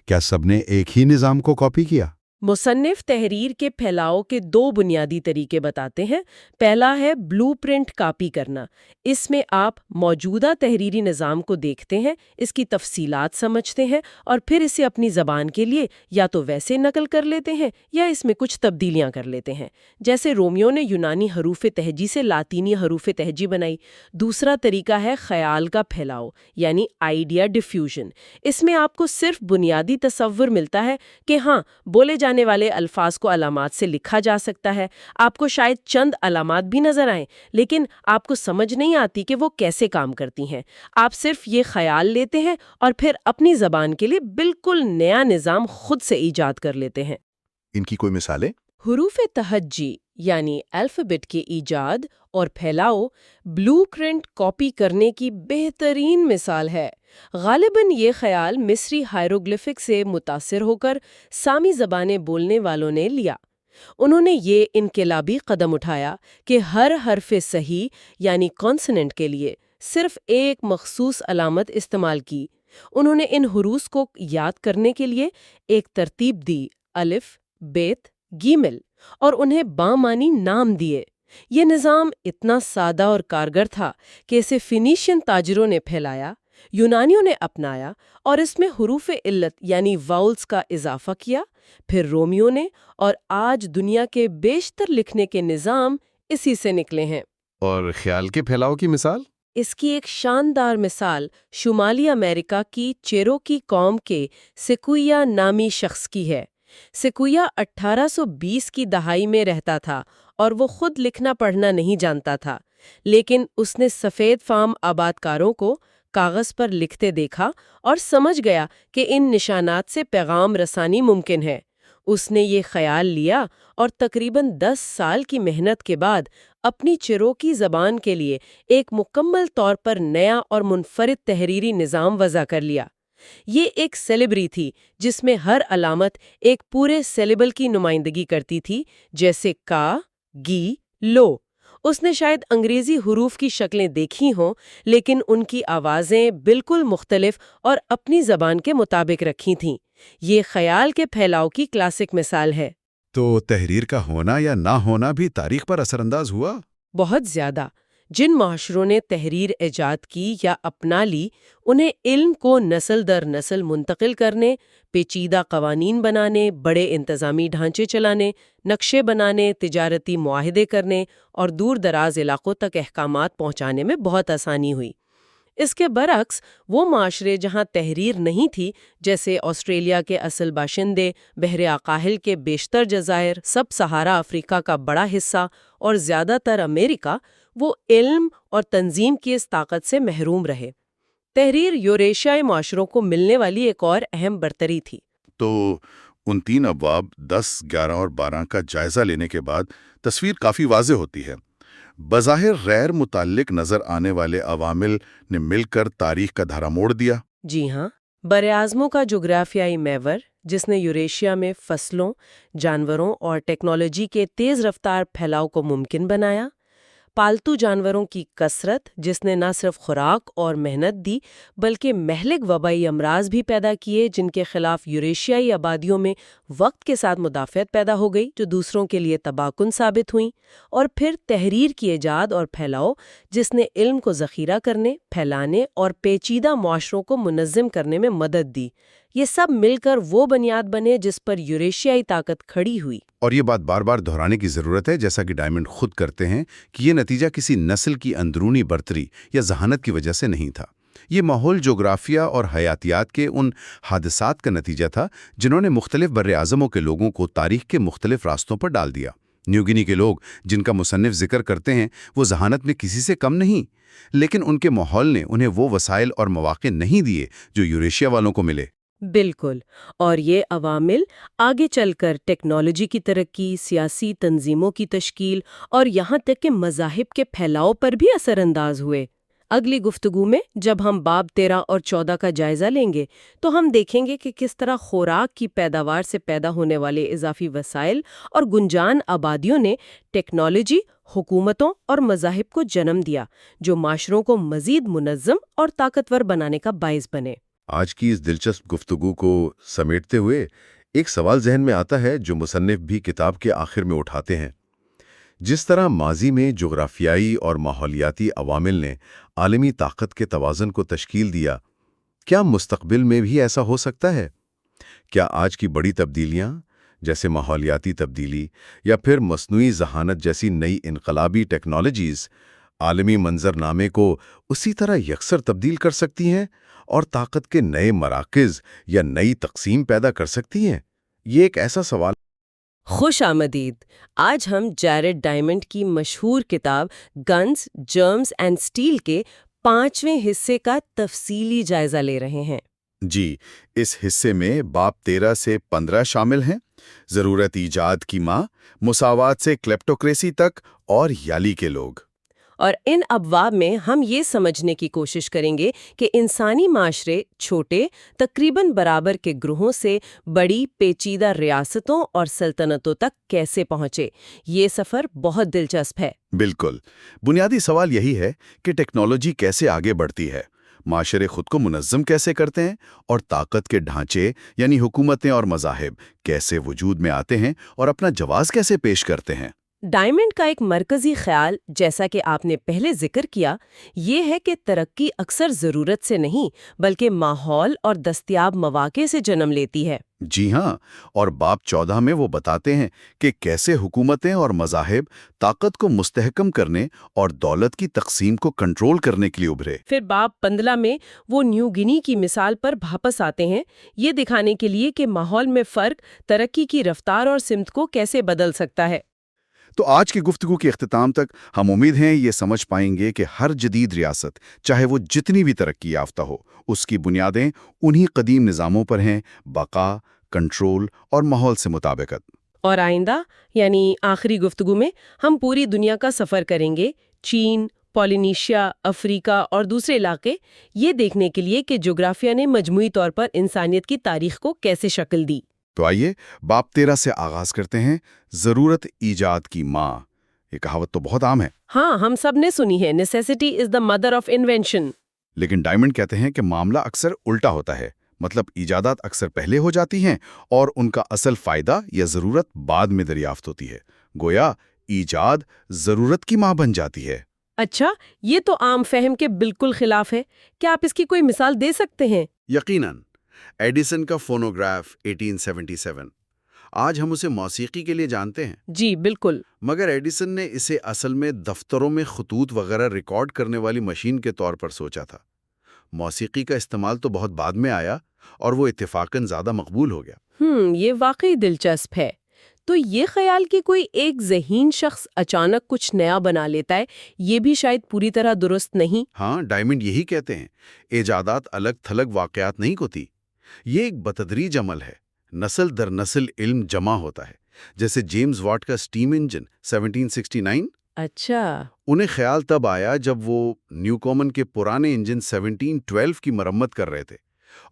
کیا سب نے ایک ہی نظام کو کاپی کیا؟ مصنف تحریر کے پھیلاؤ کے دو بنیادی طریقے بتاتے ہیں۔ پہلا ہے بلو پرنٹ کاپی کرنا۔ اس میں آپ موجودہ تحریری نظام کو دیکھتے ہیں، اس کی تفصیلات سمجھتے ہیں اور پھر اسے اپنی زبان کے لیے یا تو ویسے نقل کر لیتے ہیں یا اس میں کچھ تبدیلیاں کر لیتے ہیں، جیسے رومیو نے یونانی حروف تہجی سے لاطینی حروف تہجی بنائی۔ دوسرا طریقہ ہے خیال کا پھیلاؤ، یعنی آئیڈیا ڈیفیوژن۔ اس میں آپ کو صرف بنیادی تصور ملتا ہے کہ ہاں، بولے جانے والے الفاظ کو علامات سے لکھا جا سکتا ہے۔ آپ کو شاید چند علامات بھی نظر آئیں، لیکن آپ کو سمجھ نہیں آتی کہ وہ کیسے کام کرتی ہیں۔ آپ صرف یہ خیال لیتے ہیں اور پھر اپنی زبان کے لیے بالکل نیا نظام خود سے ایجاد کر لیتے ہیں۔ ان کی کوئی مثالیں؟ حروف تہجی یعنی الفابet کے ایجاد اور پھیلاؤ بلو پرنٹ کاپی کرنے کی بہترین مثال ہے۔ غالباً یہ خیال مصری ہائیروگلفک سے متاثر ہو کر سامی زبانیں بولنے والوں نے لیا۔ انہوں نے یہ انقلابی قدم اٹھایا کہ ہر حرف صحیح یعنی کانسوننٹ کے لیے صرف ایک مخصوص علامت استعمال کی۔ انہوں نے ان حروف کو یاد کرنے کے لیے ایک ترتیب دی، الف، بیت، گیمل، اور انہیں بامعنی نام دیے۔ یہ نظام اتنا سادہ اور کارگر تھا کہ اسے فینیشین تاجروں نے پھیلایا، یونانیوں نے اپنایا اور اس میں حروف علت یعنی واؤلز کا اضافہ کیا، پھر رومیوں نے، اور آج دنیا کے بیشتر لکھنے کے نظام اسی سے نکلے ہیں۔ اور خیال کے پھیلاؤ کی مثال؟ اس کی ایک شاندار مثال شمالی امریکہ کی چیروکی قوم کے سیکویا نامی شخص کی ہے۔ سیکویا 1820 کی دہائی میں رہتا تھا اور وہ خود لکھنا پڑھنا نہیں جانتا تھا، لیکن اس نے سفید فام آبادکاروں کو کاغذ پر لکھتے دیکھا اور سمجھ گیا کہ ان نشانات سے پیغام رسانی ممکن ہے۔ اس نے یہ خیال لیا اور تقریباً 10 سال کی محنت کے بعد اپنی چیروکی زبان کے لیے ایک مکمل طور پر نیا اور منفرد تحریری نظام وضع کر لیا۔ یہ ایک سیلیبری تھی جس میں ہر علامت ایک پورے سیلیبل کی نمائندگی کرتی تھی، جیسے کا، گی، لو۔ اس نے شاید انگریزی حروف کی شکلیں دیکھی ہوں، لیکن ان کی آوازیں بالکل مختلف اور اپنی زبان کے مطابق رکھی تھیں۔ یہ خیال کے پھیلاؤ کی کلاسک مثال ہے۔ تو تحریر کا ہونا یا نہ ہونا بھی تاریخ پر اثر انداز ہوا؟ بہت زیادہ۔ جن معاشروں نے تحریر ایجاد کی یا اپنا لی، انہیں علم کو نسل در نسل منتقل کرنے، پیچیدہ قوانین بنانے، بڑے انتظامی ڈھانچے چلانے، نقشے بنانے، تجارتی معاہدے کرنے اور دور دراز علاقوں تک احکامات پہنچانے میں بہت آسانی ہوئی۔ اس کے برعکس وہ معاشرے جہاں تحریر نہیں تھی، جیسے آسٹریلیا کے اصل باشندے، بحر اقاحل کے بیشتر جزائر، سب سہارا افریقہ کا بڑا حصہ اور زیادہ تر امریکہ، وہ علم اور تنظیم کی اس طاقت سے محروم رہے۔ تحریر یوریشیائی معاشروں کو ملنے والی ایک اور اہم برتری تھی۔ تو ان 3 ابواب 10، 11 اور 12 کا جائزہ لینے کے بعد تصویر کافی واضح ہوتی ہے۔ بظاہر غیر متعلق نظر آنے والے عوامل نے مل کر تاریخ کا دھارا موڑ دیا۔ جی ہاں، براعظموں کا جغرافیائی محور جس نے یوریشیا میں فصلوں، جانوروں اور ٹیکنالوجی کے تیز رفتار پھیلاؤ کو ممکن بنایا، پالتو جانوروں کی کثرت جس نے نہ صرف خوراک اور محنت دی بلکہ مہلک وبائی امراض بھی پیدا کیے جن کے خلاف یوریشیائی آبادیوں میں وقت کے ساتھ مدافعت پیدا ہو گئی جو دوسروں کے لیے تباہ کن ثابت ہوئیں، اور پھر تحریر کی ایجاد اور پھیلاؤ جس نے علم کو ذخیرہ کرنے، پھیلانے اور پیچیدہ معاشروں کو منظم کرنے میں مدد دی۔ یہ سب مل کر وہ بنیاد بنے جس پر یوریشیائی طاقت کھڑی ہوئی۔ اور یہ بات بار بار دہرانے کی ضرورت ہے، جیسا کہ ڈائمنڈ خود کرتے ہیں، کہ یہ نتیجہ کسی نسل کی اندرونی برتری یا ذہانت کی وجہ سے نہیں تھا۔ یہ ماحول، جغرافیہ اور حیاتیات کے ان حادثات کا نتیجہ تھا جنہوں نے مختلف براعظموں کے لوگوں کو تاریخ کے مختلف راستوں پر ڈال دیا۔ نیوگینی کے لوگ جن کا مصنف ذکر کرتے ہیں وہ ذہانت میں کسی سے کم نہیں، لیکن ان کے ماحول نے انہیں وہ وسائل اور مواقع نہیں دیے جو یوریشیا والوں کو ملے۔ بالکل، اور یہ عوامل آگے چل کر ٹیکنالوجی کی ترقی، سیاسی تنظیموں کی تشکیل اور یہاں تک کہ مذاہب کے پھیلاؤ پر بھی اثر انداز ہوئے۔ اگلی گفتگو میں جب ہم باب 13 اور 14 کا جائزہ لیں گے تو ہم دیکھیں گے کہ کس طرح خوراک کی پیداوار سے پیدا ہونے والے اضافی وسائل اور گنجان آبادیوں نے ٹیکنالوجی، حکومتوں اور مذاہب کو جنم دیا جو معاشروں کو مزید منظم اور طاقتور بنانے کا باعث بنے۔ آج کی اس دلچسپ گفتگو کو سمیٹتے ہوئے ایک سوال ذہن میں آتا ہے جو مصنف بھی کتاب کے آخر میں اٹھاتے ہیں۔ جس طرح ماضی میں جغرافیائی اور ماحولیاتی عوامل نے عالمی طاقت کے توازن کو تشکیل دیا، کیا مستقبل میں بھی ایسا ہو سکتا ہے؟ کیا آج کی بڑی تبدیلیاں جیسے ماحولیاتی تبدیلی یا پھر مصنوعی ذہانت جیسی نئی انقلابی ٹیکنالوجیز عالمی منظرنامے کو اسی طرح یکسر تبدیل کر سکتی ہیں اور طاقت کے نئے مراکز یا نئی تقسیم پیدا کر سکتی ہیں؟ یہ ایک ایسا سوال خوش آمدید۔ آج ہم جیرڈ ڈائمنڈ کی مشہور کتاب گنز، جرمز اینڈ سٹیل کے 5ویں حصے کا تفصیلی جائزہ لے رہے ہیں۔ جی، اس حصے میں باب 13 سے 15 شامل ہیں، ضرورت ایجاد کی ماں، مساوات سے کلیپٹوکریسی تک اور یالی کے لوگ۔ اور ان ابواب میں ہم یہ سمجھنے کی کوشش کریں گے کہ انسانی معاشرے چھوٹے، تقریباً برابر کے گروہوں سے بڑی پیچیدہ ریاستوں اور سلطنتوں تک کیسے پہنچے۔ یہ سفر بہت دلچسپ ہے۔ بالکل، بنیادی سوال یہی ہے کہ ٹیکنالوجی کیسے آگے بڑھتی ہے، معاشرے خود کو منظم کیسے کرتے ہیں، اور طاقت کے ڈھانچے یعنی حکومتیں اور مذاہب کیسے وجود میں آتے ہیں اور اپنا جواز کیسے پیش کرتے ہیں۔ ڈائمنڈ کا ایک مرکزی خیال، جیسا کہ آپ نے پہلے ذکر کیا، یہ ہے کہ ترقی اکثر ضرورت سے نہیں بلکہ ماحول اور دستیاب مواقع سے جنم لیتی ہے۔ جی ہاں، اور باب 14 میں وہ بتاتے ہیں کہ کیسے حکومتیں اور مذاہب طاقت کو مستحکم کرنے اور دولت کی تقسیم کو کنٹرول کرنے کے لیے ابھرے۔ پھر باب 15 میں وہ نیو گنی کی مثال پر واپس آتے ہیں، یہ دکھانے کے لیے کہ ماحول میں فرق ترقی کی رفتار اور سمت کو کیسے بدل سکتا ہے۔ تو آج کی گفتگو کے اختتام تک ہم امید ہیں یہ سمجھ پائیں گے کہ ہر جدید ریاست، چاہے وہ جتنی بھی ترقی یافتہ ہو، اس کی بنیادیں انہی قدیم نظاموں پر ہیں: بقا، کنٹرول اور ماحول سے مطابقت۔ اور آئندہ یعنی آخری گفتگو میں ہم پوری دنیا کا سفر کریں گے، چین، پولینیشیا، افریقہ اور دوسرے علاقے، یہ دیکھنے کے لیے کہ جغرافیہ نے مجموعی طور پر انسانیت کی تاریخ کو کیسے شکل دی۔ تو آئیے باب 13 سے آغاز کرتے ہیں، ضرورت ایجاد کی ماں۔ یہ کہاوت تو بہت عام ہے، ہاں، ہم سب نے سنی ہے، necessity is the mother of invention. لیکن ڈائمنڈ کہتے ہیں کہ معاملہ اکثر الٹا ہوتا ہے، مطلب ایجادات اکثر پہلے ہو جاتی ہیں اور ان کا اصل فائدہ یا ضرورت بعد میں دریافت ہوتی ہے۔ گویا ایجاد ضرورت کی ماں بن جاتی ہے۔ اچھا، یہ تو عام فہم کے بالکل خلاف ہے۔ کیا آپ اس کی کوئی مثال دے سکتے ہیں؟ یقیناً، ایڈیسن کا فونوگراف 1877، آج ہم اسے موسیقی کے لیے جانتے ہیں، جی بالکل۔ مگر ایڈیسن نے اسے اصل میں دفتروں میں خطوط وغیرہ ریکارڈ کرنے والی مشین کے طور پر سوچا تھا۔ موسیقی کا استعمال تو بہت بعد میں آیا اور وہ اتفاقاً زیادہ مقبول ہو گیا۔ یہ واقعی دلچسپ ہے۔ تو یہ خیال کہ کوئی ایک ذہین شخص اچانک کچھ نیا بنا لیتا ہے، یہ بھی شاید پوری طرح درست نہیں۔ ہاں، ڈائمنڈ یہی کہتے ہیں، ایجادات الگ تھلگ واقعات نہیں ہوتی، یہ ایک بتدریج عمل ہے، نسل در نسل علم جمع ہوتا ہے، جیسے جیمز واٹ کا سٹیم انجن 1769۔ اچھا۔ انہیں خیال تب آیا جب وہ نیو کومن کے پرانے انجن 1712 کی مرمت کر رہے تھے،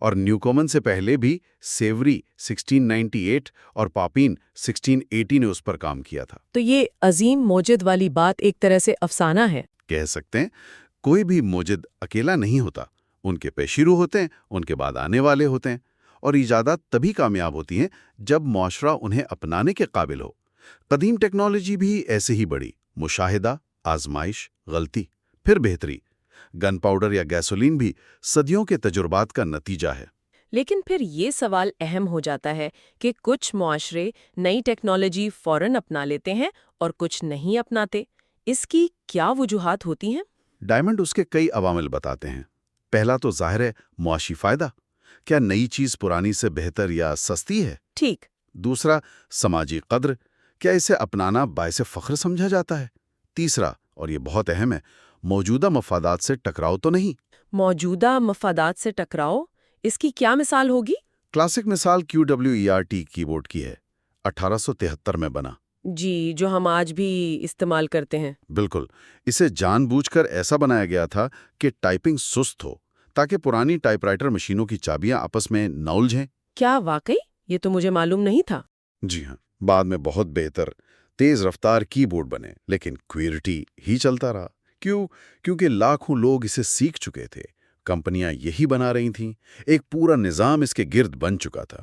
اور نیو کومن سے پہلے بھی سیوری 1698 اور پاپین 1680 نے اس پر کام کیا تھا۔ تو یہ عظیم موجد والی بات ایک طرح سے افسانہ ہے۔ کہہ سکتے ہیں، کوئی بھی موجد اکیلا نہیں ہوتا، ان کے پیش شروع ہوتے ہیں، ان کے بعد آنے والے ہوتے ہیں، اور ایجادات تبھی کامیاب ہوتی ہیں جب معاشرہ انہیں اپنانے کے قابل ہو۔ قدیم ٹیکنالوجی بھی ایسے ہی بڑھی، مشاہدہ، آزمائش، غلطی، پھر بہتری۔ گن پاؤڈر یا گیسولین بھی صدیوں کے تجربات کا نتیجہ ہے۔ لیکن پھر یہ سوال اہم ہو جاتا ہے کہ کچھ معاشرے نئی ٹیکنالوجی فوراً اپنا لیتے ہیں اور کچھ نہیں اپناتے۔ اس کی کیا وجوہات ہوتی ہیں؟ ڈائمنڈ اس کے کئی عوامل بتاتے ہیں۔ پہلا تو ظاہر ہے معاشی فائدہ، کیا نئی چیز پرانی سے بہتر یا سستی ہے؟ ٹھیک۔ دوسرا، سماجی قدر، کیا اسے اپنانا باعث فخر سمجھا جاتا ہے؟ تیسرا، اور یہ بہت اہم ہے، موجودہ مفادات سے ٹکراؤ تو نہیں؟ موجودہ مفادات سے ٹکراؤ، اس کی کیا مثال ہوگی؟ کلاسک مثال QWERT کی بورڈ کی ہے، 1873 میں بنا۔ جی، جو ہم آج بھی استعمال کرتے ہیں۔ بالکل، اسے جان بوجھ کر ایسا بنایا گیا تھا کہ ٹائپنگ سست ہو، تاکہ پرانی ٹائپ رائٹر مشینوں کی چابیاں آپس میں نہ الجھیں۔ کیا واقعی؟ یہ تو مجھے معلوم نہیں تھا۔ جی ہاں، بعد میں بہت بہتر تیز رفتار کی بورڈ بنے، لیکن QWERTY ہی چلتا رہا۔ کیونکہ لاکھوں لوگ اسے سیکھ چکے تھے، کمپنیاں یہی بنا رہی تھیں، ایک پورا نظام اس کے گرد بن چکا تھا۔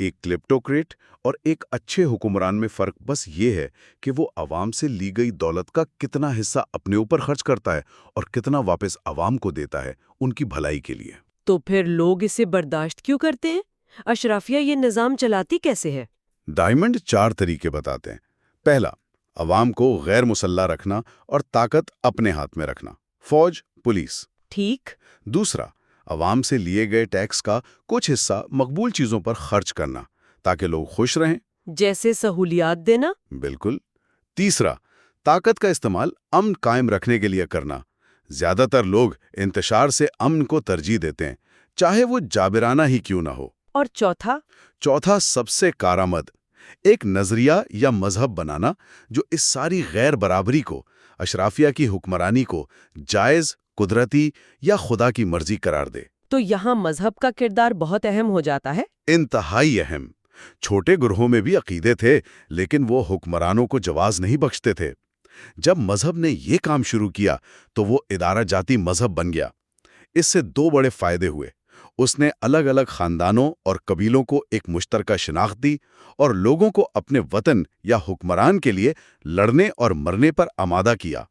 ایک کلیپٹوکریٹ اور ایک اچھے حکمران میں فرق بس یہ ہے کہ وہ عوام سے لی گئی دولت کا کتنا حصہ اپنے اوپر خرچ کرتا ہے اور کتنا واپس عوام کو دیتا ہے ان کی بھلائی کے لیے۔ تو پھر لوگ اسے برداشت کیوں کرتے ہیں؟ اشرافیہ یہ نظام چلاتی کیسے ہے؟ ڈائمنڈ 4 طریقے بتاتے ہیں۔ پہلا، عوام کو غیر مسلح رکھنا اور طاقت اپنے ہاتھ میں رکھنا، فوج، پولیس۔ ٹھیک۔ دوسرا، عوام سے لیے گئے ٹیکس کا کچھ حصہ مقبول چیزوں پر خرچ کرنا تاکہ لوگ خوش رہیں۔ جیسے سہولیات دینا؟ بالکل۔ تیسرا، طاقت کا استعمال امن قائم رکھنے کے لیے کرنا۔ زیادہ تر لوگ انتشار سے امن کو ترجیح دیتے ہیں، چاہے وہ جابرانہ ہی کیوں نہ ہو۔ اور چوتھا؟ چوتھا سب سے کارآمد، ایک نظریہ یا مذہب بنانا جو اس ساری غیر برابری کو، اشرافیہ کی حکمرانی کو جائز، قدرتی یا خدا کی مرضی قرار دے۔ تو یہاں مذہب کا کردار بہت اہم ہو جاتا ہے۔ انتہائی اہم۔ چھوٹے گروہوں میں بھی عقیدے تھے، لیکن وہ حکمرانوں کو جواز نہیں بخشتے تھے۔ جب مذہب نے یہ کام شروع کیا تو وہ ادارہ جاتی مذہب بن گیا۔ اس سے 2 بڑے فائدے ہوئے۔ اس نے الگ الگ خاندانوں اور قبیلوں کو ایک مشترکہ شناخت دی اور لوگوں کو اپنے وطن یا حکمران کے لیے لڑنے اور مرنے پر آمادہ کیا۔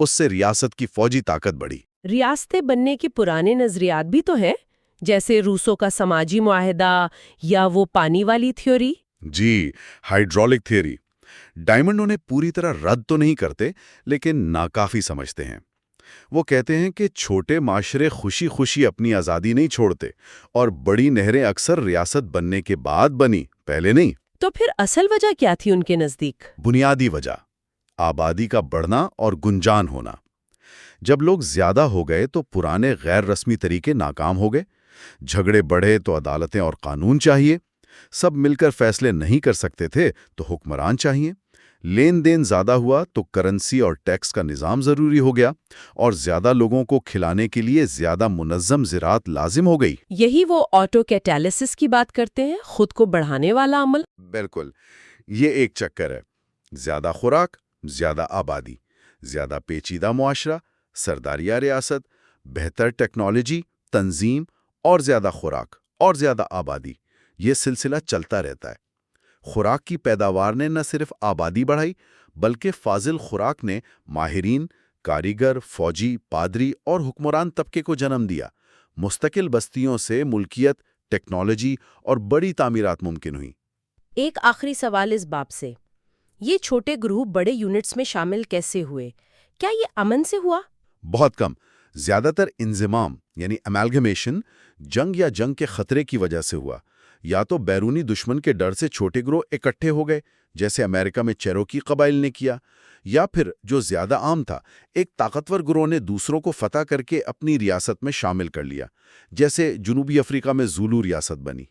اس سے ریاست کی فوجی طاقت بڑھی۔ ریاستیں بننے کے پرانے نظریات بھی تو ہیں، جیسے روسو کا سماجی معاہدہ یا وہ پانی والی تھیوری۔ جی، ہائیڈرولک تھیوری۔ ڈائمنڈ انہیں پوری طرح رد تو نہیں کرتے، لیکن ناکافی سمجھتے ہیں۔ وہ کہتے ہیں کہ چھوٹے معاشرے خوشی خوشی اپنی آزادی نہیں چھوڑتے، اور بڑی نہریں اکثر ریاست بننے کے بعد بنی، پہلے نہیں۔ تو پھر اصل وجہ کیا تھی ان کے نزدیک؟ بنیادی وجہ، آبادی کا بڑھنا اور گنجان ہونا۔ جب لوگ زیادہ ہو گئے تو پرانے غیر رسمی طریقے ناکام ہو گئے، جھگڑے بڑھے تو عدالتیں اور قانون چاہیے، سب مل کر فیصلے نہیں کر سکتے تھے تو حکمران چاہیے، لین دین زیادہ ہوا تو کرنسی اور ٹیکس کا نظام ضروری ہو گیا، اور زیادہ لوگوں کو کھلانے کے لیے زیادہ منظم زراعت لازم ہو گئی۔ یہی وہ آٹو کیٹالسس کی بات کرتے ہیں، خود کو بڑھانے والا عمل۔ بالکل، یہ ایک چکر ہے۔ زیادہ خوراک، زیادہ آبادی، زیادہ پیچیدہ معاشرہ، سرداریہ ریاست، بہتر ٹیکنالوجی، تنظیم، اور زیادہ خوراک اور زیادہ آبادی، یہ سلسلہ چلتا رہتا ہے۔ خوراک کی پیداوار نے نہ صرف آبادی بڑھائی، بلکہ فاضل خوراک نے ماہرین، کاریگر، فوجی، پادری اور حکمران طبقے کو جنم دیا۔ مستقل بستیوں سے ملکیت، ٹیکنالوجی اور بڑی تعمیرات ممکن ہوئیں۔ ایک آخری سوال اس باب سے، یہ چھوٹے گروہ بڑے یونٹس میں شامل کیسے ہوئے؟ کیا یہ امن سے ہوا؟ بہت کم۔ زیادہ تر انضمام یعنی امیلگمیشن جنگ یا جنگ کے خطرے کی وجہ سے ہوا۔ یا تو بیرونی دشمن کے ڈر سے چھوٹے گروہ اکٹھے ہو گئے، جیسے امریکہ میں چیروکی قبائل نے کیا، یا پھر جو زیادہ عام تھا، ایک طاقتور گروہ نے دوسروں کو فتح کر کے اپنی ریاست میں شامل کر لیا، جیسے جنوبی افریقہ میں زولو ریاست بنی۔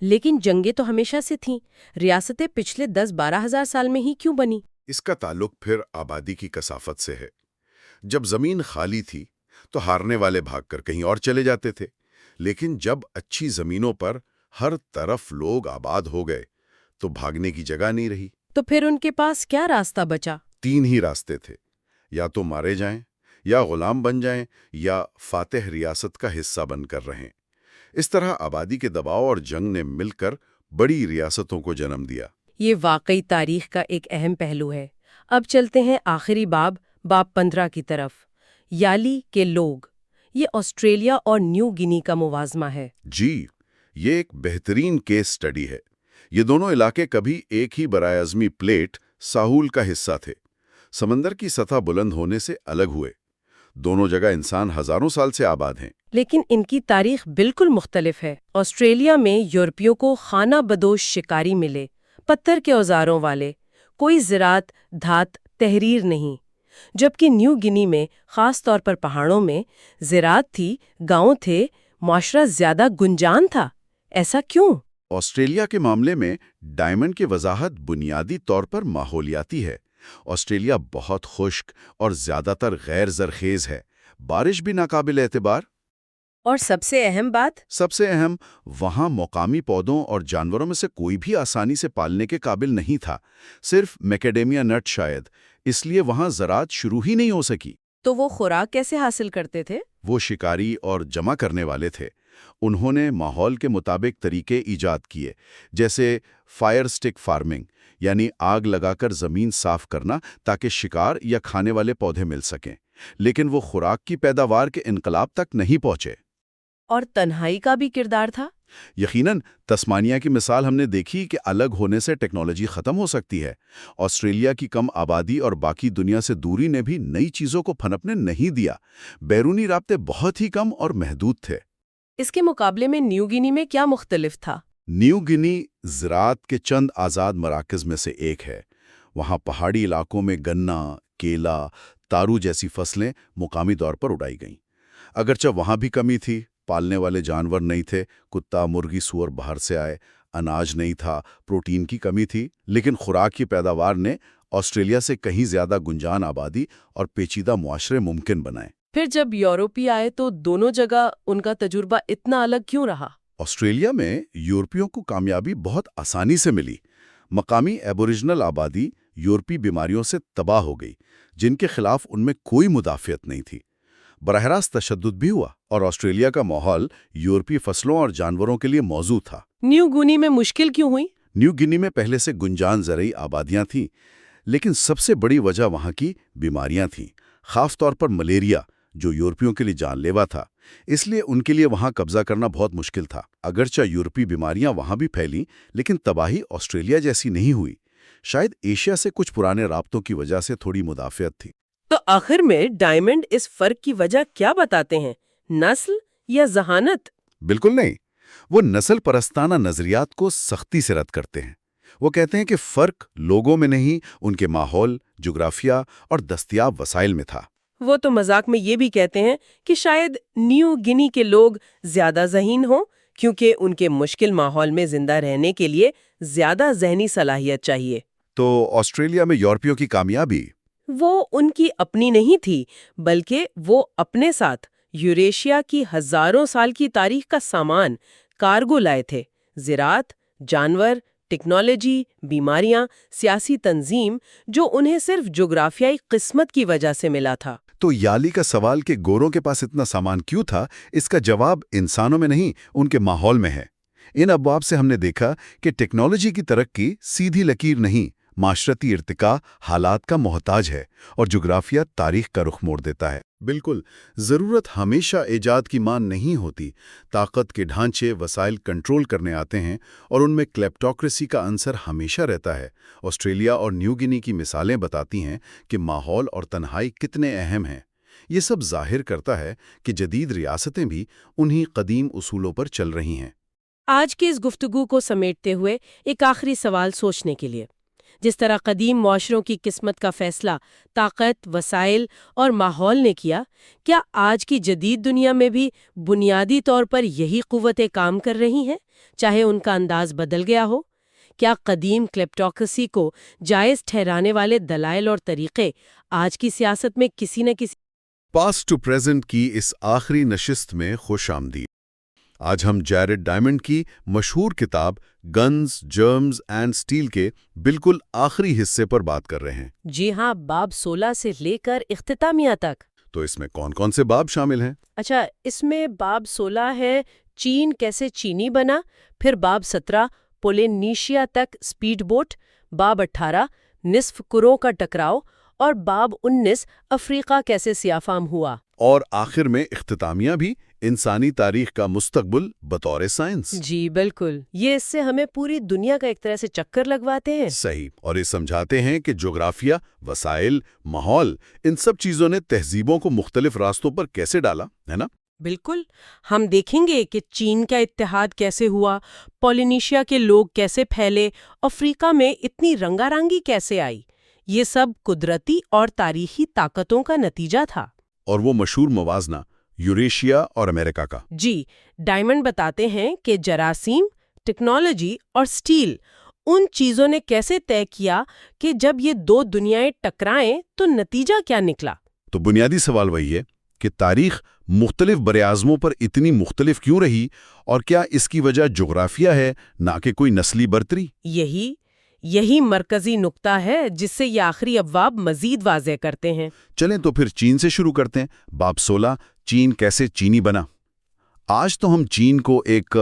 لیکن جنگیں تو ہمیشہ سے تھیں، ریاستیں پچھلے 10-12 ہزار سال میں ہی کیوں بنی؟ اس کا تعلق پھر آبادی کی کثافت سے ہے۔ جب زمین خالی تھی تو ہارنے والے بھاگ کر کہیں اور چلے جاتے تھے، لیکن جب اچھی زمینوں پر ہر طرف لوگ آباد ہو گئے تو بھاگنے کی جگہ نہیں رہی۔ تو پھر ان کے پاس کیا راستہ بچا؟ 3 ہی راستے تھے، یا تو مارے جائیں، یا غلام بن جائیں، یا فاتح ریاست کا حصہ بن کر رہیں۔ اس طرح آبادی کے دباؤ اور جنگ نے مل کر بڑی ریاستوں کو جنم دیا۔ یہ واقعی تاریخ کا ایک اہم پہلو ہے۔ اب چلتے ہیں آخری باب 15 کی طرف، یالی کے لوگ۔ یہ آسٹریلیا اور نیو گینی کا موازمہ ہے۔ جی، یہ ایک بہترین کیس سٹڈی ہے۔ یہ دونوں علاقے کبھی ایک ہی برائے اعظمی پلیٹ ساحول کا حصہ تھے۔ سمندر کی سطح بلند ہونے سے الگ ہوئے۔ دونوں جگہ انسان ہزاروں سال سے آباد ہیں، لیکن ان کی تاریخ بالکل مختلف ہے۔ آسٹریلیا میں یورپیوں کو خانہ بدوش شکاری ملے، پتھر کے اوزاروں والے، کوئی زراعت، دھات، تحریر نہیں، جبکہ نیو گینی میں خاص طور پر پہاڑوں میں زراعت تھی، گاؤں تھے، معاشرہ زیادہ گنجان تھا۔ ایسا کیوں؟ آسٹریلیا کے معاملے میں ڈائمنڈ کی وضاحت بنیادی طور پر ماحولیاتی ہے۔ آسٹریلیا بہت خشک اور زیادہ تر غیر زرخیز ہے، بارش بھی ناقابل اعتبار۔ اور سب سے اہم بات؟ سب سے اہم، وہاں مقامی پودوں اور جانوروں میں سے کوئی بھی آسانی سے پالنے کے قابل نہیں تھا، صرف میکیڈیمیا نٹ شاید، اس لیے وہاں زراعت شروع ہی نہیں ہو سکی۔ تو وہ خوراک کیسے حاصل کرتے تھے؟ وہ شکاری اور جمع کرنے والے تھے۔ انہوں نے ماحول کے مطابق طریقے ایجاد کیے، جیسے فائر سٹک فارمنگ، یعنی آگ لگا کر زمین صاف کرنا تاکہ شکار یا کھانے والے پودے مل سکیں، لیکن وہ خوراک کی پیداوار کے انقلاب تک نہیں پہنچے۔ اور تنہائی کا بھی کردار تھا؟ یقیناً، تسمانیہ کی مثال ہم نے دیکھی کہ الگ ہونے سے ٹیکنالوجی ختم ہو سکتی ہے۔ آسٹریلیا کی کم آبادی اور باقی دنیا سے دوری نے بھی نئی چیزوں کو پنپنے نہیں دیا۔ بیرونی رابطے بہت ہی کم اور محدود تھے۔ اس کے مقابلے میں نیو گینی میں کیا مختلف تھا؟ نیو گنی زراعت کے چند آزاد مراکز میں سے ایک ہے۔ وہاں پہاڑی علاقوں میں گنا، کیلا، تارو جیسی فصلیں مقامی طور پر اڑائی گئیں۔ اگرچہ وہاں بھی کمی تھی، پالنے والے جانور نہیں تھے، کتا، مرغی، سور باہر سے آئے، اناج نہیں تھا، پروٹین کی کمی تھی، لیکن خوراک کی پیداوار نے آسٹریلیا سے کہیں زیادہ گنجان آبادی اور پیچیدہ معاشرے ممکن بنائے۔ پھر جب یورپی آئے تو دونوں جگہ ان کا تجربہ اتنا الگ کیوں رہا؟ آسٹریلیا میں یورپیوں کو کامیابی بہت آسانی سے ملی۔ مقامی ایبوریجنل آبادی یورپی بیماریوں سے تباہ ہو گئی، جن کے خلاف ان میں کوئی مدافعت نہیں تھی۔ براہ راست تشدد بھی ہوا، اور آسٹریلیا کا ماحول یورپی فصلوں اور جانوروں کے لیے موزوں تھا۔ نیو گینی میں مشکل کیوں ہوئی؟ نیو گنی میں پہلے سے گنجان زرعی آبادیاں تھیں، لیکن سب سے بڑی وجہ وہاں کی بیماریاں تھیں، خاص طور پر ملیریا، جو یورپیوں کے لیے جان لیوا تھا۔ اس لیے ان کے لیے وہاں قبضہ کرنا بہت مشکل تھا۔ اگرچہ یورپی بیماریاں وہاں بھی پھیلیں، لیکن تباہی آسٹریلیا جیسی نہیں ہوئی۔ شاید ایشیا سے کچھ پرانے رابطوں کی وجہ سے تھوڑی مدافعت تھی۔ تو آخر میں ڈائمنڈ اس فرق کی وجہ کیا بتاتے ہیں؟ نسل یا ذہانت؟ بالکل نہیں، وہ نسل پرستانہ نظریات کو سختی سے رد کرتے ہیں۔ وہ کہتے ہیں کہ فرق لوگوں میں نہیں، ان کے ماحول، جغرافیہ اور دستیاب وسائل میں تھا۔ وہ تو مذاق میں یہ بھی کہتے ہیں کہ شاید نیو گنی کے لوگ زیادہ ذہین ہوں کیونکہ ان کے مشکل ماحول میں زندہ رہنے کے لیے زیادہ ذہنی صلاحیت چاہیے۔ تو آسٹریلیا میں یورپیوں کی کامیابی وہ ان کی اپنی نہیں تھی، بلکہ وہ اپنے ساتھ یوریشیا کی ہزاروں سال کی تاریخ کا سامان کارگو لائے تھے۔ زراعت، جانور، ٹیکنالوجی، بیماریاں، سیاسی تنظیم، جو انہیں صرف جغرافیائی قسمت کی وجہ سے ملا تھا۔ تو یالی کا سوال کہ گوروں کے پاس اتنا سامان کیوں تھا، اس کا جواب انسانوں میں نہیں، ان کے ماحول میں ہے۔ ان ابواب سے ہم نے دیکھا کہ ٹیکنالوجی کی ترقی سیدھی لکیر نہیں، معاشرتی ارتقاء حالات کا محتاج ہے، اور جغرافیہ تاریخ کا رخ موڑ دیتا ہے۔ بالکل، ضرورت ہمیشہ ایجاد کی مان نہیں ہوتی۔ طاقت کے ڈھانچے، وسائل کنٹرول کرنے آتے ہیں، اور ان میں کلیپٹوکریسی کا عنصر ہمیشہ رہتا ہے۔ آسٹریلیا اور نیو گنی کی مثالیں بتاتی ہیں کہ ماحول اور تنہائی کتنے اہم ہیں۔ یہ سب ظاہر کرتا ہے کہ جدید ریاستیں بھی انہی قدیم اصولوں پر چل رہی ہیں۔ آج کی اس گفتگو کو سمیٹتے ہوئے ایک آخری سوال سوچنے کے لیے، جس طرح قدیم معاشروں کی قسمت کا فیصلہ طاقت، وسائل اور ماحول نے کیا، کیا آج کی جدید دنیا میں بھی بنیادی طور پر یہی قوتیں کام کر رہی ہیں، چاہے ان کا انداز بدل گیا ہو؟ کیا قدیم کلیپٹوکریسی کو جائز ٹھہرانے والے دلائل اور طریقے آج کی سیاست میں کسی نہ کسی پاسٹ ٹو پریزنٹ کی اس آخری نشست میں خوش آمدید۔ آج ہم جیرڈ ڈائمنڈ کی مشہور کتاب گنز، جرمز اینڈ سٹیل کے بالکل آخری حصے پر بات کر رہے ہیں۔ جی ہاں، باب 16 سے لے کر اختتامیہ تک۔ تو اس میں کون کون سے باب شامل ہیں؟ اچھا، اس میں باب 16 ہے چین کیسے چینی بنا، پھر باب 17 پولینیشیا تک سپیڈ بوٹ، باب 18 نصف کروں کا ٹکراؤ، اور باب 19 افریقہ کیسے سیاہ فام ہوا۔ اور آخر میں اختتامیہ بھی، انسانی تاریخ کا مستقبل بطور سائنس۔ جی بالکل، یہ اس سے ہمیں پوری دنیا کا ایک طرح سے چکر لگواتے ہیں۔ صحیح، اور یہ سمجھاتے ہیں کہ جغرافیہ، وسائل، ماحول، ان سب چیزوں نے تہذیبوں کو مختلف راستوں پر کیسے ڈالا ہے نا؟ بالکل، ہم دیکھیں گے کہ چین کا اتحاد کیسے ہوا، پولینیشیا کے لوگ کیسے پھیلے، افریقہ میں اتنی رنگا رنگی کیسے آئی۔ یہ سب قدرتی اور تاریخی طاقتوں کا نتیجہ تھا۔ اور وہ مشہور موازنہ یوریشیا اور امریکہ کا۔ جی، ڈائمنڈ بتاتے ہیں کہ جراثیم، ٹیکنالوجی اور سٹیل، ان چیزوں نے کیسے طے کیا کہ جب یہ دو دنیایں ٹکرائیں تو نتیجہ کیا نکلا۔ تو بنیادی سوال وہی ہے کہ تاریخ مختلف براعظموں پر اتنی مختلف کیوں رہی، اور کیا اس کی وجہ جغرافیہ ہے، نہ کہ کوئی نسلی برتری؟ یہی مرکزی نقطہ ہے جس سے یہ آخری ابواب مزید واضح کرتے ہیں۔ چلیں تو پھر چین سے شروع کرتے ہیں۔ باب 16 چین کیسے چینی بنا۔ آج تو ہم چین کو ایک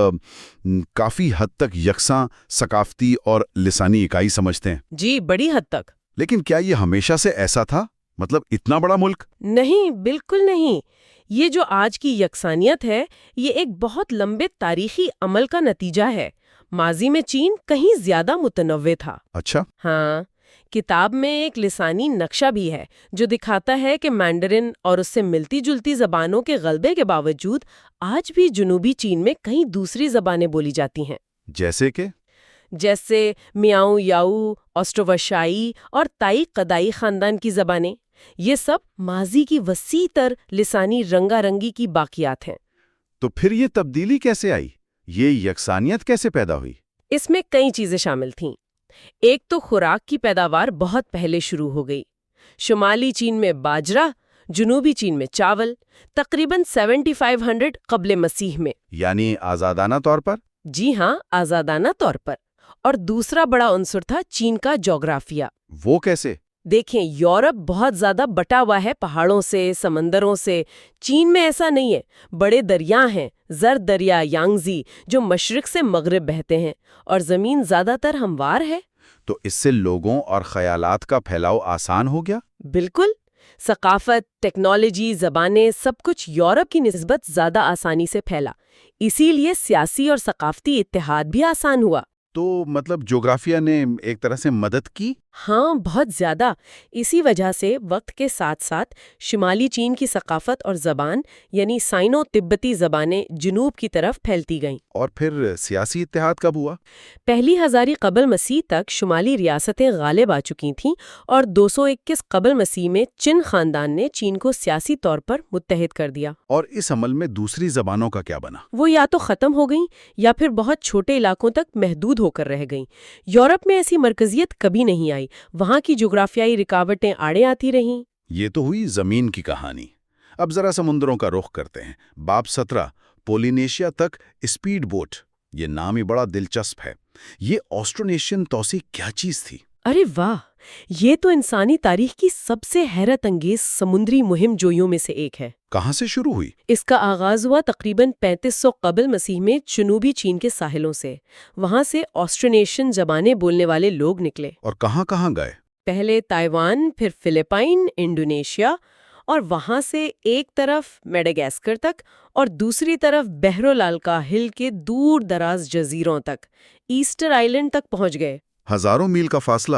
کافی حد تک یکساں ثقافتی اور لسانی اکائی سمجھتے ہیں، جی بڑی حد تک۔ لیکن کیا یہ ہمیشہ سے ایسا تھا؟ مطلب اتنا بڑا ملک؟ نہیں، بالکل نہیں۔ یہ جو آج کی یکسانیت ہے، یہ ایک بہت لمبے تاریخی عمل کا نتیجہ ہے۔ ماضی میں چین کہیں زیادہ متنوع تھا۔ اچھا، ہاں، کتاب میں ایک لسانی نقشہ بھی ہے جو دکھاتا ہے کہ مینڈرن اور اس سے ملتی جلتی زبانوں کے غلبے کے باوجود آج بھی جنوبی چین میں کئی دوسری زبانیں بولی جاتی ہیں، جیسے میاؤ یاؤ، آسٹرواشائی اور تائی قدائی خاندان کی زبانیں۔ یہ سب ماضی کی وسیع تر لسانی رنگا رنگی کی باقیات ہیں۔ تو پھر یہ تبدیلی کیسے آئی؟ یہ یکسانیت کیسے پیدا ہوئی؟ اس میں کئی چیزیں شامل تھیں۔ ایک تو خوراک کی پیداوار بہت پہلے شروع ہو گئی۔ شمالی چین میں باجرا، جنوبی چین میں چاول، تقریباً 7500 قبل مسیح میں۔ یعنی آزادانہ طور پر؟ جی ہاں، آزادانہ طور پر۔ اور دوسرا بڑا عنصر تھا چین کا جغرافیہ۔ وہ کیسے؟ دیکھیں، یورپ بہت زیادہ بٹا ہوا ہے پہاڑوں سے، سمندروں سے۔ چین میں ایسا نہیں ہے۔ بڑے دریا ہیں، زرد دریا یانگزی، جو مشرق سے مغرب بہتے ہیں، اور زمین زیادہ تر ہموار ہے۔ تو اس سے لوگوں اور خیالات کا پھیلاؤ آسان ہو گیا؟ بالکل۔ ثقافت، ٹیکنالوجی، زبانیں، سب کچھ یورپ کی نسبت زیادہ آسانی سے پھیلا۔ اسی لیے سیاسی اور ثقافتی اتحاد بھی آسان ہوا۔ تو مطلب جغرافیہ نے ایک طرح سے مدد کی؟ ہاں، بہت زیادہ۔ اسی وجہ سے وقت کے ساتھ ساتھ شمالی چین کی ثقافت اور زبان، یعنی سائنو تبتی زبانیں جنوب کی طرف پھیلتی گئیں۔ اور پھر سیاسی اتحاد کب ہوا؟ پہلی ہزاری قبل مسیح تک شمالی ریاستیں غالب آ چکی تھیں، اور 221 قبل مسیح میں چن خاندان نے چین کو سیاسی طور پر متحد کر دیا۔ اور اس عمل میں دوسری زبانوں کا کیا بنا؟ وہ یا تو ختم ہو گئیں یا پھر بہت چھوٹے علاقوں تک محدود ہو کر رہ گئیں۔ یورپ میں ایسی مرکزیت کبھی نہیں آئی، وہاں کی جغرافیائی رکاوٹیں آڑے آتی رہیں۔ یہ تو ہوئی زمین کی کہانی۔ اب ذرا سمندروں کا رخ کرتے ہیں۔ باب 17 پولینیشیا تک اسپیڈ بوٹ، یہ نام ہی بڑا دلچسپ ہے۔ یہ آسٹرونیشین توسیع کیا چیز تھی؟ ارے واہ، یہ تو انسانی تاریخ کی سب سے حیرت انگیز سمندری مہم جویوں میں سے ایک ہے۔ کہاں سے شروع ہوئی؟ اس کا آغاز ہوا تقریباً 3500 قبل مسیح میں جنوبی چین کے ساحلوں سے۔ وہاں سے آسٹرونیشین زبانیں بولنے والے لوگ نکلے۔ اور کہاں کہاں گئے؟ پہلے تائیوان، پھر فلپائن، انڈونیشیا، اور وہاں سے ایک طرف میڈاگاسکر تک اور دوسری طرف بحر الکاہل کے دور دراز جزیروں تک، ایسٹر آئلینڈ تک پہنچ گئے۔ ہزاروں میل کا فاصلہ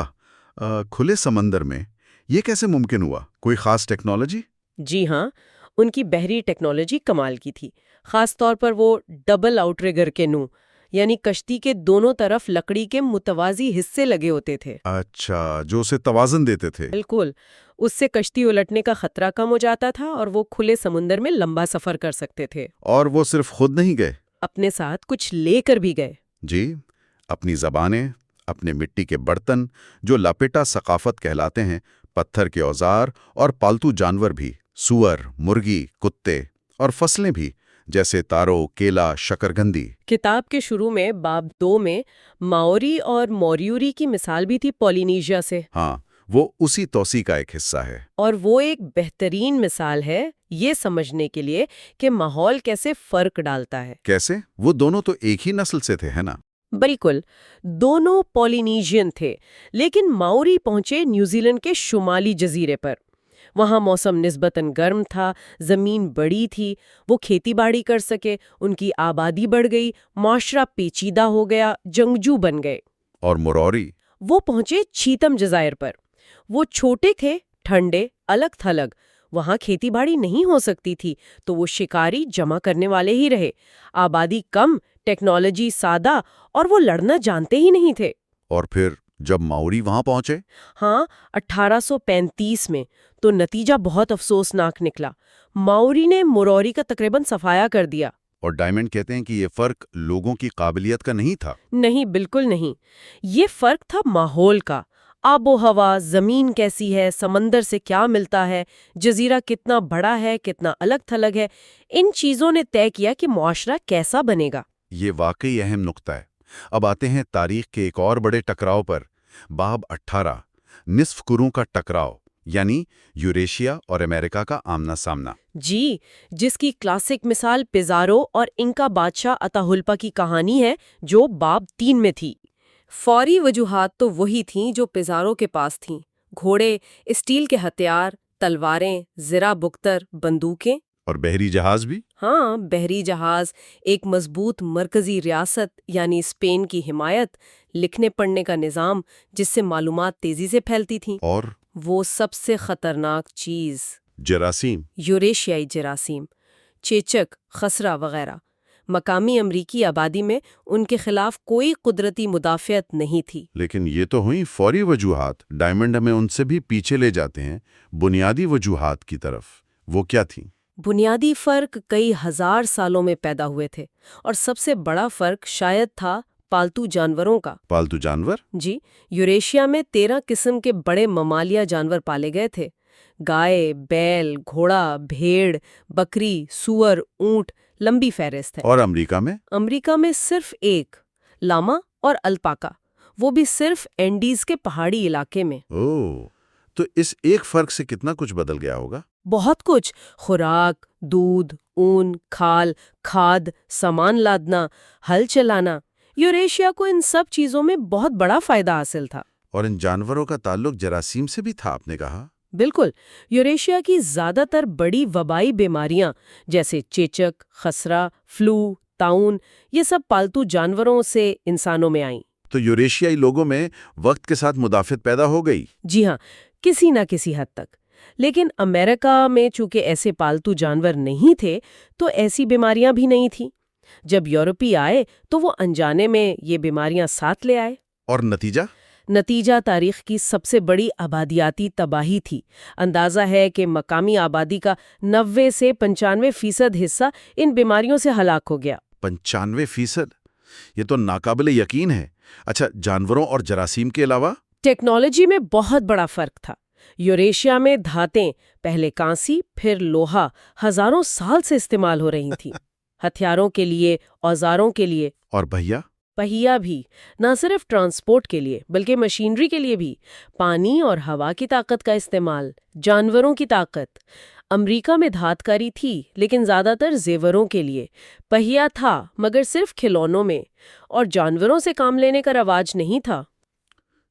کھلے سمندر میں، یہ کیسے ممکن ہوا؟ کوئی خاص ٹیکنالوجی؟ جی ہاں، ان کی بحری ٹیکنالوجی کمال کی تھی، خاص طور پر وہ ڈبل آؤٹ رگر کینو، یعنی کشتی کے دونوں طرف لکڑی کے متوازی حصے لگے ہوتے تھے۔ اچھا، جو اسے توازن دیتے تھے۔ بالکل، اس سے کشتی الٹنے کا خطرہ کم ہو جاتا تھا اور وہ کھلے سمندر میں لمبا سفر کر سکتے تھے۔ اور وہ صرف خود نہیں گئے؟ اپنے ساتھ کچھ لے کر بھی گئے۔ جی، اپنی زبانیں، اپنے مٹی کے برتن جو لاپیٹا ثقافت کہلاتے ہیں، پتھر کے اوزار اور پالتو جانور بھی، سور، مرغی، کتے، اور فصلیں بھی جیسے تارو، کیلا، شکرگندی۔ کتاب کے شروع میں باب 2 میں ماوری اور موریوری کی مثال بھی تھی پولینیشیا سے۔ ہاں، وہ اسی توسیع کا ایک حصہ ہے۔ اور وہ ایک بہترین مثال ہے یہ سمجھنے کے لیے کہ ماحول کیسے فرق ڈالتا ہے۔ کیسے؟ وہ دونوں تو ایک ہی نسل سے تھے، ہے نا؟ بالکل، دونوں پولینیشین تھے، لیکن ماوری پہنچے نیوزی لینڈ کے شمالی جزیرے پر۔ وہاں موسم نسبتاً گرم تھا، زمین بڑی تھی، وہ کھیتی باڑی کر سکے، ان کی آبادی بڑھ گئی، معاشرہ پیچیدہ ہو گیا، جنگجو بن گئے۔ اور موروری؟ وہ پہنچے چیتم جزائر پر۔ وہ چھوٹے تھے، ٹھنڈے، الگ تھلگ، وہاں کھیتی باڑی نہیں ہو سکتی تھی، تو وہ شکاری جمع کرنے والے ہی رہے۔ آبادی کم، ٹیکنالوجی سادہ، اور وہ لڑنا جانتے ہی نہیں تھے۔ اور پھر جب ماوری وہاں پہنچے؟ ہاں، 1835 میں، تو نتیجہ بہت افسوسناک نکلا۔ ماوری نے موروری کا تقریباً صفایا کر دیا۔ اور ڈائمنڈ کہتے ہیں کہ یہ فرق لوگوں کی قابلیت کا نہیں تھا۔ نہیں، بالکل نہیں، یہ فرق تھا ماحول کا۔ آب و ہوا، زمین کیسی ہے، سمندر سے کیا ملتا ہے، جزیرہ کتنا بڑا ہے، کتنا الگ تھلگ ہے، ان چیزوں نے طے کیا کہ معاشرہ کیسا بنے گا۔ یہ واقعی اہم نقطہ ہے۔ اب آتے ہیں تاریخ کے ایک اور بڑے ٹکراؤ پر، باب 18 نصف کروں کا ٹکراؤ، یعنی یوریشیا اور امریکہ کا آمنا سامنا۔ جی، جس کی کلاسک مثال پیزارو اور انکا بادشاہ اتاہلپا کی کہانی ہے جو باب 3 میں تھی۔ فوری وجوہات تو وہی تھیں جو پیزارو کے پاس تھیں: گھوڑے، اسٹیل کے ہتھیار، تلواریں، زرہ بکتر، بندوقیں۔ اور بحری جہاز بھی؟ ہاں، بحری جہاز، ایک مضبوط مرکزی ریاست یعنی اسپین کی حمایت، لکھنے پڑھنے کا نظام جس سے معلومات تیزی سے پھیلتی تھیں، اور وہ سب سے خطرناک چیز جراثیم۔ یوریشیائی جراثیم، چیچک، خسرہ وغیرہ۔ مقامی امریکی آبادی میں ان کے خلاف کوئی قدرتی مدافعت نہیں تھی۔ لیکن یہ تو ہوئی فوری وجوہات، ڈائمنڈ ہمیں ان سے بھی پیچھے لے جاتے ہیں، بنیادی وجوہات کی طرف۔ وہ کیا تھیں؟ بنیادی فرق کئی ہزار سالوں میں پیدا ہوئے تھے، اور سب سے بڑا فرق شاید تھا پالتو جانوروں کا۔ پالتو جانور؟ جی، یوریشیا میں 13 قسم کے بڑے ممالیہ جانور پالے گئے تھے: گائے، بیل، گھوڑا، بھیڑ، بکری، سور، اونٹ، لمبی فہرست ہے۔ اور امریکہ میں؟ امریکہ میں صرف ایک، لاما اور الپاکا، وہ بھی صرف اینڈیز کے پہاڑی علاقے میں۔ اوہ، تو اس ایک فرق سے کتنا کچھ بدل گیا ہوگا؟ بہت کچھ: خوراک، دودھ، اون، کھال، کھاد، سامان لادنا، ہل چلانا۔ یوریشیا کو ان سب چیزوں میں بہت بڑا فائدہ حاصل تھا۔ اور ان جانوروں کا تعلق جراثیم سے بھی تھا، آپ نے کہا؟ بالکل، یوریشیا کی زیادہ تر بڑی وبائی بیماریاں جیسے چیچک، خسرہ، فلو، طاعون، یہ سب پالتو جانوروں سے انسانوں میں آئیں۔ تو یوریشیائی لوگوں میں وقت کے ساتھ مدافعت پیدا ہو گئی؟ جی ہاں، کسی نہ کسی حد تک۔ لیکن امریکہ میں چونکہ ایسے پالتو جانور نہیں تھے تو ایسی بیماریاں بھی نہیں تھیں۔ جب یورپی آئے تو وہ انجانے میں یہ بیماریاں ساتھ لے آئے۔ اور نتیجہ؟ نتیجہ تاریخ کی سب سے بڑی آبادیاتی تباہی تھی۔ اندازہ ہے کہ مقامی آبادی کا 90 سے 95% حصہ ان بیماریوں سے ہلاک ہو گیا۔ 95%؟ یہ تو ناقابل یقین ہے۔ اچھا، جانوروں اور جراثیم کے علاوہ؟ ٹیکنالوجی میں بہت بڑا فرق تھا۔ یوریشیا میں دھاتیں، پہلے کانسی پھر لوہا، ہزاروں سال سے استعمال ہو رہی تھیں، ہتھیاروں کے لیے، اوزاروں کے لیے۔ اور پہیا بھی، نہ صرف ٹرانسپورٹ کے لیے بلکہ مشینری کے لیے بھی۔ پانی اور ہوا کی طاقت کا استعمال، جانوروں کی طاقت۔ امریکہ میں دھات کاری تھی لیکن زیادہ تر زیوروں کے لیے۔ پہیا تھا مگر صرف کھلونوں میں، اور جانوروں سے کام لینے کا رواج نہیں تھا۔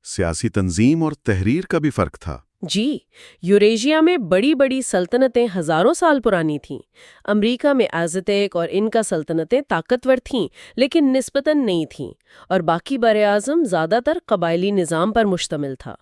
سیاسی تنظیم اور تحریر کا بھی فرق تھا؟ جی، یوریشیا میں بڑی بڑی سلطنتیں ہزاروں سال پرانی تھیں۔ امریکہ میں آزتیک اور انکا سلطنتیں طاقتور تھیں لیکن نسبتاً نئی تھیں، اور باقی براعظم زیادہ تر قبائلی نظام پر مشتمل تھا۔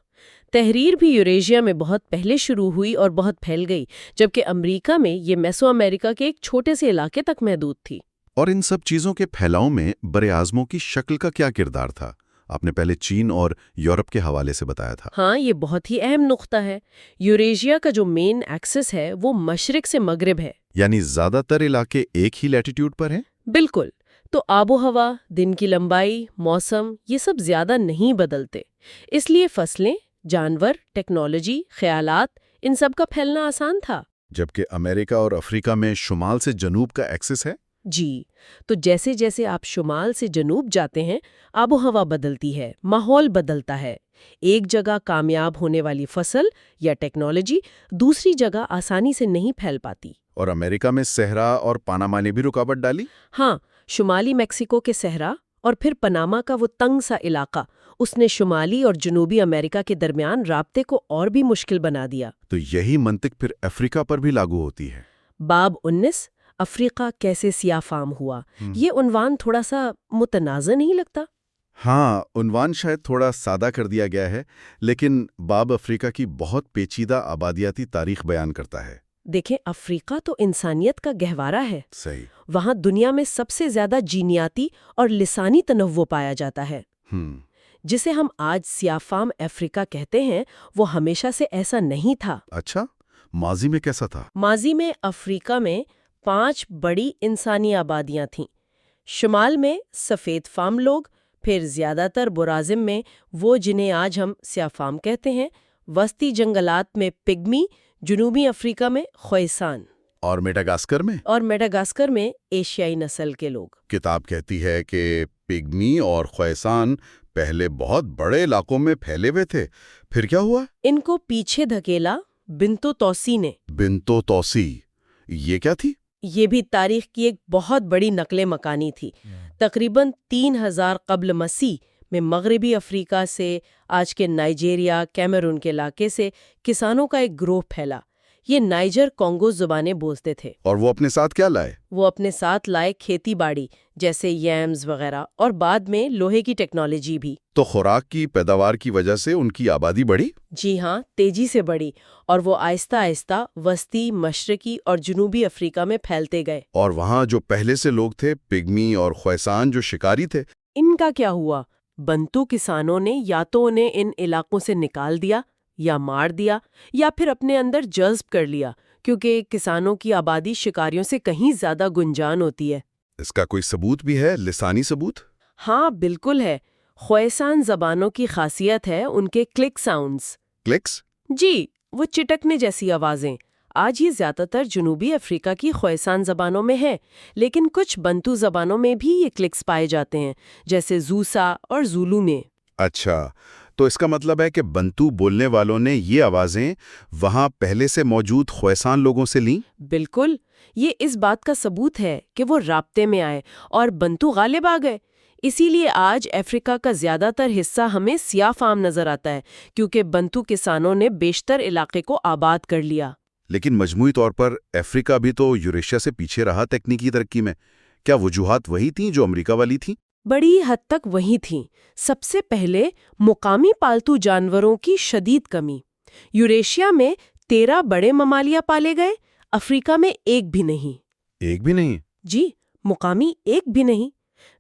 تحریر بھی یوریشیا میں بہت پہلے شروع ہوئی اور بہت پھیل گئی، جبکہ امریکہ میں یہ میسو امریکہ کے ایک چھوٹے سے علاقے تک محدود تھی۔ اور ان سب چیزوں کے پھیلاؤ میں براعظموں کی شکل کا کیا کردار تھا؟ آپ نے پہلے چین اور یورپ کے حوالے سے بتایا تھا۔ ہاں، یہ بہت ہی اہم نقطہ ہے۔ یوریشیا کا جو مین ایکسس ہے وہ مشرق سے مغرب ہے۔ یعنی زیادہ تر علاقے ایک ہی لیٹیٹیوڈ پر ہیں؟ بالکل، تو آب و ہوا، دن کی لمبائی، موسم، یہ سب زیادہ نہیں بدلتے، اس لیے فصلیں، جانور، ٹیکنالوجی، خیالات، ان سب کا پھیلنا آسان تھا۔ جبکہ امریکہ اور افریقہ میں شمال سے جنوب کا ایکسس ہے؟ جی، تو جیسے جیسے آپ شمال سے جنوب جاتے ہیں آب و ہوا بدلتی ہے، ماحول بدلتا ہے۔ ایک جگہ کامیاب ہونے والی فصل یا ٹیکنالوجی دوسری جگہ آسانی سے نہیں پھیل پاتی۔ اور امریکہ میں صحرا اور پاناما نے بھی رکاوٹ ڈالی؟ ہاں، شمالی میکسیکو کے صحرا اور پھر پاناما کا وہ تنگ سا علاقہ، اس نے شمالی اور جنوبی امریکہ کے درمیان رابطے کو اور بھی مشکل بنا دیا۔ تو یہی منطق پھر افریقہ پر بھی لاگو ہوتی ہے۔ باب 19، افریقہ کیسے سیاہ فام ہوا، یہ عنوان تھوڑا سا متنازع نہیں لگتا؟ ہاں، عنوان شاید تھوڑا سادہ کر دیا گیا ہے، لیکن باب افریقہ کی بہت پیچیدہ آبادیاتی تاریخ بیان کرتا ہے۔ دیکھیں، افریقہ تو انسانیت کا گہوارہ ہے۔ صحیح۔ وہاں دنیا میں سب سے زیادہ جینیاتی اور لسانی تنوع پایا جاتا ہے۔ جسے ہم آج سیاہ فام افریقہ کہتے ہیں، وہ ہمیشہ سے ایسا نہیں تھا۔ اچھا، ماضی میں کیسا تھا؟ ماضی میں افریقہ میں 5 بڑی انسانی آبادیاں تھیں۔ شمال میں سفید فام لوگ، پھر زیادہ تر برازم میں وہ جنہیں آج ہم سیاہ فام کہتے ہیں، وسطی جنگلات میں پگمی، جنوبی افریقہ میں خویسان، اور میڈاگاسکر میں ایشیائی نسل کے لوگ۔ کتاب کہتی ہے کہ پگمی اور خویسان پہلے بہت بڑے علاقوں میں پھیلے ہوئے تھے، پھر کیا ہوا؟ ان کو پیچھے دھکیلا بنتو توسی نے۔ بنتو توسی یہ کیا تھی؟ یہ بھی تاریخ کی ایک بہت بڑی نقل مکانی تھی۔ تقریباً 3000 قبل مسیح میں مغربی افریقہ سے، آج کے نائجیریا، کیمرون کے علاقے سے کسانوں کا ایک گروہ پھیلا۔ یہ نائجر کانگو زبانیں بولتے تھے۔ اور وہ اپنے ساتھ کیا لائے؟ وہ اپنے ساتھ لائے کھیتی باڑی جیسے یمز وغیرہ، اور بعد میں لوہے کی ٹیکنالوجی بھی۔ تو خوراک کی پیداوار کی وجہ سے ان کی آبادی بڑھی؟ جی ہاں، تیزی سے بڑھی، اور وہ آہستہ آہستہ وسطی، مشرقی اور جنوبی افریقہ میں پھیلتے گئے۔ اور وہاں جو پہلے سے لوگ تھے، پگمی اور خویسان جو شکاری تھے، ان کا کیا ہوا؟ بنتو کسانوں نے یا تو انہیں ان علاقوں سے نکال دیا، یا مار دیا، یا پھر اپنے اندر جذب کر لیا، کیونکہ کسانوں کی آبادی شکاریوں سے کہیں زیادہ گنجان ہوتی ہے۔ اس کا کوئی ثبوت بھی ہے، لسانی ثبوت؟ ہاں بالکل ہے۔ خویسان زبانوں کی خاصیت ہے ان کے کلک ساؤنڈز۔ کلکس؟ جی، وہ چٹکنے جیسی آوازیں۔ آج یہ زیادہ تر جنوبی افریقہ کی خویسان زبانوں میں ہے، لیکن کچھ بنتو زبانوں میں بھی یہ کلکس پائے جاتے ہیں، جیسے زوسا اور زولو میں۔ اچھا، تو اس کا مطلب ہے کہ بنتو بولنے والوں نے یہ آوازیں وہاں پہلے سے موجود خویسان لوگوں سے لیں؟ بالکل، یہ اس بات کا ثبوت ہے کہ وہ رابطے میں آئے اور بنتو غالب آ گئے۔ اسی لیے آج افریقہ کا زیادہ تر حصہ ہمیں سیاہ فام نظر آتا ہے، کیونکہ بنتو کسانوں نے بیشتر علاقے کو آباد کر لیا۔ لیکن مجموعی طور پر افریقہ بھی تو یوریشیا سے پیچھے رہا تکنیکی ترقی میں۔ کیا وجوہات وہی تھیں جو امریکہ والی تھیں؟ بڑی حد تک وہی تھیں۔ سب سے پہلے مقامی پالتو جانوروں کی شدید کمی۔ یوریشیا میں 13 بڑے ممالیہ پالے گئے، افریقہ میں ایک بھی نہیں۔ ایک بھی نہیں؟ جی، مقامی ایک بھی نہیں۔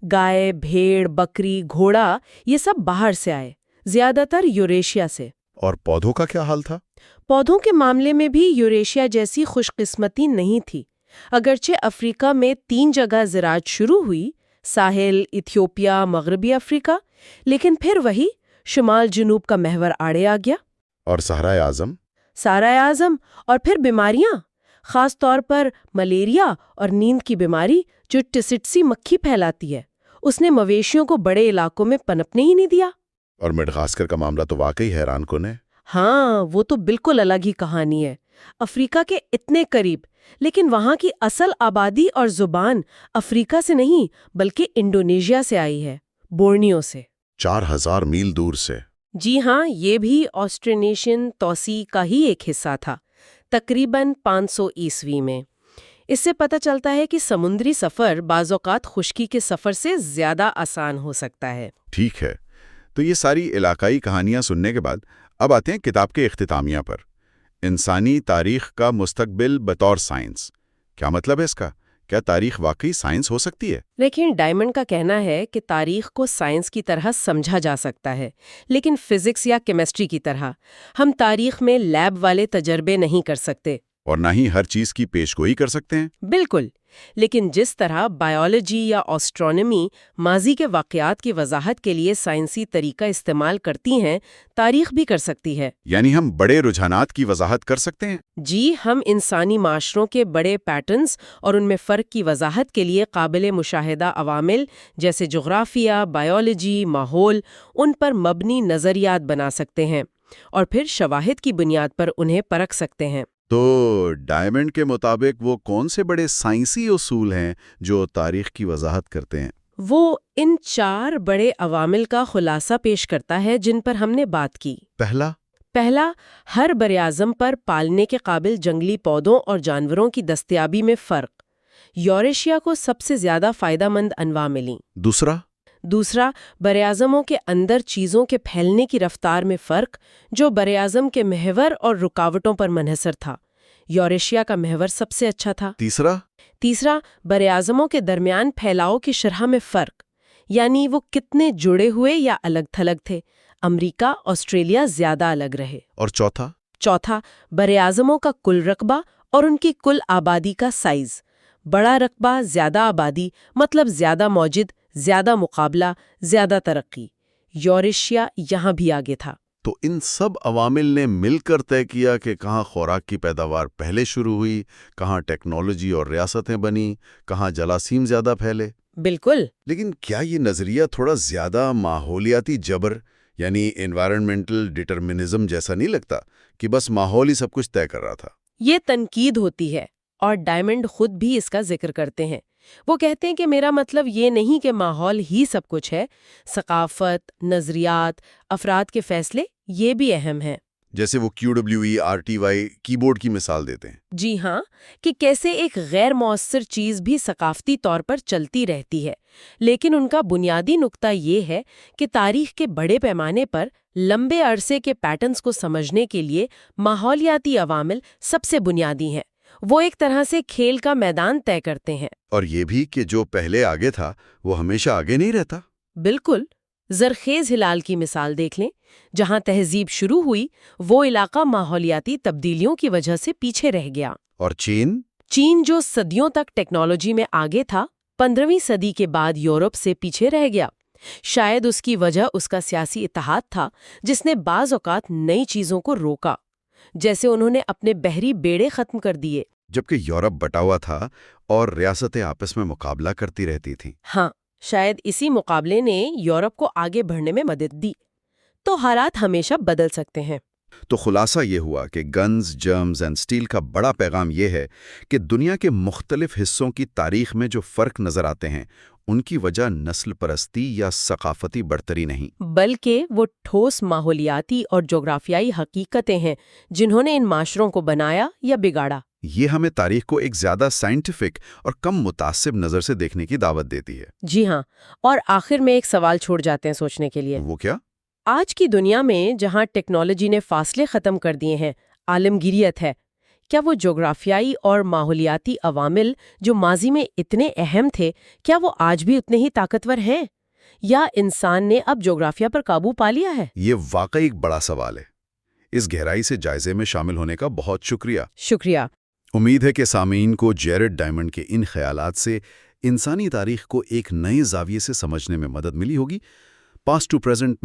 گائے، بھیڑ، بکری، گھوڑا، یہ سب باہر سے آئے، زیادہ تر یوریشیا سے۔ اور پودوں کا کیا حال تھا؟ پودوں کے معاملے میں بھی یوریشیا جیسی خوش قسمتی نہیں تھی۔ اگرچہ افریقہ میں 3 جگہ زراعت شروع ہوئی، ساحل، ایتھیوپیا، مغربی افریقہ، لیکن پھر وہی شمال جنوب کا محور آڑے آ گیا۔ اور صحرائے اعظم؟ صحرائے اعظم، اور پھر بیماریاں، خاص طور پر ملیریا اور نیند کی بیماری جو ٹسٹسی مکھی پھیلاتی ہے، اس نے مویشیوں کو بڑے علاقوں میں پنپنے ہی نہیں دیا۔ اور مڈغاسکر کا معاملہ تو واقعی حیران کن ہے۔ ہاں، وہ تو بالکل الگ ہی کہانی ہے۔ افریقہ کے اتنے قریب، لیکن وہاں کی اصل آبادی اور زبان افریقہ سے نہیں بلکہ انڈونیشیا سے آئی ہے، بورنیو سے۔ 4000 میل دور سے؟ جی ہاں، یہ بھی آسٹرونیشین توسی کا ہی ایک حصہ تھا، تقریباً 500 عیسوی میں۔ اس سے پتہ چلتا ہے کہ سمندری سفر بعض اوقات خشکی کے سفر سے زیادہ آسان ہو سکتا ہے۔ ٹھیک ہے، تو یہ ساری علاقائی کہانیاں سننے کے بعد اب آتے ہیں کتاب کے اختتامیہ پر۔ انسانی تاریخ کا مستقبل بطور سائنس، کیا مطلب ہے اس کا؟ کیا تاریخ واقعی سائنس ہو سکتی ہے؟ لیکن ڈائمنڈ کا کہنا ہے کہ تاریخ کو سائنس کی طرح سمجھا جا سکتا ہے، لیکن فزکس یا کیمسٹری کی طرح۔ ہم تاریخ میں لیب والے تجربے نہیں کر سکتے، اور نہ ہی ہر چیز کی پیشگوئی کر سکتے ہیں۔ بالکل، لیکن جس طرح بائیولوجی یا آسٹرونومی ماضی کے واقعات کی وضاحت کے لیے سائنسی طریقہ استعمال کرتی ہیں، تاریخ بھی کر سکتی ہے۔ یعنی ہم بڑے رجحانات کی وضاحت کر سکتے ہیں؟ جی، ہم انسانی معاشروں کے بڑے پیٹرنز اور ان میں فرق کی وضاحت کے لیے قابل مشاہدہ عوامل جیسے جغرافیہ، بائیولوجی، ماحول، ان پر مبنی نظریات بنا سکتے ہیں، اور پھر شواہد کی بنیاد پر انہیں پرکھ سکتے ہیں۔ تو ڈائمنڈ کے مطابق وہ کون سے بڑے سائنسی اصول ہیں جو تاریخ کی وضاحت کرتے ہیں؟ وہ ان 4 بڑے عوامل کا خلاصہ پیش کرتا ہے جن پر ہم نے بات کی۔ پہلا، ہر براعظم پر پالنے کے قابل جنگلی پودوں اور جانوروں کی دستیابی میں فرق۔ یوریشیا کو سب سے زیادہ فائدہ مند انواع ملیں۔ دوسرا، براعظموں کے اندر چیزوں کے پھیلنے کی رفتار میں فرق، جو براعظم کے محور اور رکاوٹوں پر منحصر تھا۔ یوریشیا کا محور سب سے اچھا تھا۔ تیسرا، براعظموں کے درمیان پھیلاؤ کی شرح میں فرق، یعنی وہ کتنے جڑے ہوئے یا الگ تھلگ تھے۔ امریکہ، آسٹریلیا زیادہ الگ رہے۔ اور چوتھا، براعظموں کا کل رقبہ اور ان کی کل آبادی کا سائز۔ بڑا رقبہ، زیادہ آبادی، مطلب زیادہ موجد، زیادہ مقابلہ، زیادہ ترقی۔ یوریشیا یہاں بھی آگے تھا۔ تو ان سب عوامل نے مل کر طے کیا کہ کہاں خوراک کی پیداوار پہلے شروع ہوئی، کہاں ٹیکنالوجی اور ریاستیں بنی، کہاں جراثیم زیادہ پھیلے۔ بالکل. لیکن کیا یہ نظریہ تھوڑا زیادہ ماحولیاتی جبر یعنی انوائرنمنٹل ڈٹرمنزم جیسا نہیں لگتا کہ بس ماحول ہی سب کچھ طے کر رہا تھا؟ یہ تنقید ہوتی ہے اور ڈائمنڈ خود بھی اس کا ذکر کرتے ہیں. وہ کہتے ہیں کہ میرا مطلب یہ نہیں کہ ماحول ہی سب کچھ ہے، ثقافت، نظریات، افراد کے فیصلے یہ بھی اہم ہیں. جیسے وہ QWERTY کی بورڈ کی مثال دیتے ہیں. جی ہاں، کہ کیسے ایک غیر مؤثر چیز بھی ثقافتی طور پر چلتی رہتی ہے، لیکن ان کا بنیادی نقطہ یہ ہے کہ تاریخ کے بڑے پیمانے پر لمبے عرصے کے پیٹرنز کو سمجھنے کے لیے ماحولیاتی عوامل سب سے بنیادی ہیں. وہ ایک طرح سے کھیل کا میدان طے کرتے ہیں. اور یہ بھی کہ جو پہلے آگے تھا وہ ہمیشہ آگے نہیں رہتا. بالکل. زرخیز ہلال کی مثال دیکھ لیں. جہاں تہذیب شروع ہوئی وہ علاقہ ماحولیاتی تبدیلیوں کی وجہ سے پیچھے رہ گیا. اور چین جو صدیوں تک ٹیکنالوجی میں آگے تھا، 15ویں صدی کے بعد یورپ سے پیچھے رہ گیا. شاید اس کی وجہ اس کا سیاسی اتحاد تھا جس نے بعض اوقات نئی چیزوں کو روکا، جیسے انہوں نے اپنے بحری بیڑے ختم کر دیے. جبکہ یورپ بٹا ہوا تھا اور ریاستیں آپس میں مقابلہ کرتی رہتی تھیں. ہاں، شاید اسی مقابلے نے یورپ کو آگے بڑھنے میں مدد دی. تو حالات ہمیشہ بدل سکتے ہیں. تو خلاصہ یہ ہوا کہ گنز، جرمز اینڈ سٹیل کا بڑا پیغام یہ ہے کہ دنیا کے مختلف حصوں کی تاریخ میں جو فرق نظر آتے ہیں ان کی وجہ نسل پرستی یا ثقافتی برتری نہیں، بلکہ وہ ٹھوس ماحولیاتی اور جغرافیائی حقیقتیں ہیں جنہوں نے ان معاشروں کو بنایا یا بگاڑا. یہ ہمیں تاریخ کو ایک زیادہ سائنٹیفک اور کم متعصب نظر سے دیکھنے کی دعوت دیتی ہے. جی ہاں، اور آخر میں ایک سوال چھوڑ جاتے ہیں سوچنے کے لیے. وہ کیا؟ آج کی دنیا میں جہاں ٹیکنالوجی نے فاصلے ختم کر دیے ہیں، عالمگیریت ہے، کیا وہ جغرافیائی اور ماحولیاتی عوامل جو ماضی میں اتنے اہم تھے، کیا وہ آج بھی اتنے ہی طاقتور ہیں؟ یا انسان نے اب جغرافیہ پر قابو پا لیا ہے؟ یہ واقعی ایک بڑا سوال ہے. اس گہرائی سے جائزے میں شامل ہونے کا بہت شکریہ. شکریہ. امید ہے کہ سامعین کو جیرڈ ڈائمنڈ کے ان خیالات سے انسانی تاریخ کو ایک نئے زاویے سے سمجھنے میں مدد ملی ہوگی. Past to present